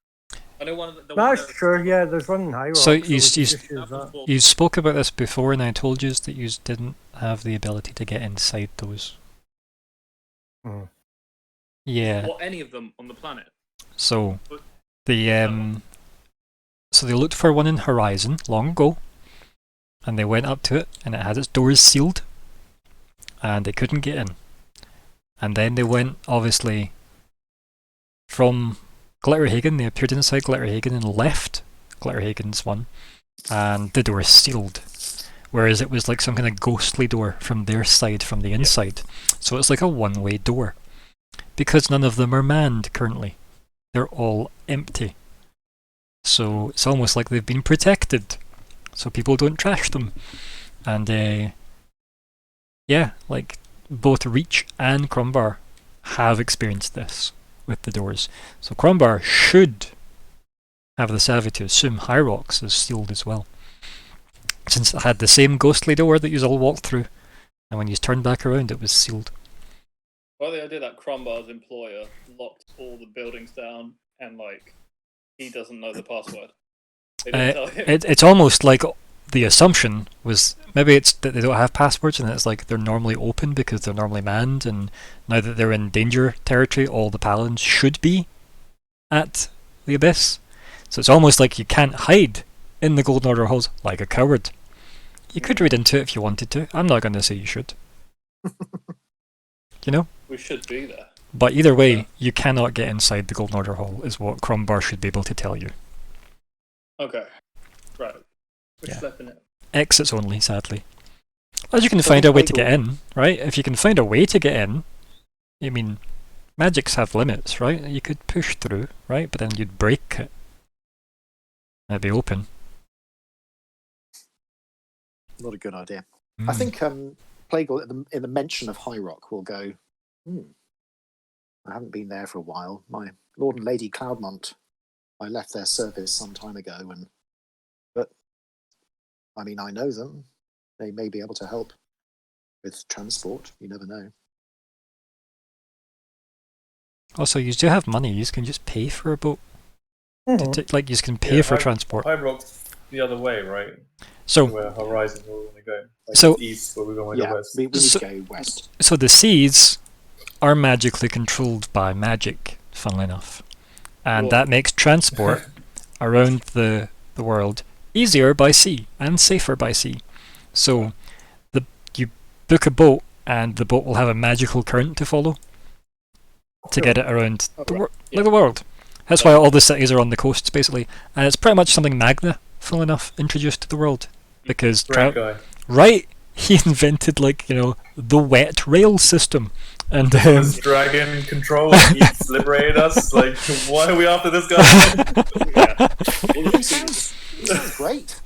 I know one of the That's one true. Yeah, there's one in High Rock. So we you could s- you s- just use that. You spoke about this before, and I told you that you didn't have the ability to get inside those. Hmm. Yeah. or any of them on the planet. So the so they looked for one in Horizon long ago, and they went up to it, and it had its doors sealed, and they couldn't get in. And then they went, obviously, from Glitterhagen. They appeared inside Glitterhagen and left Glitterhagen's one, and the door is sealed. Whereas it was like some kind of ghostly door from their side, from the inside. So it's like a one-way door. Because none of them are manned currently. They're all empty. So it's almost like they've been protected. So people don't trash them. And yeah, like both Reach and Crombar have experienced this with the doors. So Crombar should have the savvy to assume High Rocks is sealed as well. Since it had the same ghostly door that you all walked through, and when you turned back around it was sealed. Well, the idea that Crombar's employer locked all the buildings down and, like, he doesn't know the password. They didn't tell him. It's almost like the assumption was maybe it's that they don't have passwords and it's like they're normally open because they're normally manned, and now that they're in danger territory, all the paladins should be at the Abyss. So it's almost like you can't hide in the Golden Order halls like a coward. You could read into it if you wanted to. I'm not going to say you should. You know? We should be there. But either way, you cannot get inside the Golden Order hall, is what Crombar should be able to tell you. Okay. Right. We're Yeah. schlepping it. Exits only, sadly. As you can find a way to get in, right? If you can find a way to get in, I mean, magics have limits, right? You could push through, right? But then you'd break it. It'd be open. Not a good idea. Mm. I think Plague in the mention of High Rock will go, I haven't been there for a while. My Lord and Lady Cloudmont, I left their service some time ago, but I mean, I know them. They may be able to help with transport. You never know. Also, you do have money. You can just pay for a boat. Mhm. Like, you can pay for transport. High Rock's the other way, right? So, Where Horizon where we want to go. Like So- east, where we're going Yeah, west. we need So- to go west. so the seas are magically controlled by magic, funnily enough. And Whoa. that makes transport around the world easier by sea and safer by sea. So you book a boat and the boat will have a magical current to follow to get it around the world. That's why all the cities are on the coasts, basically. And it's pretty much something Magna, funnily enough, introduced to the world. Because Great guy. right, he invented, like, you know, the wet rail system. And This dragon control, he's liberated us. Like, why are we after this guy? It sounds great.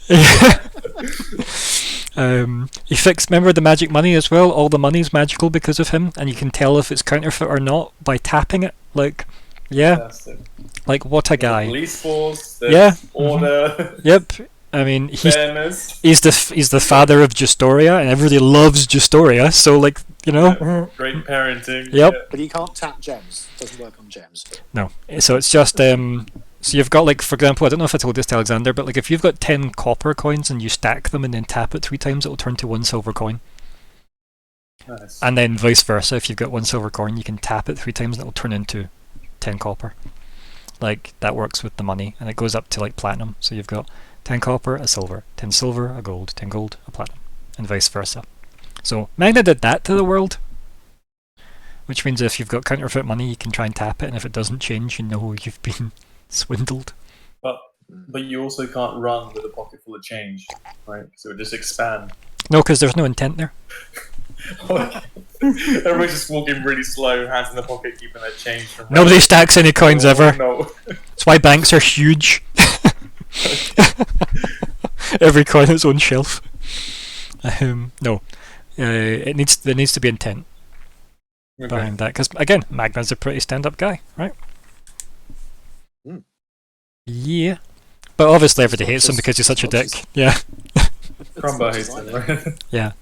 He fixed, remember the magic money as well? All the money's magical because of him, and you can tell if it's counterfeit or not by tapping it. Like, yeah, Fantastic. like what a guy. Police force, there's Yeah. order, Yep. I mean, fairness. he's the father of Justoria, and everybody loves Justoria. So, like, you know, Great parenting. Yep. Yeah. But you can't tap gems. It doesn't work on gems. no. So it's just so you've got, like, for example, I don't know if I told this to Alexander, but like if you've got 10 copper coins and you stack them and then tap it 3 times, it'll turn to 1 silver coin. Nice. And then vice versa, if you've got 1 silver coin, you can tap it 3 times and it'll turn into 10 copper. Like, that works with the money, and it goes up to, like, platinum. So you've got 10 copper, a silver, 10 silver, a gold, 10 gold, a platinum, and vice versa. So Magna did that to the world, which means if you've got counterfeit money, you can try and tap it, and if it doesn't change, you know you've been swindled. But you also can't run with a pocket full of change, right? So it just expand. No, because there's no intent there. Everybody's just walking really slow, hands in the pocket, keeping their change from. Nobody stacks any coins ever. No. That's why banks are huge. Every coin its own shelf. No, there needs to be intent Okay. behind that, because again, Magna's a pretty stand-up guy, right? Hmm. Yeah, but obviously everybody It's not hates him just- because he's such a it's not dick. just- Yeah. Crumbar It's hates not them, design right? Yeah.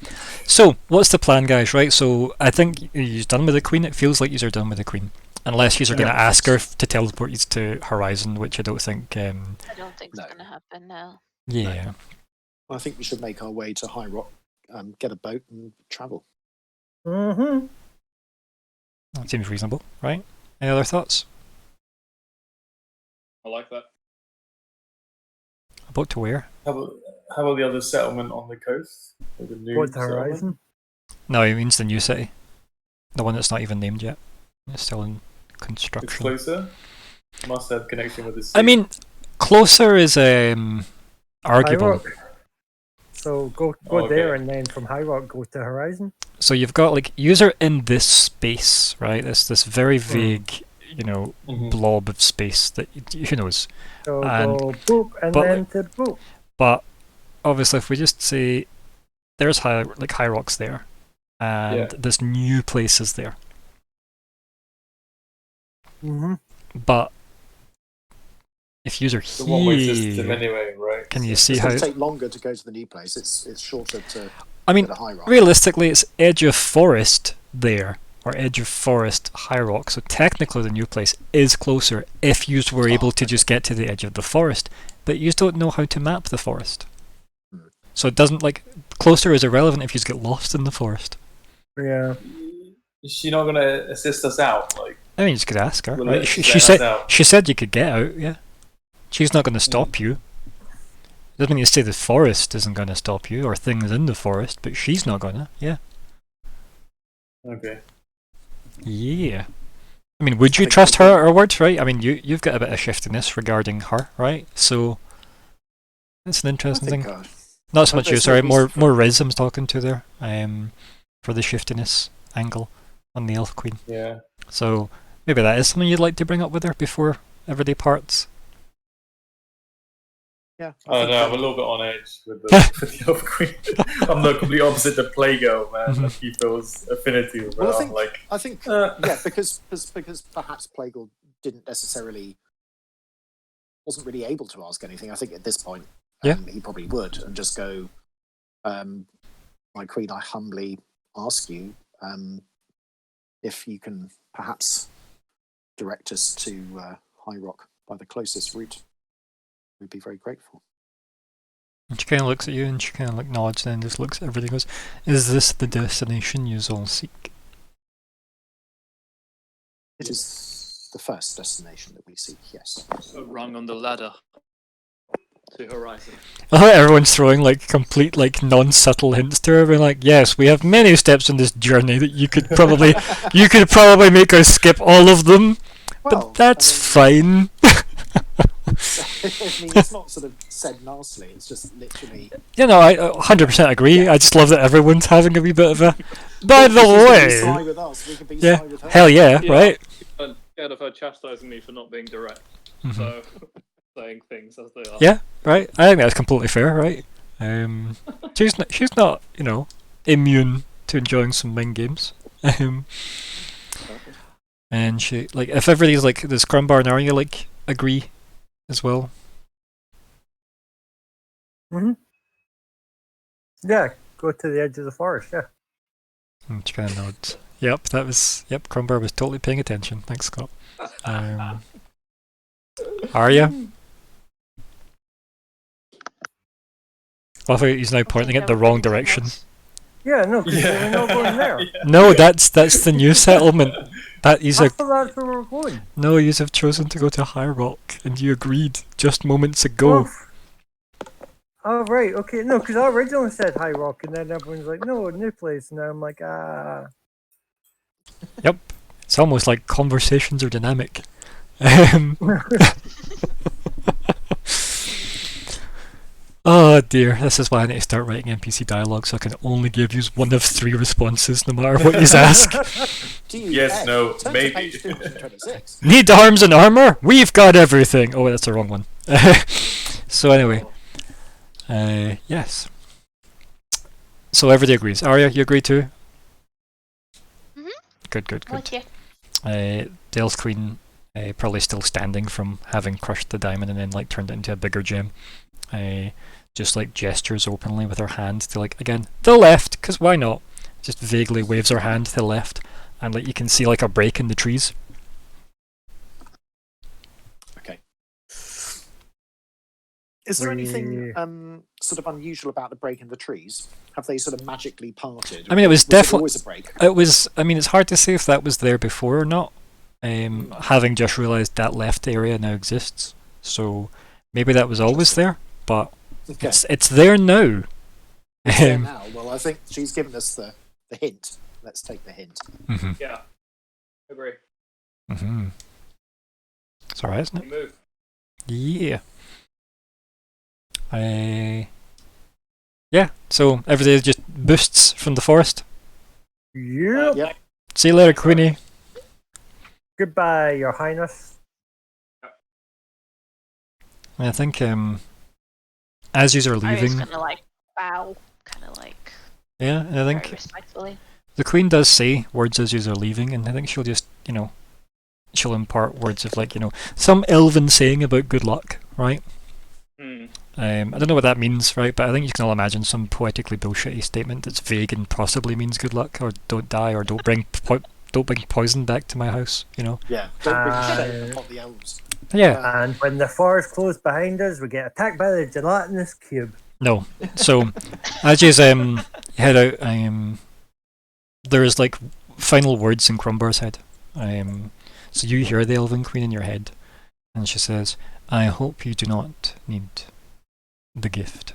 So, what's the plan, guys? Right. So, I think you're done with the Queen. It feels like you're done with the Queen, unless you're going to ask her to teleport you to Horizon, which I don't think. I don't think No. it's gonna happen now. Yeah. I think we should make our way to High Rock, get a boat and travel. Mm-hmm. That seems reasonable, right? Any other thoughts? I like that. About to where? How about the other settlement on the coast? Or the new Go to settlement? Horizon. No, he means the new city, the one that's not even named yet. It's still in It's construction. closer. Must have connection with the sea. I mean, closer is arguable. High Rock. So go Okay. there, and then from High Rock go to Horizon. So you've got like user in this space, right? It's this very vague, Mhm. blob of space that who knows. So And- go boop, and but- then to boop. But obviously, if we just say there's high rocks there, and Yeah. this new place is there, Mm-hmm. but if user It's a one-way system here, anyway, right? can you It's see going how? to take longer to go to the new place. It's shorter to I mean, the High Rock. realistically, it's edge of forest there, or edge of forest high rock. So technically, the new place is closer if you were Oh, able to just get to the edge of the forest, but you don't know how to map the forest. Hmm. So it doesn't closer is irrelevant if you just get lost in the forest. Yeah. Is she not going to assist us out? Like, I mean, you just could ask her. will Right? it She let us said out? she said you could get out. Yeah, she's not going to stop you. Doesn't mean to say the forest isn't going to stop you or things in the forest, but she's not gonna. Yeah. Okay. Yeah. I mean, would you I think trust we her or words, right? I mean, you've got a bit of shiftiness regarding her, right? So that's an I interesting think, thing. Not so much you, there's no sorry. reason for- More Riz I'm talking to there. For the shiftiness angle on the Elf Queen. Yeah. So maybe that is something you'd like to bring up with her before everyday parts. yeah, I don't think, know. I'm a little bit on edge with the Elf Queen. I'm the complete opposite to Playgirl, man. Mhm. Like, he feels affinity with her. Well, I'm like, I think yeah, because perhaps Plague didn't necessarily wasn't really able to ask anything. I think at this point, Yeah. he probably would and just go, "My queen, I humbly ask you if you can perhaps direct us to High Rock by the closest route. We'd be very grateful." And she kind of looks at you and she kind of nods and then just looks at everything and goes, "Is this the destination you all seek?" It is the first destination that we seek. Yes. A rung on the ladder to Horizon. I like everyone's throwing complete non-subtle hints to her, being like, "Yes, we have many steps on this journey that you could probably make us skip all of them, Well, but that's fine." I mean, it's not sort of said nastily. It's just literally. You know, I 100% agree. I just love that everyone's having a wee bit of a. By the She's gonna be way, sly with us. We can be Yeah. sly with her. hell yeah, Yeah. right? I'm scared of her chastising me for not being direct, Mhm. so saying things as they are. Yeah. Right, I think that's completely fair, right? She's not immune to enjoying some mind games. And she if everybody's does Crumbar and Arya agree as well? Mm-hmm. Yeah, go to the edge of the forest. Yeah. And she kind of nods. Yep, Crumbar was totally paying attention. Thanks, Scott. Arya? I think he's now pointing at the wrong direction. Yeah, no, because we're not going there. No, that's the new settlement. That is I a thought that's where we're going. no. You have chosen to go to High Rock, and you agreed just moments ago. Oh, right, okay, no, because I originally said High Rock, and then everyone's like, no, new place, and now I'm like, ah. Yep, it's almost like conversations are dynamic. Oh dear, this is why I need to start writing NPC dialogue so I can only give you one of 3 responses no matter what you ask. Do you Yes, no, turn to maybe. page 226. Need arms and armor? We've got everything! Oh, that's the wrong one. So anyway. Yes. So everybody agrees. Arya, you agree too? Mhm. Good, good, I'm good. with you. The Elf Queen probably still standing from having crushed the diamond and then like turned it into a bigger gem. Just like gestures openly with her hand to like, again, the left, because why not? Just vaguely waves her hand to the left and like you can see like a break in the trees. Okay. Is there anything We- sort of unusual about the break in the trees? Have they sort of magically parted? I mean, it was it definitely- always a break. It was, I mean, it's hard to say if that was there before or not. Having just realised that left area now exists. So maybe that was always there, but Okay. it's there now. It's there Um, now. Well, I think she's given us the hint. Let's take the hint. mhm, Yeah. Agree. mhm. It's alright, isn't it? You move. Yeah. Yeah, so every day just boosts from the forest. Yep. Yeah. See you later, Queenie. Goodbye, Your Highness. I think as yous are Arya's leaving, gonna like bow, kind of like yeah, and I very think respectfully. the Queen does say words as yous are leaving, and I think she'll just, you know, she'll impart words of like, you know, some elven saying about good luck, right? Hmm. I don't know what that means, right? But I think you can all imagine some poetically bullshitty statement that's vague and possibly means good luck, or don't die, or don't bring poison back to my house. You know? Yeah. Don't bring Uh, shame upon the elves. Yeah. And when the forest closed behind us, we get attacked by the gelatinous cube. No. So as you head out, there is like final words in Crumbar's head. So you hear the Elven Queen in your head, and she says, "I hope you do not need the gift."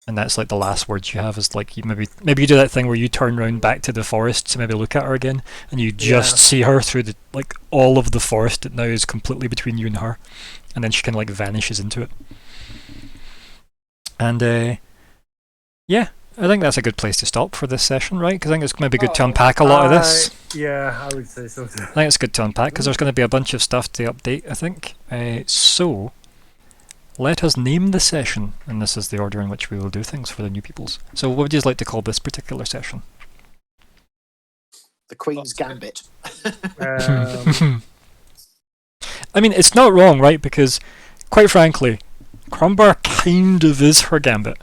And that's like the last words you have is like you maybe you do that thing where you turn round back to the forest to maybe look at her again, and you just Yeah. see her through the like all of the forest that now is completely between you and her, and then she kind of like vanishes into it. And yeah, I think that's a good place to stop for this session, right? Because I think it's maybe good to Oh, unpack a lot of this. Yeah, I would say so too. I think it's good to unpack because there's going to be a bunch of stuff to update, I think. So, let us name the session, and this is the order in which we will do things for the new peoples. So, what would you like to call this particular session? The Queen's Gambit. Um, I mean, it's not wrong, right? Because, quite frankly, Crumbar kind of is her gambit.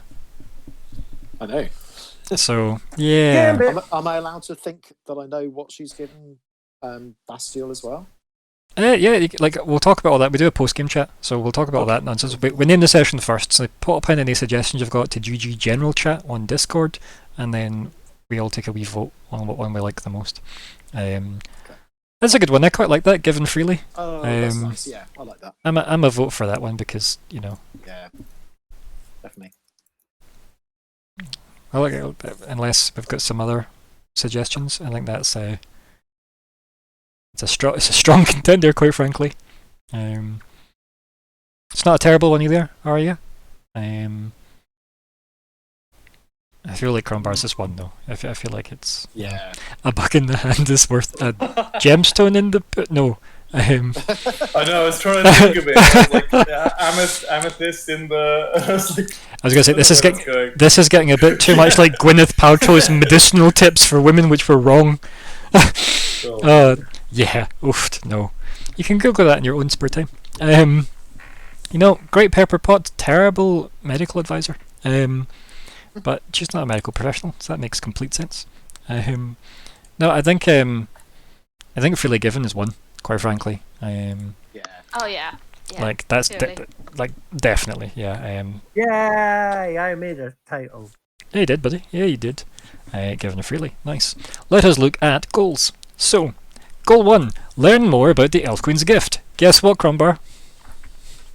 I know. So, yeah. Gambit. Am I allowed to think that I know what she's given Bastille as well? Yeah, like we'll talk about all that. We do a post-game chat, so we'll talk about all that nonsense. We name the session first, so put up any suggestions you've got to GG General Chat on Discord, and then we all take a wee vote on what one we like the most. That's a good one. I quite like that, given freely. Oh, that's Um, nice. Yeah, I like that. I'm a vote for that one because, you know, Yeah, definitely. I like it, unless we've got some other suggestions. I think that's it's a strong contender, quite frankly. It's not a terrible one either, are you? I feel like Crumbar's this one though. I feel like it's Yeah. a buck in the hand is worth a gemstone in the no. I know. I was trying to think of it. I was like, amethyst in the. I was like, I was gonna say this is I don't know where getting that's this is getting a bit too much like Gwyneth Paltrow's medicinal tips for women, which were wrong. going. Yeah, oof, no. You can Google that in your own spare time. You know, Great Pepper Pot, terrible medical advisor. But she's not a medical professional, so that makes complete sense. No, I think Freely Given is one, quite frankly. Yeah. Oh yeah. Yeah. Like that's clearly. like definitely, yeah. Yay! I made a title. Yeah, you did, buddy. Yeah, you did. Given freely, nice. Let us look at goals. So, goal 1: learn more about the Elf Queen's gift. Guess what, Crumbar?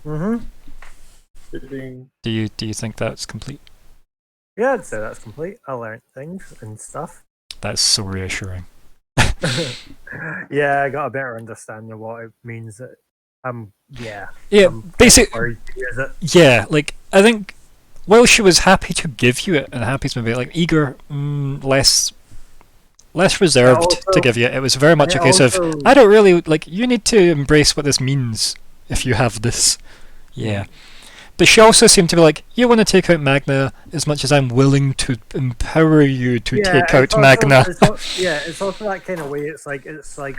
Mm-hmm. Ding. Do you think that's complete? Yeah, I'd say that's complete. I learned things and stuff. That's so reassuring. Yeah, I got a better understanding of what it means. Yeah. Yeah, basic. Or use it. Yeah, like I think while she was happy to give you it, and happy to maybe like eager, less reserved to also- give you it, it was very much a I case of also- I don't really like. You need to embrace what this means if you have this. Yeah. But she also seemed to be like, you want to take out Magna as much as I'm willing to empower you to take out it's also- Magna. it's also that kind of way. It's like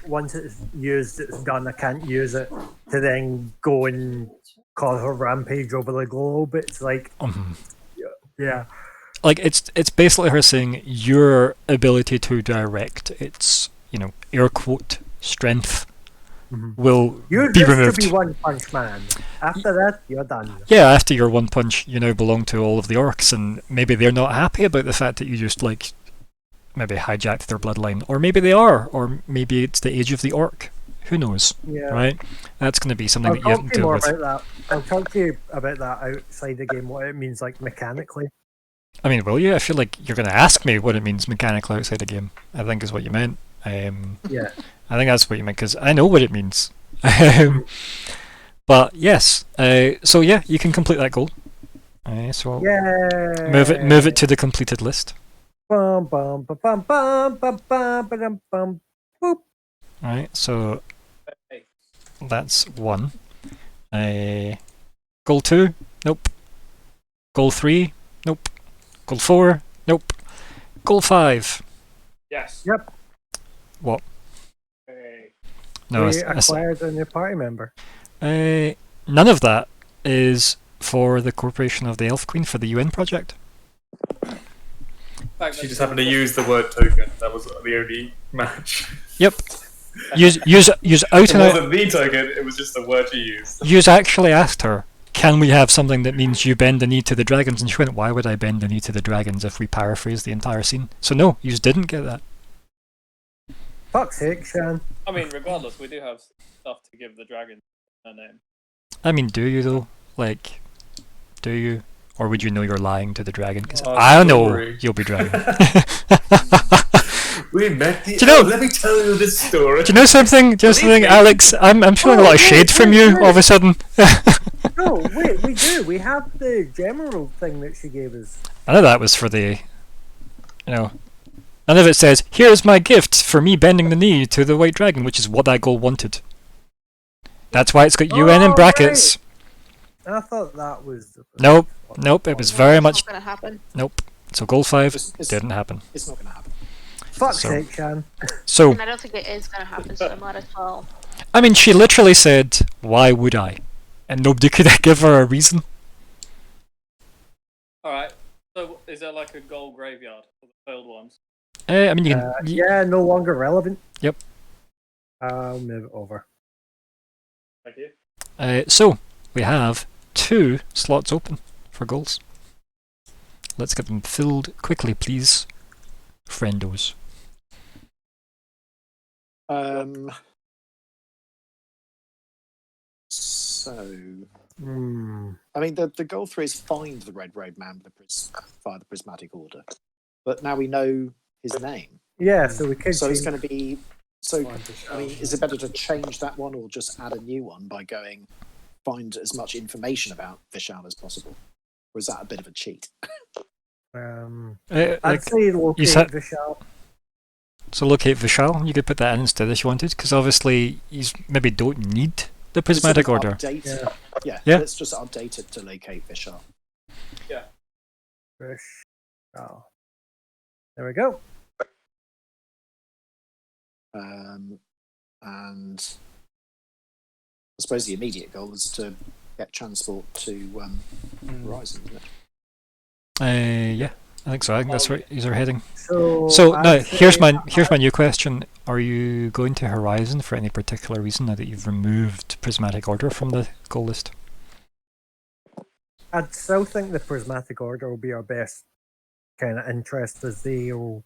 once it's used, it's done. I can't use it to then go and cause a rampage over the globe. It's like, yeah, Like it's basically her saying your ability to direct its, air quote, strength will you're be just removed. to be One Punch Man. After that, you're done. Yeah, after your one punch, you now belong to all of the orcs, and maybe they're not happy about the fact that you just maybe hijacked their bloodline, or maybe they are, or maybe it's the age of the orc. Who knows, Yeah. right? That's going to be something I'll that you have talk to to you deal more with. about that. I'll talk to you about that outside the game. What it means, like mechanically. I mean, will you? I feel like you're going to ask me what it means mechanically outside the game. I think is what you meant. Yeah. I think that's what you meant because I know what it means. But yes, so yeah, you can complete that goal. So Yeah. move it to the completed list. Bum bum bum bum bum bum bum bum bum. Boop. Right, so Hey. that's 1. Goal 2, nope. Goal 3, nope. Goal 4, nope. Goal 5. Yes. Yep. What? Hey. No, We acquired a new party member. none of that is for the Corporation of the Elf Queen for the UN project. She just happened to use the word token. That was the only match. Yep. Use out It and out. wasn't the token, it was just the word she used. Yous actually asked her, can we have something that means you bend the knee to the dragons? And she went, why would I bend the knee to the dragons if we paraphrase the entire scene? So no, yous didn't get that. Fuck's sake, Shan. I mean, regardless, we do have stuff to give the dragon a name. I mean, do you though? Like, do you? Or would you know you're lying to the dragon? Because Oh, I know story. you'll be dragon. We met the. Do you know- let me tell you this story. Do you know something? Do you know something, Alex? I'm feeling a lot of shade from you all of a sudden. No, wait, we do. We have the general thing that she gave us. None of that was for the, none of it says, here's my gift for me bending the knee to the white dragon, which is what that goal wanted. That's why it's got UN in Oh, brackets. I thought that was. Nope, nope, it was very It's much, not gonna happen. nope. So goal 5 It's didn't happen. It's not going to happen. Fuck's So- sake, Shan. So, And I don't think it is gonna happen, so I might as well. I mean, she literally said, why would I? And nobody could give her a reason. Alright, so is there like a gold graveyard for the failed ones? I mean, you can, Yeah, no longer relevant. Yep. I'll move it over. Thank you. So, we have 2 slots open for goals. Let's get them filled quickly, please. Friendos. So, Hmm. I mean, the goal 3 is find the Red Road Man via the Prismatic Order. But now we know his name. Yeah, so we could. So it's change- going to be. So, I mean, is it better to change that one or just add a new one by going find as much information about Vishal as possible? Or is that a bit of a cheat? I'd Like, say locate said- Vishal. so locate Vishal, you could put that in instead if you wanted, because obviously you maybe don't need the Prismatic Just sort of Order. Update, Yeah. Yeah. Let's just update it to locate Vishal. Vishal. There we go. And I suppose the immediate goal is to get transport to Horizon, isn't it? Yeah, I think so. I think that's where you're heading. So. So now, I'd here's say- my new question: are you going to Horizon for any particular reason now that you've removed Prismatic Order from the goal list? I'd still think the Prismatic Order will be our best kind of interest as they'll,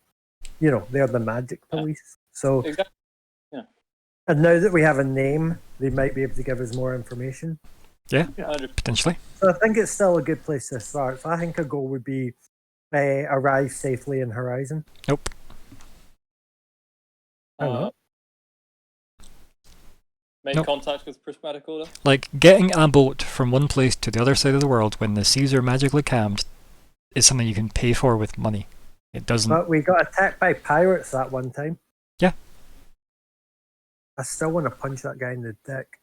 they're the magic police. So, Exactly. and now that we have a name, they might be able to give us more information. Yeah, 100%. potentially. So I think it's still a good place to start. So I think a goal would be arrive safely in Horizon. Nope. I don't know. Make Nope. contact with Prismatic Order. Like, getting a boat from one place to the other side of the world when the seas are magically calmed is something you can pay for with money. It doesn't. But we got attacked by pirates that one time. Yeah. I still want to punch that guy in the dick.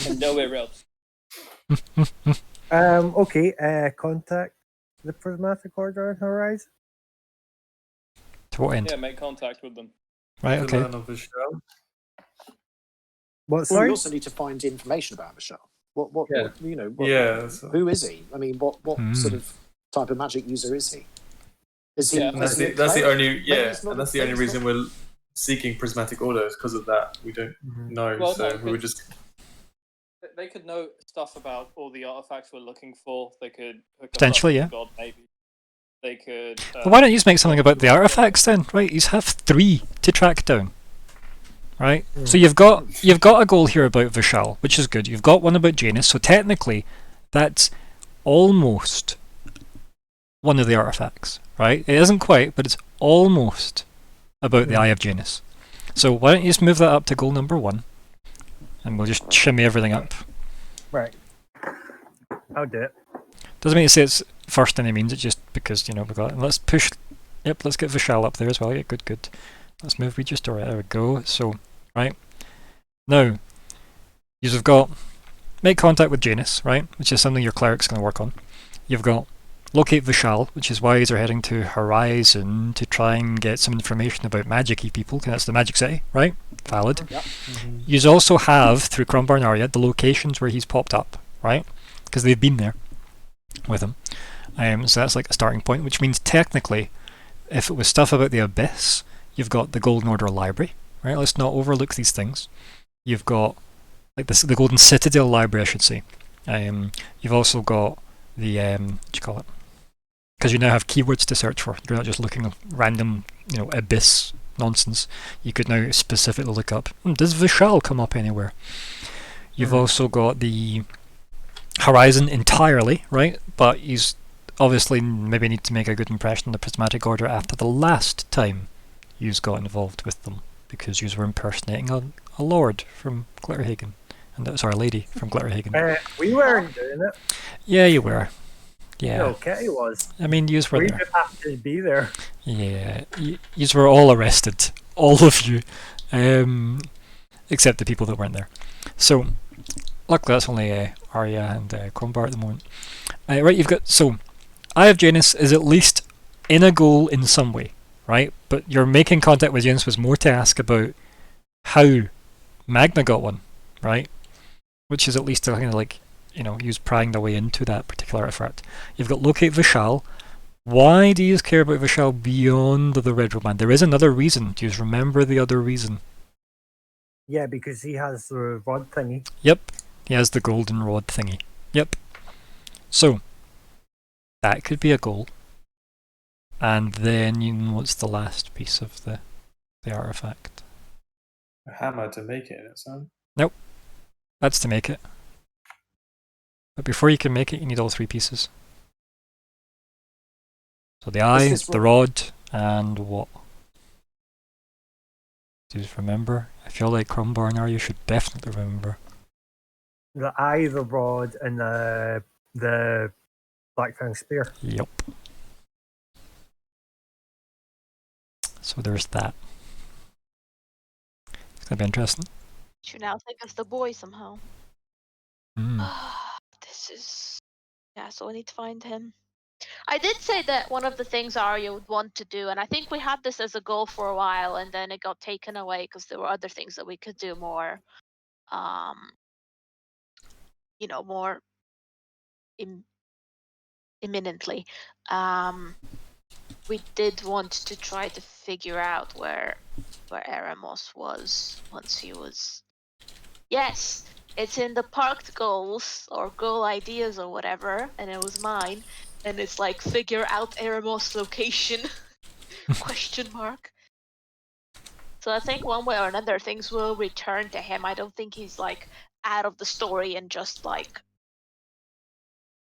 And nowhere else. Okay, contact the Prismatic Order on Horizon. To what end? Yeah, make contact with them. Right, To okay. learn of the show. What, Well, sorry? we also need to find information about Michelle. What Yeah. what you know? What, Yeah. So, Who is he? I mean, what Hmm. sort of type of magic user is he? Is he? Yeah, and that's is he the a that's the cleric? only Maybe it's not and a- that's the maybe only it's reason we're seeking prismatic order is because of that. We don't know, Well, so no, we were but- just They could know stuff about all the artifacts we're looking for. They could hook us up Potentially, with yeah. God, maybe. They could. Well, why don't you just make something about the artifacts then? Right, you have 3 to track down. Right? So you've got a goal here about Vishal, which is good. You've got one about Janus, so technically that's almost one of the artifacts, right? It isn't quite, but it's almost about the Eye of Janus. So why don't you just move that up to goal number 1, and we'll just shimmy everything up. Right. I'll do it. Doesn't mean to say it's first any means, it's just because, you know, we got it. Let's push, yep, let's get Vishal up there as well. Yeah, good. Let's move Regis Story, there we go. So, right. Now, you've got make contact with Janus, right, which is something your cleric's going to work on. You've got locate Vishal, which is why you're heading to Horizon to try and get some information about magic-y people, because that's the Magic City, right? Valid. Yep. You also have, through Crombar and Arya, the locations where he's popped up, right? Because they've been there with him. So that's like a starting point, which means technically, if it was stuff about the Abyss, you've got the Golden Order Library, right? Let's not overlook these things. You've got like the Golden Citadel Library, I should say. You've also got the what do you call it? Because you now have keywords to search for. You're not just looking at random, you know, Abyss nonsense. You could now specifically look up, does Vishal come up anywhere? You've also got the Horizon entirely, right? But he's obviously maybe need to make a good impression on the Prismatic Order after the last time you got involved with them, because you were impersonating a lord from Glitterhagen. And sorry, a lady from Glitterhagen. We weren't doing it. Yeah, you were. Yeah. No, Kitty was. I mean, yous were We there. just happened to be there. Yeah, yous were all arrested, all of you, except the people that weren't there. So, luckily that's only Arya and Crombar at the moment. Right, you've got, so, Eye of Janus is at least in a goal in some way, right? But your making contact with Janus was more to ask about how Magna got one, right? Which is at least kind of like, you know, use prying their way into that particular artifact. You've got locate Vishal. Why do you care about Vishal beyond the Red Robe Man? There is another reason. Do you remember the other reason? Yeah, because he has the rod thingy. Yep, he has the golden rod thingy. Yep. So, that could be a goal. And then, you know, what's the last piece of the artifact? a hammer to make it in its own. That's to make it. But before you can make it, you need all 3 pieces. So the eye, this the rod, and what? Do you remember? I feel like Crombar and Arya should definitely remember. The eye, the rod, and the Blackfang spear. Yup. So there's that. It's gonna be interesting. You now think as the boy somehow. Mm. This is. Yeah, so I need to find him. I did say that one of the things Arya would want to do, and I think we had this as a goal for a while, and then it got taken away because there were other things that we could do more, you know, more imminently. We did want to try to figure out where Eremos was once he was. Yes, it's in the parked goals or goal ideas or whatever, and it was mine. And it's like figure out Eremos' location? Question mark. So I think one way or another things will return to him. I don't think he's like out of the story and just like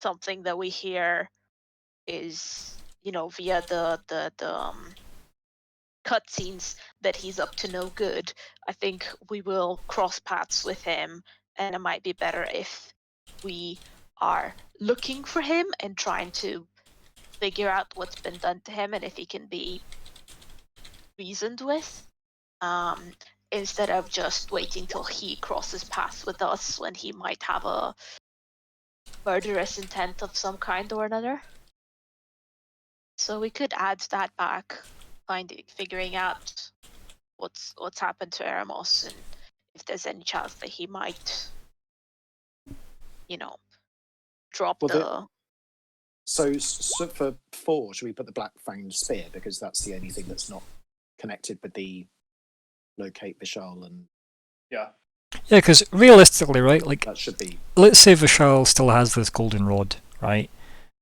something that we hear is, you know, via the cutscenes that he's up to no good, I think we will cross paths with him, and it might be better if we are looking for him and trying to figure out what's been done to him and if he can be reasoned with, instead of just waiting till he crosses paths with us when he might have a murderous intent of some kind or another. So we could add that back, figuring out what's happened to Eremos and if there's any chance that he might, drop Well, So for 4, should we put the Black Fanged Spear, because that's the only thing that's not connected with the locate Vishal, and Yeah. Yeah, because realistically, right, like, that should be let's say Vishal still has this golden rod, right?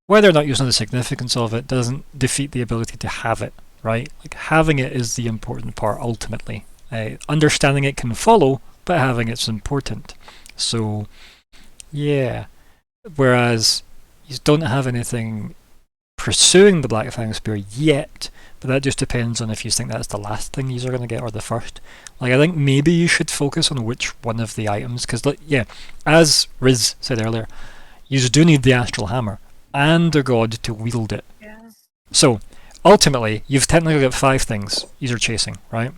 Whether or not using the significance of it doesn't defeat the ability to have it, right? Like, having it is the important part, ultimately. Understanding it can follow, but having it's important. So, yeah. Whereas, you don't have anything pursuing the Black Fang Spear yet, but that just depends on if you think that's the last thing you're going to get or the first. Like, I think maybe you should focus on which one of the items, because, yeah, as Riz said earlier, you do need the Astral Hammer and a god to wield it. Yeah. So, ultimately, you've technically got 5 things you're chasing, right?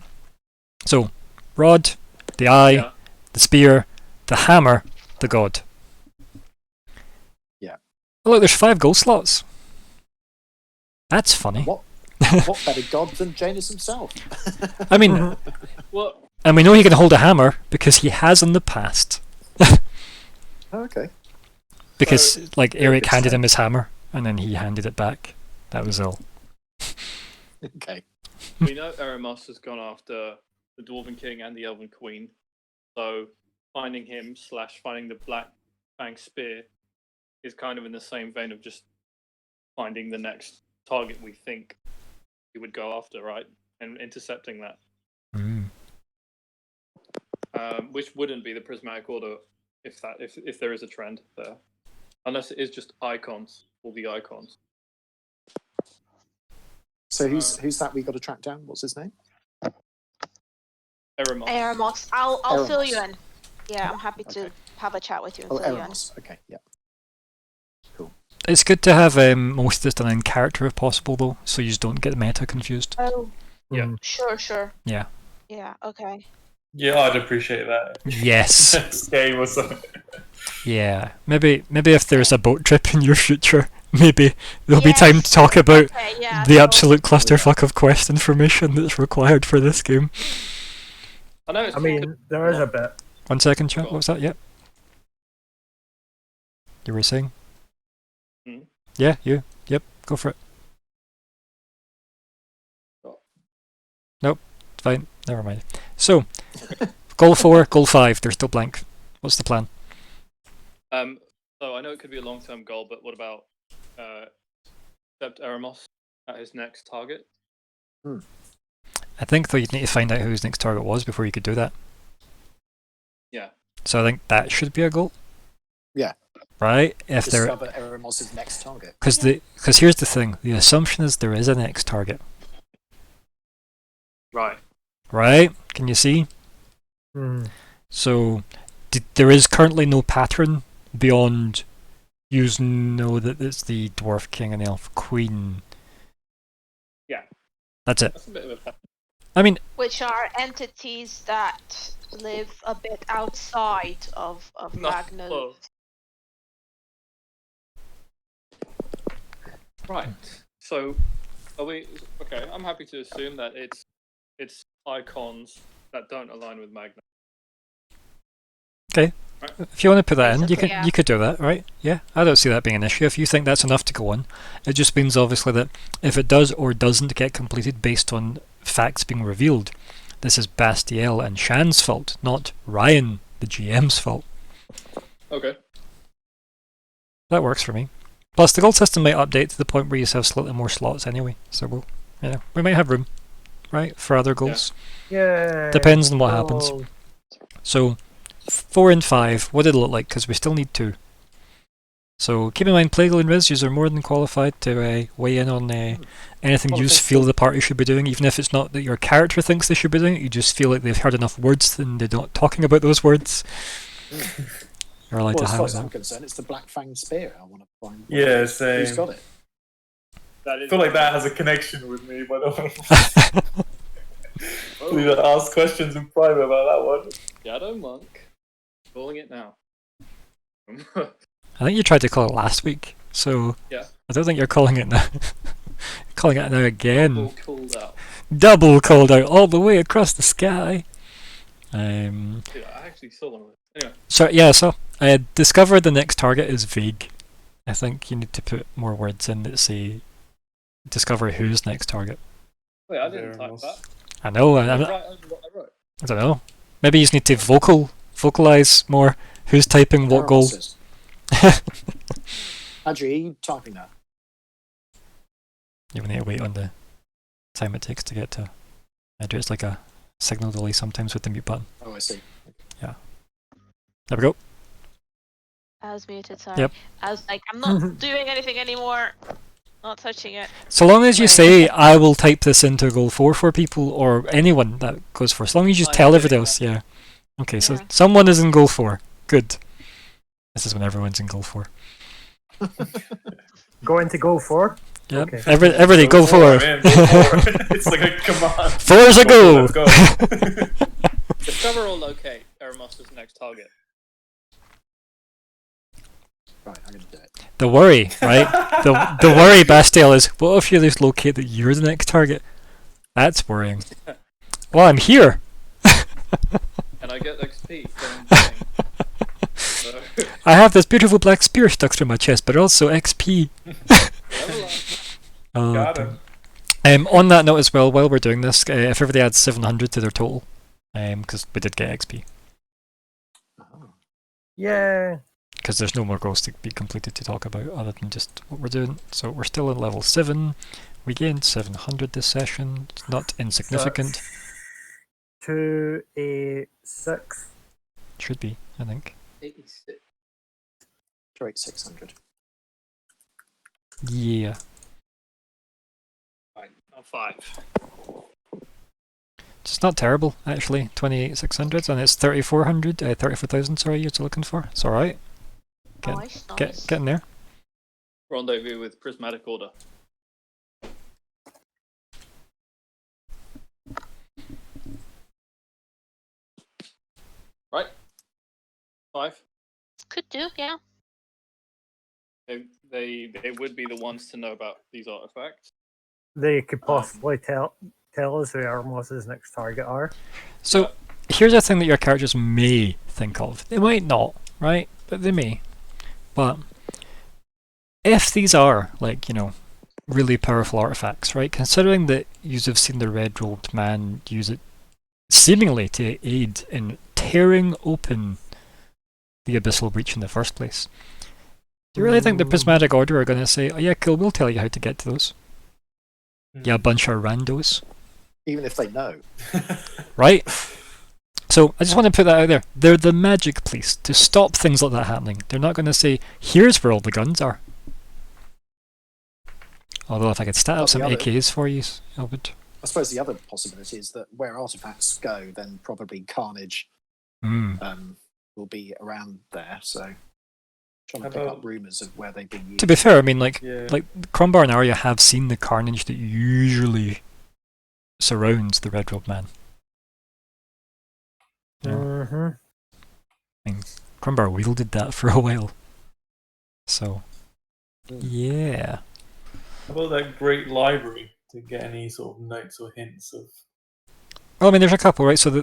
So, rod, the eye, Yeah. the spear, the hammer, the god. Yeah. Oh, look, there's 5 gold slots. That's funny. what better god than Janus himself? I mean, Well, and we know he can hold a hammer because he has in the past. Okay. Because, like, Eric good handed stuff. him his hammer, and then he handed it back. That was all. Okay. we know Eremos has gone after the Dwarven King and the Elven Queen, so finding him / finding the Black Fang Spear is kind of in the same vein of just finding the next target we think he would go after, right? And intercepting that, Mm. which wouldn't be the Prismatic Order if there is a trend there, unless it is just icons, all the icons. So who's that we got to track down? What's his name? Eremos. Eremos, I'll fill you Eremos. in. Yeah, I'm happy to Okay. have a chat with you and Oh, fill you in. Eremos. Okay, yeah. It's good to have most of this done in character if possible, though, so you just don't get the meta confused. Oh, Yeah. sure. Yeah. Yeah, okay. Yeah, I'd appreciate that. Yes. This game or something. Yeah. Maybe if there's a boat trip in your future, maybe there'll be time to Yes. talk about Okay, yeah. the so- absolute clusterfuck of quest information that's required for this game. I know it's I mean, there is a bit. 1 second, chat. What was that? Yep. You were saying? Hmm? Yeah, you. Yep. Go for it. Oh. Nope. It's fine. Never mind. So, goal 4, goal 5. They're still blank. What's the plan? So I know it could be a long-term goal, but what about accept Eremos at his next target? I think though you'd need to find out who his next target was before you could do that. Yeah. So I think that should be a goal. Yeah. Right? If there, Discover Eremos' next target. because here's the thing: the assumption is there is a next target. Right. Right? Can you see? Hmm. So there is currently no pattern beyond you know that it's the Dwarf King and the Elf Queen. Yeah. That's it. That's a bit of a. I mean, Which are entities that live a bit outside of No, Ragnar. well. Right. So, are we okay? I'm happy to assume that it's icons that don't align with Magna. if you want to put that in, Basically, yeah. you could do that, right? Yeah, I don't see that being an issue. If you think that's enough to go on, it just means obviously that if it does or doesn't get completed based on facts being revealed, this is Bastiel and Shan's fault, not Ryan, the GM's fault. Okay. That works for me. Plus, the gold system might update to the point where you have slightly more slots anyway, so we might have room, right, for other goals. Yeah. Depends on what happens. Oh, So, 4 and 5, what did it look like? Because we still need 2. So keep in mind, Plagal and Riz, you are more than qualified to weigh in on anything Well, you if feel the party should be doing, even if it's not that your character thinks they should be doing it. You just feel like they've heard enough words and they're not talking about those words. You're allowed Well, to as far highlight as I'm that. concerned, it's the Black Fang Spear. I want to find Yeah, same. who's got it. That I is feel like that has a connection with me, but I don't ask questions in private about that one. Shadow Monk. Calling it now. I think you tried to call it last week, so Yeah. I don't think you're calling it now. Calling it now again. All called out. Double called out all the way across the sky. Dude, I actually saw one of it. Anyway. So yeah, so I discovered the next target is vague. I think you need to put more words in that say discover who's next target. Wait, I didn't Fair type enough. that. I know. I write over what I wrote. I don't know. Maybe you just need to vocalize more. Who's typing what goal? Paralysis. Andrew, are you typing that? You need to wait on the time it takes to get to. I do. It's like a signal delay sometimes with the mute button. Oh, I see. There we go. I was muted, sorry. Yep. I was like, I'm not doing anything anymore. Not touching it. So long as you Right. say, I will type this into goal 4 for people, or anyone that goes for, so long as you I'm tell doing everybody else, yeah. Okay, so Yeah. someone is in goal 4. Good. This is when everyone's in goal 4. Going to go for. Yep. Okay. Everybody, go for man, go for it. It's like a command. 4 is a go! Let's go. Discover or locate Eramosta's next target. Right, I'm going to do it. The worry, right? the worry, Bastille, is what if you just locate that you're the next target? That's worrying. Well, I'm here! And I get XP. So, I have this beautiful black spear stuck through my chest, but also XP. level up. Oh, Got damn. him. On that note as well, while we're doing this, if everybody adds 700 to their total, because we did get XP, Oh. Yeah. because there's no more goals to be completed to talk about other than just what we're doing. So we're still in level 7. We gained 700 this session. It's not insignificant. 286. Should be, I think. 86. Straight 600. Yeah. Right, I'm 5. It's not terrible, actually. 28,600, and it's 3,400, 34,000, sorry, you're looking for. It's alright. Get- Nice, nice. Get in there. Rendezvous with Prismatic Order. Right? 5. Could do, yeah. They would be the ones to know about these artifacts. They could possibly tell us who Armos's next target are. So, here's a thing that your characters may think of. They might not, right? But they may. But, if these are, like, really powerful artifacts, right? Considering that you have seen the red-robed man use it seemingly to aid in tearing open the Abyssal Breach in the first place. Do you really think the Prismatic Order are going to say, oh yeah, cool, we'll tell you how to get to those? Yeah, a bunch of randos. Even if they know. Right? So, I just want to put that out there. They're the magic police to stop things like that happening. They're not going to say, here's where all the guns are. Although if I could stat up Well, some the other- AKs for you, I would. I suppose the other possibility is that where artifacts go, then probably carnage will be around there. So, trying to How pick about- up rumours of where they've been used. To be fair, I mean, like Yeah. Crombar and Arya have seen the carnage that usually surrounds the Red Robe Man. Mm-hmm. Crombar wielded that for a while. So, yeah. How about that great library to get any sort of notes or hints of? Well, I mean, there's a couple, right? So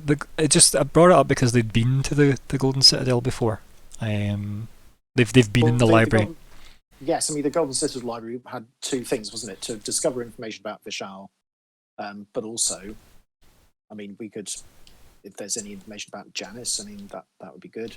I brought it up because they'd been to the Golden Citadel before. They've been in the library. Yes, I mean the Golden Citadel Library had two things, wasn't it? To discover information about Vishal, but also, I mean, we could, if there's any information about Janice, I mean that would be good.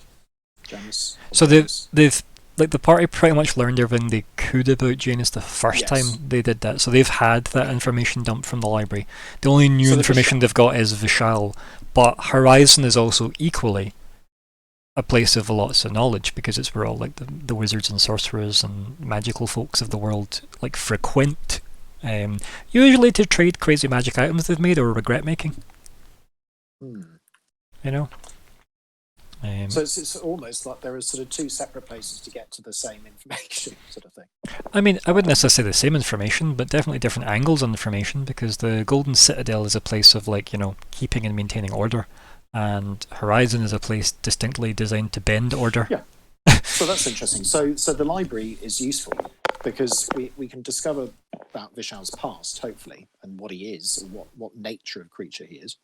Janice. So they've like the party pretty much learned everything they could about Janus the first Yes. time they did that. So they've had that information dumped from the library. The only new So the information they've got is Vishal, but Horizon is also equally a place of lots of knowledge, because it's where all like the wizards and sorcerers and magical folks of the world like frequent, usually to trade crazy magic items they've made or regret making. Hmm. You know. So it's almost like there are sort of two separate places to get to the same information, sort of thing. I mean, I wouldn't necessarily say the same information, but definitely different angles on information, because the Golden Citadel is a place of, like, you know, keeping and maintaining order, and Horizon is a place distinctly designed to bend order. Yeah. So that's interesting. So the library is useful because we can discover about Vishal's past, hopefully, and what he is, or what nature of creature he is.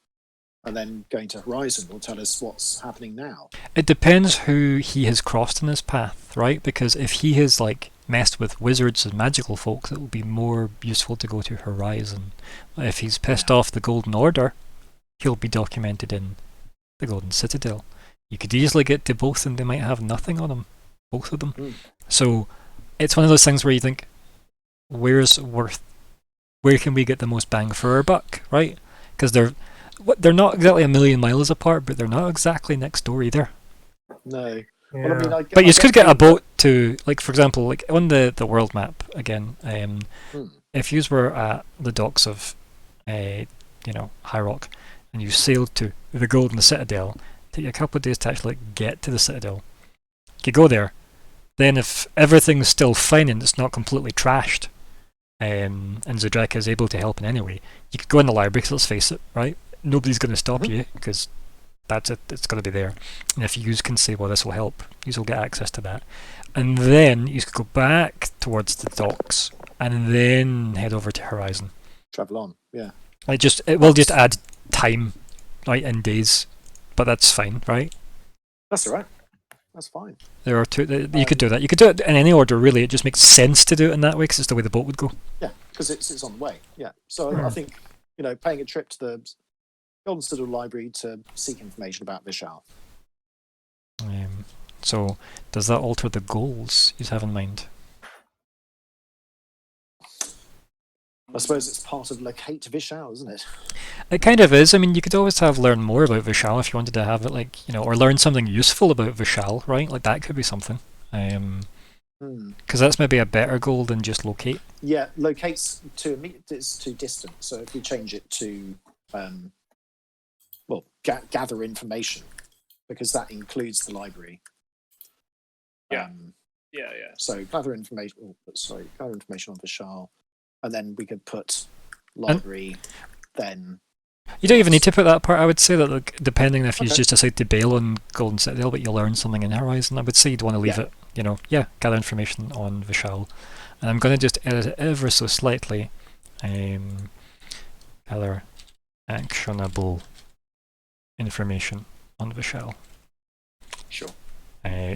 And then going to Horizon will tell us what's happening now. It depends who he has crossed in his path, right? Because if he has, like, messed with wizards and magical folks, it will be more useful to go to Horizon. If he's pissed off the Golden Order, he'll be documented in the Golden Citadel. You could easily get to both and they might have nothing on them, both of them. Mm. So it's one of those things where you think, where can we get the most bang for our buck, right? Because they're not exactly a million miles apart, but they're not exactly next door either. No. Yeah. Well, I mean, But you could get a boat to, like, for example, like on the world map again. If you were at the docks of, High Rock, and you sailed to the Golden Citadel, take you a couple of days to actually get to the Citadel. You could go there. Then, if everything's still fine and it's not completely trashed, and Zudrika is able to help in any way, you could go in the library. Because let's face it, right? Nobody's going to stop you because that's it. It's going to be there. And if you can say, "Well, this will help," you will get access to that. And then you could go back towards the docks and then head over to Horizon. travel on. Yeah. It will just add time, right, in days, but that's fine, right? That's all right. That's fine. There are two. You could do that. You could do it in any order, really. It just makes sense to do it in that way because it's the way the boat would go. Yeah, because it's on the way. Yeah. So I think, paying a trip to the Golden Citadel Library to seek information about Vishal. So, does that alter the goals you have in mind? I suppose it's part of locate Vishal, isn't it? It kind of is. I mean, you could always learn more about Vishal if you wanted to have it, or learn something useful about Vishal, right? Like, that could be something. Because that's maybe a better goal than just locate. Yeah, locate's it's too distant. So if we change it to, gather information, because that includes the library. Yeah. Yeah. So gather information. Gather information on Vishal, and then we could put library. Then you don't even need to put that part. I would say that, depending if you just decide to bail on Golden Citadel, but you learn something in Horizon, I would say you'd want to leave it. Gather information on Vishal, and I'm going to just edit it ever so slightly. Gather actionable information on Vishal. Sure.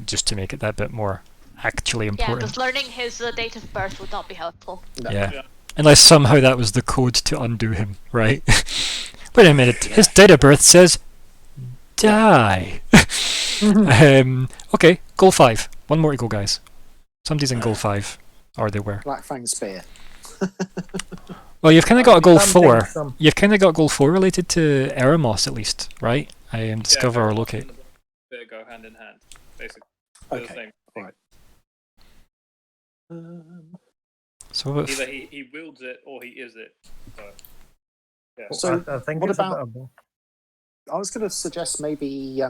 Just to make it that bit more actually Yeah, important. because learning his date of birth would not be helpful. No. Yeah. Unless somehow that was the code to undo him, right? Wait a minute, his date of birth says die. Okay, goal 5. One more to go, guys. Somebody's in goal 5. Or they were. Black Fang Spear. Well, you've kind of got a goal 4. Some. You've kind of got goal 4 related to Eremos, at least, right? Discover or locate. They go hand in hand, basically. Okay. Right. So Either he wields it or he is it. So, yeah. So I think what it's about- a bit of- I was going to suggest maybe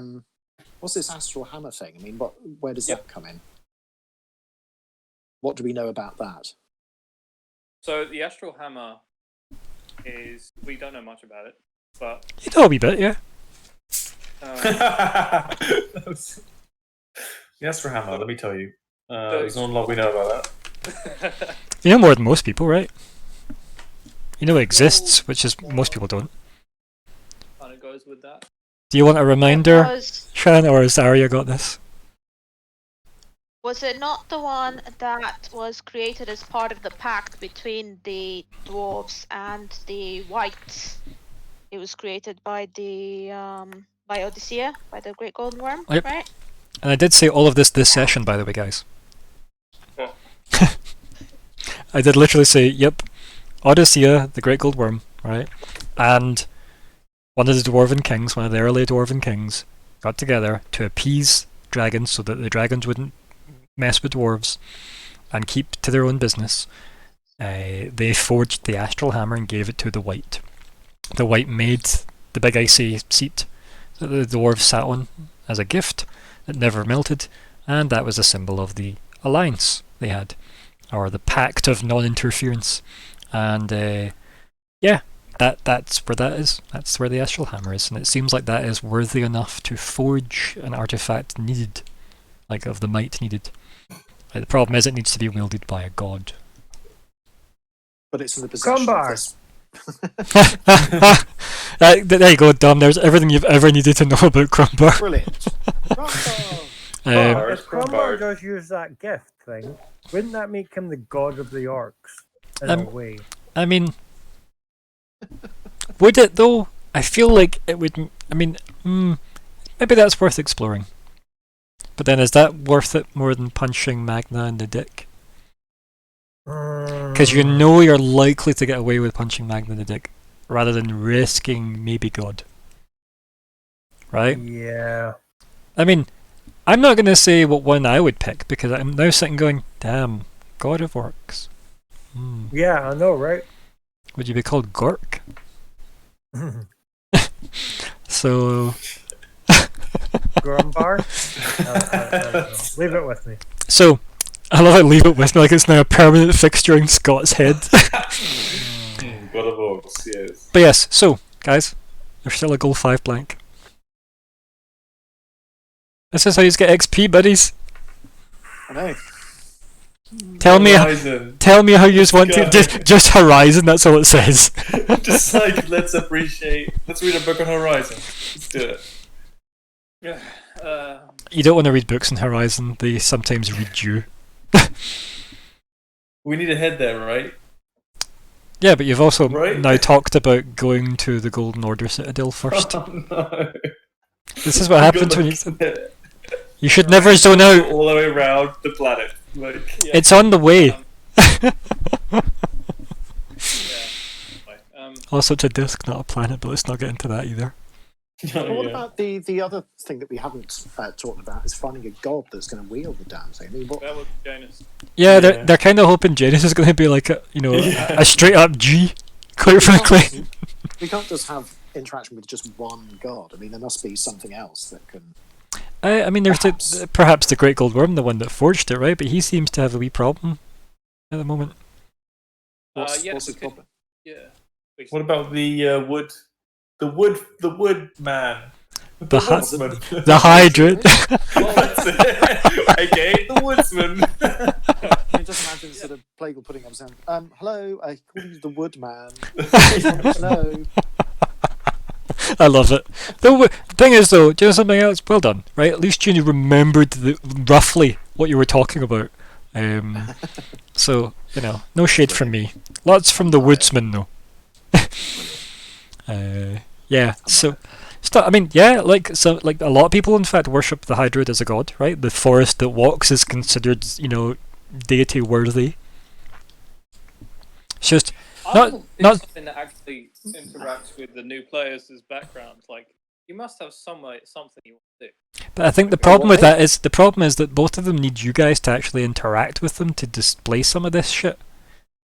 what's this astral hammer thing? I mean, where does that come in? What do we know about that? So the astral hammer we don't know much about it, but you know a wee bit, yeah. Yes, for Hammer, let me tell you. There's not a lot we know about that. You know more than most people, right? You know it exists, which is most people don't. kind of goes with that. Do you want a reminder, Was Shan, or has Arya got this? it not the one that was created as part of the pact between the dwarves and the whites? It was created by the by Odyssea, by the Great Golden Worm, Yep. right? And I did say all of this session, by the way, guys. Yeah. I did literally say, yep, Odyssea, the Great Gold Worm, right? And one of the Dwarven Kings, one of the early Dwarven Kings, got together to appease dragons so that the dragons wouldn't mess with dwarves and keep to their own business, they forged the astral hammer and gave it to the White. The White made the big icy seat that the dwarves sat on as a gift that never melted, and that was a symbol of the alliance they had, or the pact of non-interference. And yeah, that's where that is. That's where the astral hammer is, and it seems like that is worthy enough to forge an artifact needed, like of the might needed. The problem is it needs to be wielded by a god. But it's in the possession Crumbar. of this. There you go, Dom. There's everything you've ever needed to know about Crumbar. Brilliant. Crumbar. But Where's if Crumbar Crumbar? does use that gift thing, wouldn't that make him the god of the orcs in a way? I mean, would it though? I feel like it would. I mean, maybe that's worth exploring. But then, is that worth it more than punching Magna in the dick? Because you know you're likely to get away with punching Magna in the dick, rather than risking maybe God. Right? Yeah. I mean, I'm not going to say what one I would pick, because I'm now sitting going, damn, God of Orcs. Yeah, I know, right? Would you be called Gork? So... Grumbar? Leave it with me. So, I love it, leave it with me, like it's now a permanent fixture in Scott's head. God of Orcs, yes. But yes, so, guys, there's still a goal 5 blank. This is how you get XP, buddies. I know. Tell me Horizon. how you want to... Go. Just Horizon, that's all it says. Just like, let's read a book on Horizon. Let's do it. Yeah. You don't want to read books in Horizon, they sometimes read you. We need to head there, right? Yeah, but you've also Right. now talked about going to the Golden Order Citadel first. Oh, no. This is what happens when you... Go You should never zone out. all the way around the planet. Like, It's on the way. Also, it's a disc, not a planet, but let's not get into that either. But what yeah. about the other thing that we haven't talked about is finding a god that's going to wield the damn thing? I mean, what, That was Janus. Yeah, Yeah. they're kind of hoping Janus is going to be like a, you know, Yeah. a straight up G, quite frankly. we can't just have interaction with just one god. I mean, there must be something else that can. I mean, there's Perhaps. perhaps the Great Gold Worm, the one that forged it, right? But he seems to have a wee problem at the moment. What's, Yeah, what's his because- problem? Yeah. What about the wood? The wood man. The hu- woodsman. The Hydra. That's it. AKA the woodsman. I mean, just imagine sort of Plague putting up saying, hello, I call you the Woodman. Hello. I love it. The thing is, though, do you know something else? Well done, right? At least you remembered roughly what you were talking about. So, you know, no shade from me. Lots from the woodsman, though. Yeah, so... I mean, yeah, like a lot of people, in fact, worship the Hydroid as a god, right? The forest that walks is considered, you know, deity worthy. It's just not something that actually interacts with the new players' backgrounds. Like, you must have something you want to do. But I think the problem with that is that both of them need you guys to actually interact with them to display some of this shit,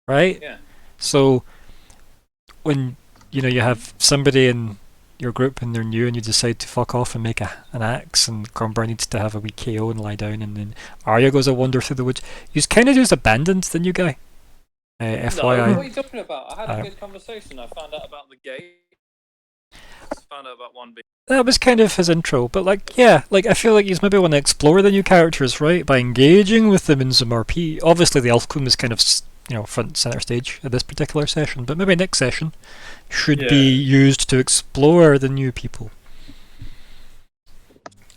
right? Yeah. So when you know you have somebody in your group and they're new and you decide to fuck off and make an axe, and Crumbar needs to have a wee KO and lie down, and then Arya goes a wander through the woods. You kind of just abandoned the new guy. No, FYI. what are you talking about? I had a good conversation. I found out about the gate. Found out about 1B. That was kind of his intro, but like, yeah, like I feel like he's maybe want to explore the new characters, right? By engaging with them in some RP. Obviously, the Elf Queen was kind of, you know, front and center stage at this particular session, but maybe next session should be used to explore the new people.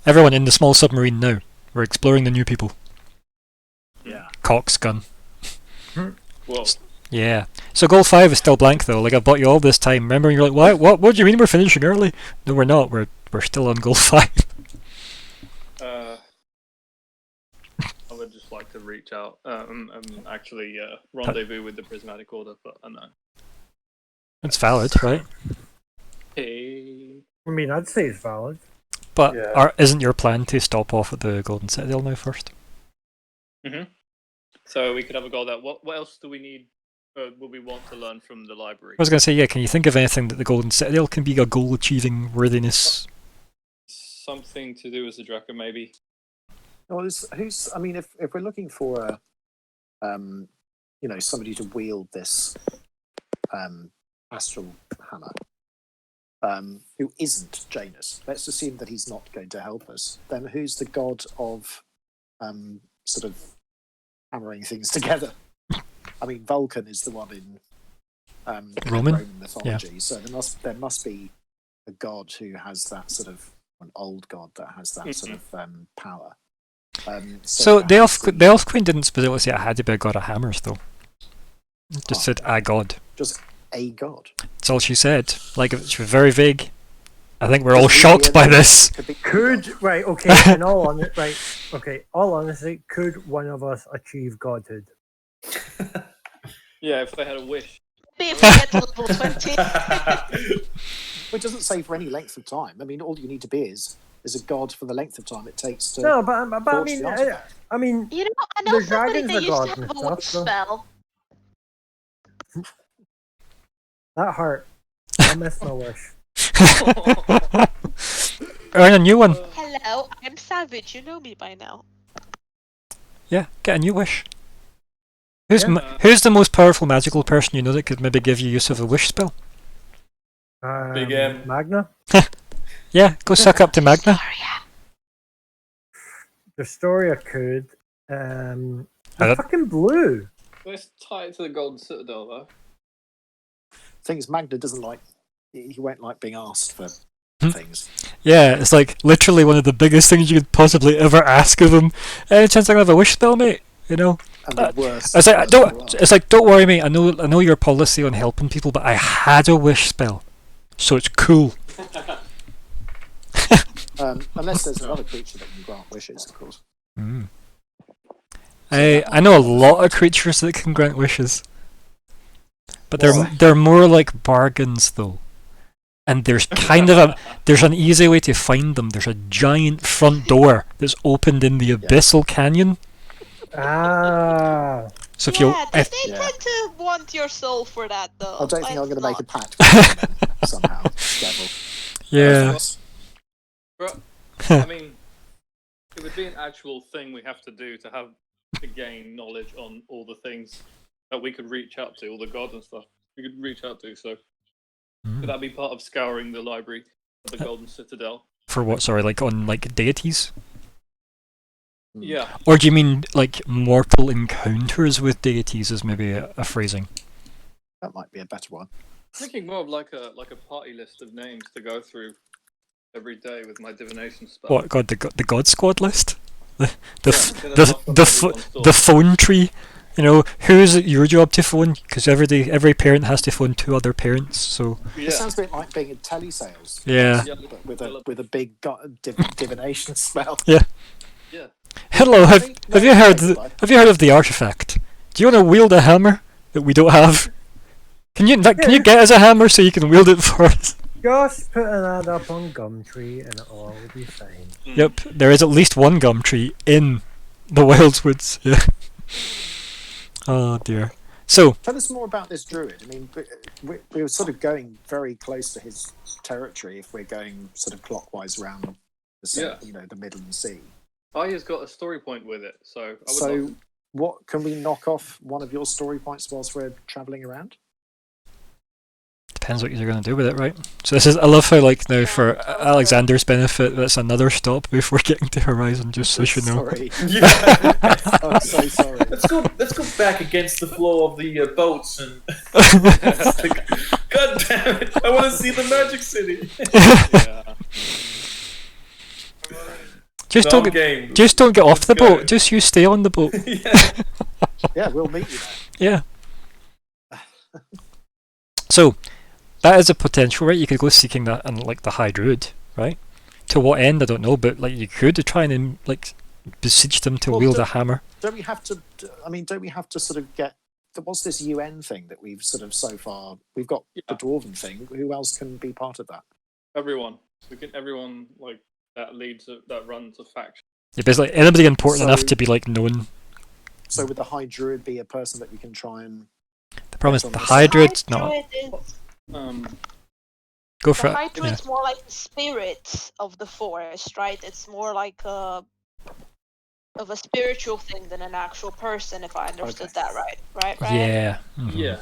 Everyone in the small submarine now. We're exploring the new people. Yeah. Cox gun. Whoa. Yeah. So goal 5 is still blank though. Like I've bought you all this time. Remember, and you're like, what do you mean we're finishing early? No, we're not. We're still on goal 5. I would just like to reach out and actually rendezvous with the Prismatic Order, but I know. It's valid, right? Hey. I mean, I'd say it's valid. But Yeah. isn't your plan to stop off at the Golden Citadel now first? So we could have a go at that. What else do we need? Would we want to learn from the library? I was going to say, yeah, can you think of anything that the Golden Citadel can be a goal-achieving worthiness? Something to do with the Draco, maybe. Well, who's? I mean, if we're looking for a, somebody to wield this astral hammer, who isn't Janus, let's assume that he's not going to help us. Then who's the god of sort of hammering things together? I mean, Vulcan is the one in Roman? mythology. So there must be a god who has that sort of an old god that has that sort of power. So the perhaps Elf Queen didn't specifically say it had to be a god of hammers, though. It just said a god. just a god. That's all she said. Like, she was very vague. I think we're all shocked by this. Could right? Okay. In all right. Okay. All honesty, could one of us achieve godhood? Yeah, if they had a wish. Maybe if we get to level 20. It doesn't say for any length of time. I mean, all you need to be is a god for the length of time it takes to. No, but I forge mean, the artifact. I mean, You know, I know The somebody dragons that are used to gods have and a stuff, wish so- spell. that hurt. I missed my wish. Earn a new one. Hello, I'm Savage. You know me by now. Yeah, get a new wish. Who's Yeah. who's the most powerful magical person you know that could maybe give you use of a wish spell? Big M. Magna. Yeah, go suck up to Magna. The story I could. I don't- Fucking blue. Let's tie it to the Golden Citadel, though. Thing is, Magna doesn't like. He won't like being asked for Hmm. things. Yeah, it's like literally one of the biggest things you could possibly ever ask of him. Any chance I can have a wish spell, mate? You know? And the worst. It's like, worst don't. as well. It's like, don't worry, mate. I know your policy on helping people, but I had a wish spell, so it's cool. Unless there's another creature that can grant wishes, of course. Mm. I know a lot of creatures that can grant wishes, but Why? they're more like bargains though. And there's kind of there's an easy way to find them. There's a giant front door that's opened in the abyssal canyon. Ah. So if you Yeah, they Yeah. tend to want your soul for that, though. I don't think I'm going to Let's make a not. pact with them somehow, devil. yeah. I mean, it would be an actual thing we have to do to gain knowledge on all the things that we could reach out to, all the gods and stuff we could reach out to. So could that be part of scouring the library of the Golden Citadel? For what? Sorry, like on like deities, Yeah. or do you mean like mortal encounters with deities? Is maybe a phrasing. That might be a better one. Thinking more of like a party list of names to go through every day with my divination spell. What God? The God Squad list? The Yeah, get enough of everyone's the thoughts. phone tree. You know, who's it your job to phone? Because every parent has to phone two other parents. So Yeah. It sounds a bit like being in telesales, yeah. Yeah. but with a big divination spell. Yeah. Hello, have No, you heard no, have you heard of the artifact? Do you want to wield a hammer that we don't have? Can you get us a hammer so you can wield it for us? Just put an ad up on Gumtree and it'll all be fine. Yep, there is at least one gum tree in the Wildwoods. Yeah. Oh dear. So Tell us more about this druid. I mean, we're sort of going very close to his territory if we're going sort of clockwise around the Midland Sea. Aya's got a story point with it, so I would love So, to. what can we knock off one of your story points whilst we're travelling around? depends what you're going to do with it, right? So this is I love how like now for Alexander's benefit, that's another stop before getting to Horizon, just so you know. Sorry, Yeah. I'm so sorry. Let's go back against the flow of the boats and. God damn it! I want to see the Magic City. Yeah. Just don't get off the Let's go. boat. Just you stay on the boat. Yeah. Yeah, we'll meet you there. Yeah. So that is a potential, right? You could go seeking that and like the High Druid, right? To what end I don't know, but like you could try and like beseech them to Well, wield do- a hammer. Don't we have to? I mean, don't we have to sort of get? What's this UN thing that we've sort of so far? We've got the Yeah. dwarven thing. Who else can be part of that? Everyone. We can everyone like that runs a faction. Yeah, basically anybody important enough So- to be like known. So would the High Druid be a person that we can try and The problem is on the the High side. Druid's not. Druid is, Go for the it. High Yeah. Druid's more like the spirit of the forest, right? It's more like a spiritual thing than an actual person, if I understood Okay. that right. Right? Yeah. mhm. Yeah.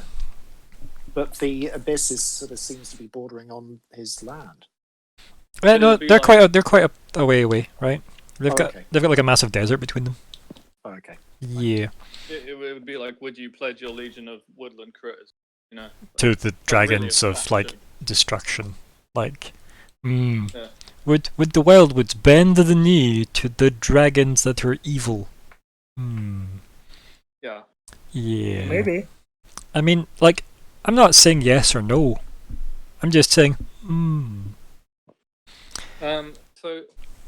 but the abyss is sort of seems to be bordering on his land. Well, It'd no, be they're like- quite a way away, right? They've Oh, got okay. like a massive desert between them. Oh, okay. Yeah. It would be like, would you pledge your legion of woodland critters? You know, To the Not really a dragons of like faction. destruction. Like, Yeah. would the wildwoods bend the knee to the dragons that are evil? Yeah. Yeah. Maybe. I mean, like, I'm not saying yes or no. I'm just saying, So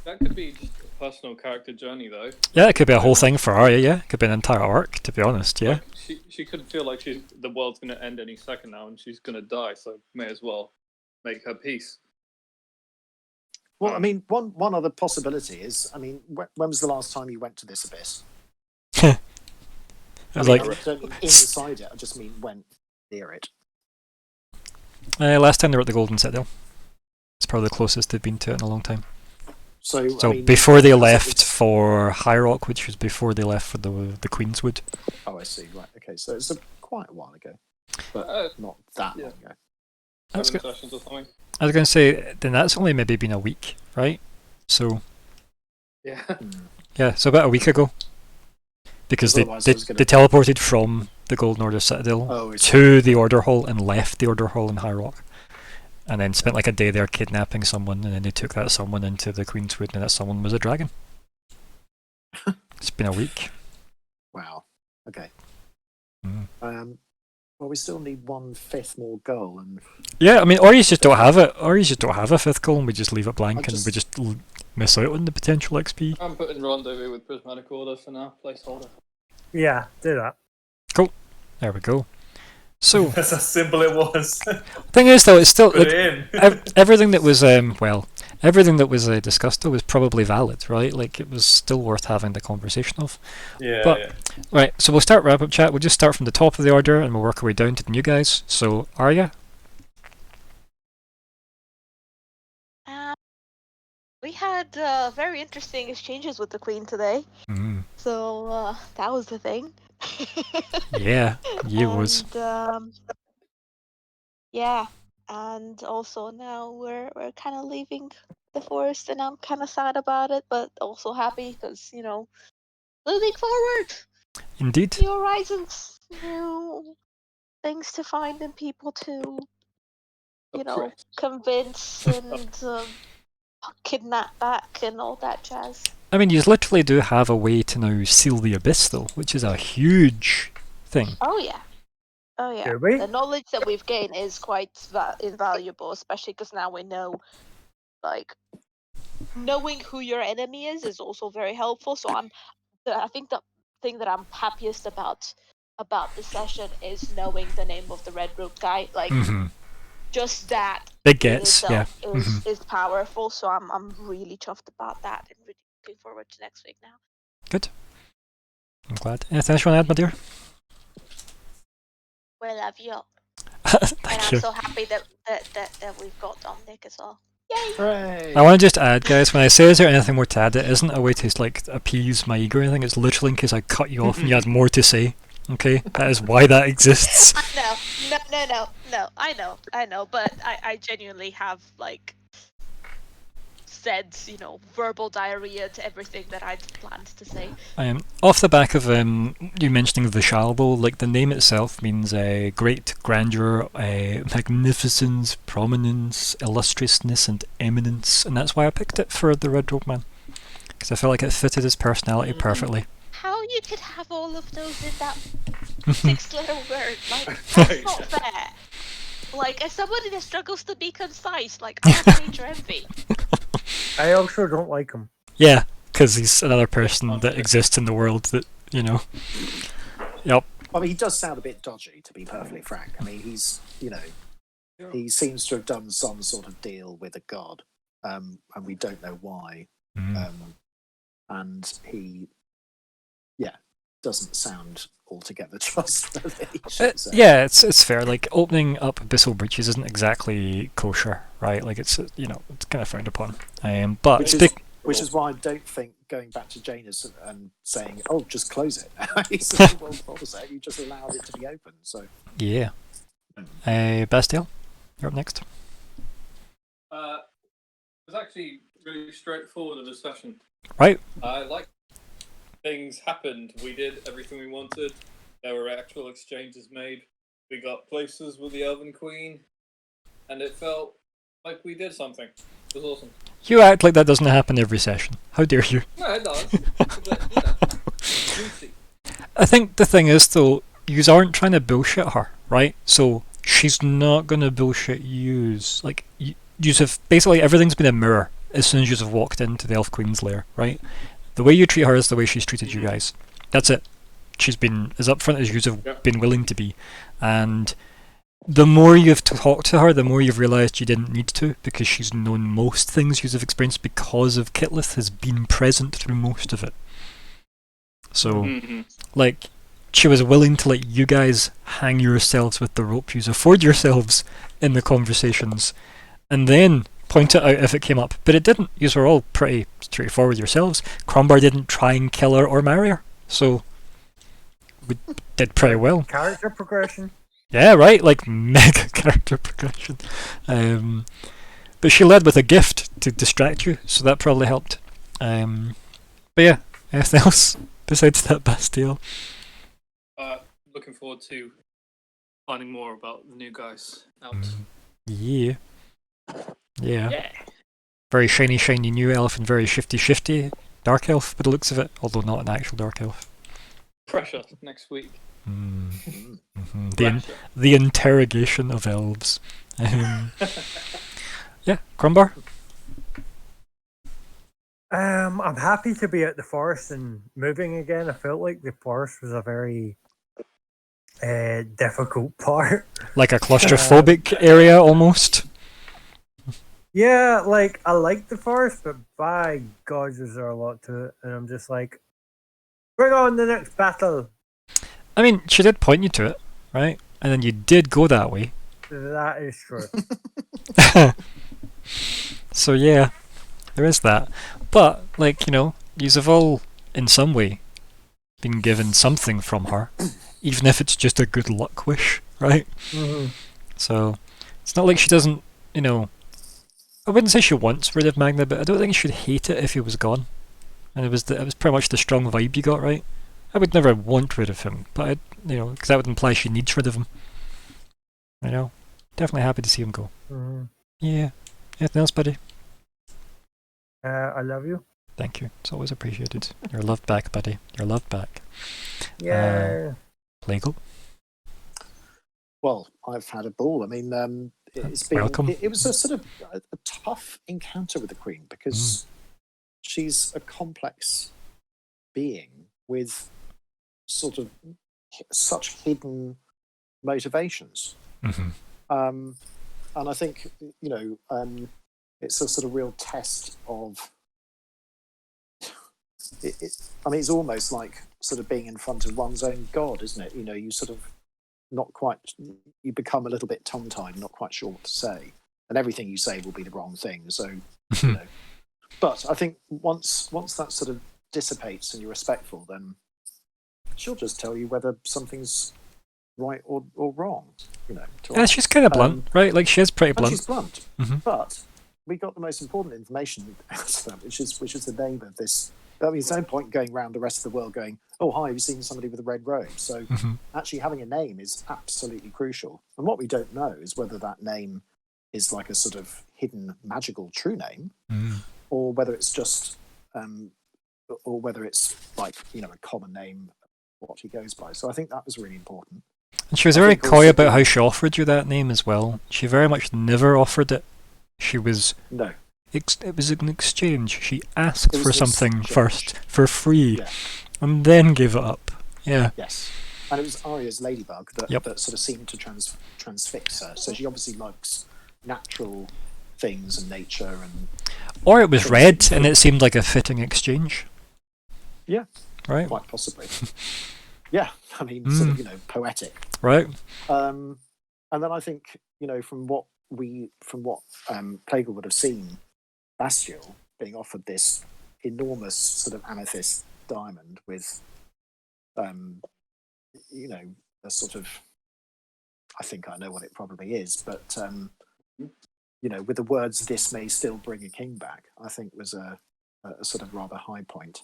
that could be just a personal character journey, though. Yeah, it could be a whole thing for Arya, yeah. It could be an entire arc, to be honest, yeah. Like, she could feel like the world's going to end any second now, and she's going to die. So may as well make her peace. Well, I mean, one other possibility is, I mean, when was the last time you went to this abyss? It was I like, don't mean inside it. I just mean went near it. last time they were at the Golden Citadel. It's probably the closest they've been to it in a long time. So, So I mean, before they because it left was- for High Rock, which was before they left for the Queenswood. Oh, I see. Right. Okay. So it's quite a while ago, but Uh, not that yeah. long ago. That's 7 good. sessions or something. I was going to say, then that's only maybe been a week, right? So, Yeah. Hmm. yeah, so about a week ago. Because they Otherwise I was gonna- teleported from the Golden Order Citadel Oh, it's to the Order Hall and left the Order Hall in High Rock. And then spent like a day there kidnapping someone, and then they took that someone into the Queenswood, and that someone was a dragon. It's been a week. wow. Okay. Mm. Well, we still need 1/5 more goal, and Yeah, I mean, or you just don't have it, or you just don't have a fifth goal, and we just leave it blank, I and we just miss out on the potential XP. I'm putting Rendezvous with Prismatic Order for now, placeholder. Yeah, do that. There we go. So, That's how simple it was. thing is though, it's still Put like, it in. everything that was everything that was discussed though was probably valid, right? Like it was still worth having the conversation of. Yeah, but- yeah. Right, so we'll start wrap up chat. We'll just start from the top of the order and we'll work our way down to the new guys. So Arya, We had very interesting exchanges with the Queen today, so that was the thing. yeah, you was. And, yeah, and also now we're kind of leaving the forest, and I'm kind of sad about it, but also happy because moving forward, Indeed. new horizons, new things to find and people to Oppressed. convince and kidnap back and all that jazz. I mean, you literally do have a way to now seal the abyss though, which is a huge thing. Oh yeah. Oh yeah. Do we? The knowledge that we've gained is quite invaluable, especially because now we know, like, knowing who your enemy is also very helpful. So I think the thing that I'm happiest about this session is knowing the name of the Red Rope guy. Like, hmm just that Big in gets, yeah. itself is powerful. So I'm really chuffed about that and really looking forward to next week now. Good. I'm glad. Anything else you want to add, my dear? We love you, and Thank I'm you. so happy that we've got Dominic as well. Yay! hooray! I want to just add, guys, when I say is there anything more to add, it isn't a way to like appease my ego or anything. It's literally in case I cut you off and you had more to say. Okay, that is why that exists. No. I know, but I genuinely have like said, verbal diarrhea to everything that I'd planned to say. Off the back of you mentioning Vishalbo, like the name itself means great grandeur, magnificence, prominence, illustriousness, and eminence, and that's why I picked it for the Red Robe Man, because I felt like it fitted his personality perfectly. How you could have all of those in that 6-letter word? Like, that's not fair. Like, as somebody that struggles to be concise, like, I have major envy. I also don't like him. Yeah, because he's another person that exists in the world that, Yep. I mean, he does sound a bit dodgy, to be perfectly frank. I mean, he's he seems to have done some sort of deal with a god. and we don't know why. Mm. And he, doesn't sound altogether trustworthy. shall we say. Yeah, it's fair. Like opening up abyssal breaches isn't exactly kosher, right? Like it's it's kind of frowned upon. But Which is why I don't think going back to Janus and saying, "Oh, just close it." He said, "Well, hold a sec, you just allowed it to be open." So yeah. Bastille, you're up next. It was actually really straightforward in the session. Right. Things happened. We did everything we wanted. There were actual exchanges made. We got places with the Elven Queen, and it felt like we did something. It was awesome. You act like that doesn't happen every session. How dare you? No, it does. But, juicy. I think the thing is, though, yous aren't trying to bullshit her, right? So she's not gonna bullshit yous. Like, yous have basically everything's been a mirror as soon as yous have walked into the Elf Queen's lair, right? The way you treat her is the way she's treated you guys. That's it. She's been as upfront as yous have been willing to be, and the more you've talked to her, the more you've realised you didn't need to, because she's known most things yous have experienced because of Kitlith has been present through most of it. So, like, she was willing to let you guys hang yourselves with the rope yous afford yourselves in the conversations, and then point it out if it came up. But it didn't. Yous were all pretty straightforward yourselves. Crombar didn't try and kill her or marry her, so we did pretty well. Character progression. Yeah, right, like mega character progression. But she led with a gift to distract you, so that probably helped. But yeah, anything else besides that Bastille? Looking forward to finding more about the new guys out. Yeah. Very shiny new elf and very shifty dark elf by the looks of it, although not an actual dark elf. Pressure next week. The interrogation of elves. Yeah, Crumbar? I'm happy to be at the forest and moving again. I felt like the forest was a very difficult part. Like a claustrophobic area almost? Yeah, like I like the forest, but by God, is there a lot to it, and I'm just like, bring on the next battle. I mean, she did point you to it, right? And then you did go that way. That is true. So yeah, there is that. But, like, yous have all, in some way, been given something from her, even if it's just a good luck wish, right? So, it's not like she doesn't, I wouldn't say she wants rid of Magna, but I don't think she'd hate it if he was gone. And it was pretty much the strong vibe you got, right? I would never want rid of him, but because that would imply she needs rid of him. Definitely happy to see him go. Yeah. Anything else, buddy? I love you. Thank you. It's always appreciated. You're loved back, buddy. You're loved back. Yeah. Legal? Well, I've had a ball. I mean, it's been. Welcome. It was a sort of a tough encounter with the Queen because she's a complex being with sort of such hidden motivations. And I think it's a sort of real test of. I mean, it's almost like sort of being in front of one's own god, isn't it? You sort of you become a little bit tongue-tied, not quite sure what to say, and everything you say will be the wrong thing. So, But I think once that sort of dissipates and you're respectful, then she'll just tell you whether something's right or wrong. Yeah, she's kind of blunt, right? Like, she is pretty blunt. She's blunt, but we got the most important information out of that, which is the name of this. I mean, there's no point going around the rest of the world going, "Oh, hi, have you seen somebody with a red robe?" So actually having a name is absolutely crucial. And what we don't know is whether that name is like a sort of hidden magical true name, or whether it's just, or whether it's like a common name, what he goes by. So I think that was really important. And she was very coy about how she offered you that name as well. She very much never offered it. She was it was an exchange. She asked for something first for free, and then gave it up. Yeah. Yes, and it was Arya's ladybug that sort of seemed to transfix her. So she obviously likes natural things and nature and Or it was red and it seemed like a fitting exchange. Yeah. Right. quite possibly. Yeah, I mean, sort of, poetic. Right. And then I think, from what Plague would have seen, Bastial being offered this enormous sort of amethyst diamond with, a sort of, I think I know what it probably is, but, with the words, "This may still bring a king back," I think was a sort of rather high point.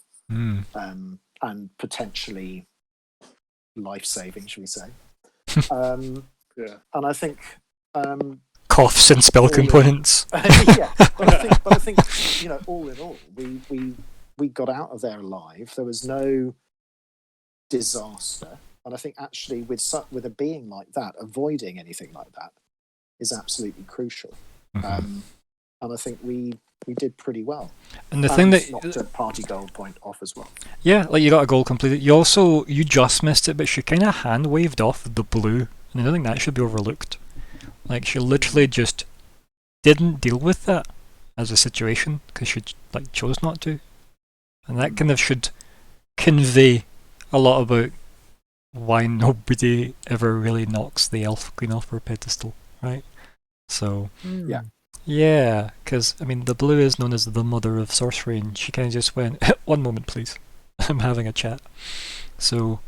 And potentially life-saving, should we say. Yeah. And I think Coughs and spell components. yeah, but I think all in all, we got out of there alive. There was no disaster, and I think actually with a being like that, avoiding anything like that is absolutely crucial. And I think we did pretty well. And the thing that knocked a party goal point off as well. Yeah, like you got a goal completed. You just missed it, but she kind of hand waved off the blue, and I don't think that should be overlooked. Like she literally just didn't deal with that as a situation because she chose not to, and that kind of should convey a lot about why nobody ever really knocks the Elf Queen off her pedestal, right? So yeah, because I mean the blue is known as the mother of sorcery, and she kind of just went, "One moment, please, I'm having a chat." So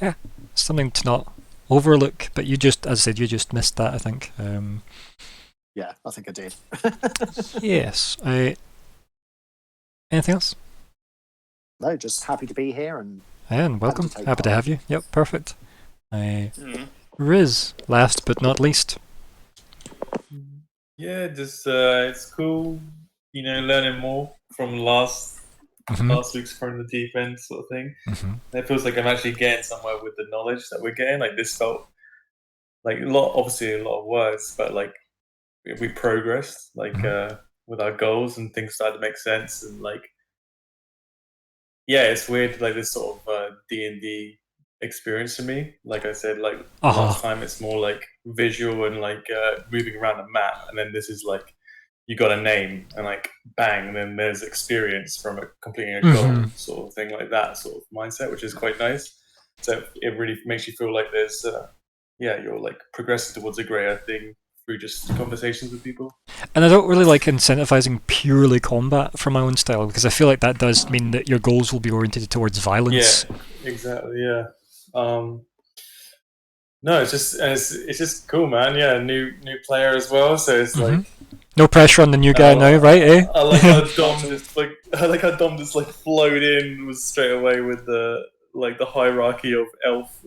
yeah, something to not overlook. But you just, as I said, you just missed that, I think. Yeah, I think I did. Yes. Anything else? No, just happy to be here and Welcome. take Happy to part. have you. Yep, perfect. Riz, last but not least. Yeah, just it's cool, learning more from last week's From the Deep End sort of thing. And it feels like I'm actually getting somewhere with the knowledge that we're getting. Like this felt like obviously a lot of words, but like we progressed, like with our goals and things started to make sense. And like, yeah, it's weird, like this sort of D&D experience for me. Like I said, like last time it's more like visual and like moving around a map, and then this is like you got a name and like bang, and then there's experience from completing a goal, sort of thing, like that sort of mindset, which is quite nice. So it really makes you feel like there's you're like progressing towards a greater thing through just conversations with people. And I don't really like incentivizing purely combat for my own style, because I feel like that does mean that your goals will be oriented towards violence. Yeah, exactly. Yeah. No, it's just cool, man. Yeah, new player as well, so it's like no pressure on the new guy now, right? Eh? I like how Dom just flowed in was straight away with the hierarchy of elf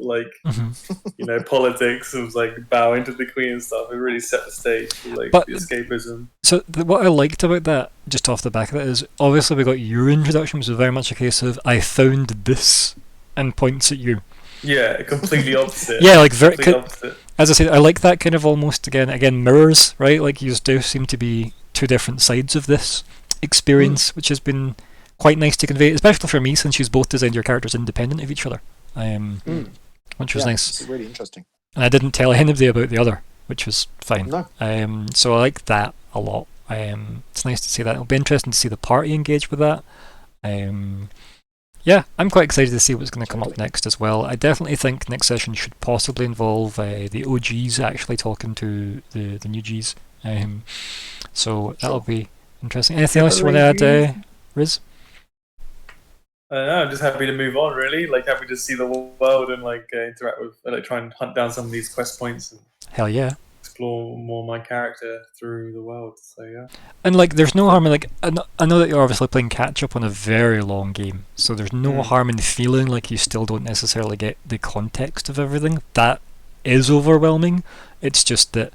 politics. It was like bowing to the queen and stuff. It really set the stage for the escapism. So what I liked about that, just off the back of it, is obviously we got your introduction, which was very much a case of I found this and points at you. Yeah, completely opposite. Yeah, like very opposite. As I said, I like that kind of almost again mirrors, right? Like you do seem to be two different sides of this experience, which has been quite nice to convey, especially for me, since you both designed your characters independent of each other, which was nice. It's really interesting. And I didn't tell anybody about the other, which was fine. No. So I like that a lot. It's nice to see that. It'll be interesting to see the party engage with that. Yeah, I'm quite excited to see what's going to come up next as well. I definitely think next session should possibly involve the OGs actually talking to the new Gs. So that'll be interesting. Anything else you want to add, Riz? I don't know, I'm just happy to move on, really. Like, happy to see the world and interact with, try and hunt down some of these quest points and hell yeah, explore more my character through the world. So yeah. And there's no harm in I know that you're obviously playing catch up on a very long game, so there's no harm in feeling like you still don't necessarily get the context of everything. That is overwhelming. It's just that,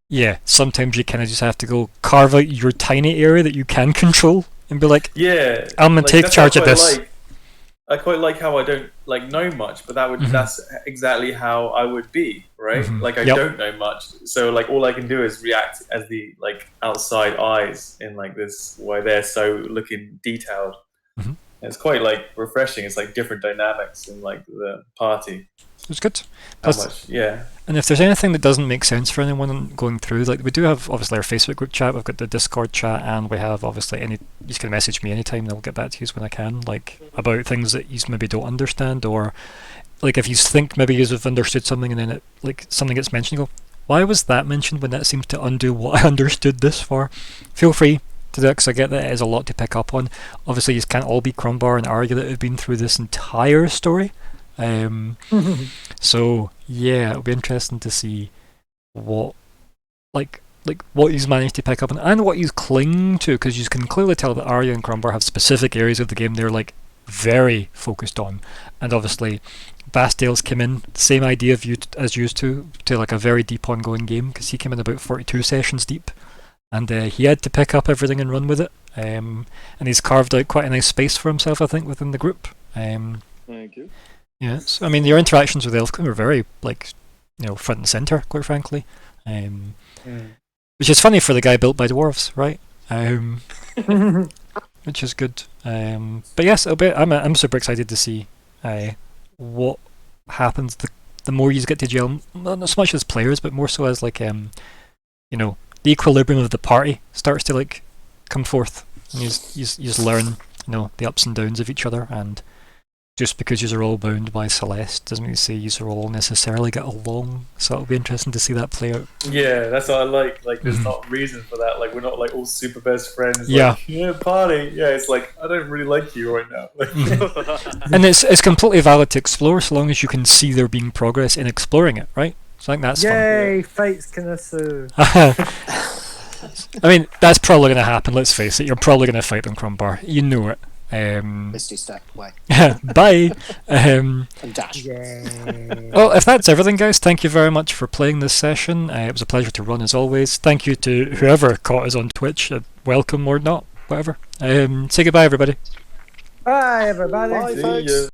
yeah, sometimes you kind of just have to go carve out your tiny area that you can control and be like, yeah, I'm gonna take charge of this. I quite like how I don't know much, but that's exactly how I would be, right? I don't know much, so all I can do is react as the outside eyes in this, why they're so looking detailed. It's quite refreshing. It's different dynamics in the party. was good. How Plus, much? Yeah. and if there's anything that doesn't make sense for anyone going through, like we do have obviously our Facebook group chat, we've got the Discord chat, and we have obviously you can message me anytime and I'll get back to you when I can, like about things that you maybe don't understand, or like if you think maybe you have understood something and then it, like something gets mentioned, you go, why was that mentioned when that seems to undo what I understood this for? Feel free to do it, because I get that it is a lot to pick up on. Obviously you can't all be Crumbar and argue that have been through this entire story. So yeah, it'll be interesting to see what like what he's managed to pick up on and what he's clinging to, because you can clearly tell that Arya and Crumbar have specific areas of the game they're like very focused on, and obviously Bastille's came in same idea of as used to like a very deep ongoing game, because he came in about 42 sessions deep, and he had to pick up everything and run with it, and he's carved out quite a nice space for himself, I think, within the group. Thank you. Yes, I mean your interactions with Elfqueen were very front and center, quite frankly, which is funny for the guy built by dwarves, right? Which is good. But yes, I'm super excited to see what happens. The more you get to gel, not so much as players, but more so as like the equilibrium of the party starts to like come forth, and you just learn the ups and downs of each other, and just because you're all bound by Celeste doesn't mean to say you all necessarily get along. So it'll be interesting to see that play out. Yeah, that's what I like. Like, there's not reason for that. Like, we're not like all super best friends. Yeah. Like, yeah, party. Yeah, it's like I don't really like you right now. Like, And it's completely valid to explore, so long as you can see there being progress in exploring it, right? So I think that's Yay, fights can ensue. fun. I mean, that's probably going to happen. Let's face it. You're probably going to fight on Crumbar. You know it. Misty step away Bye. and dash. Yay. Well, if that's everything, guys, thank you very much for playing this session. It was a pleasure to run as always. Thank you to whoever caught us on Twitch. Welcome or not, whatever. Say goodbye, everybody. Bye, everybody. Bye, see folks. ya.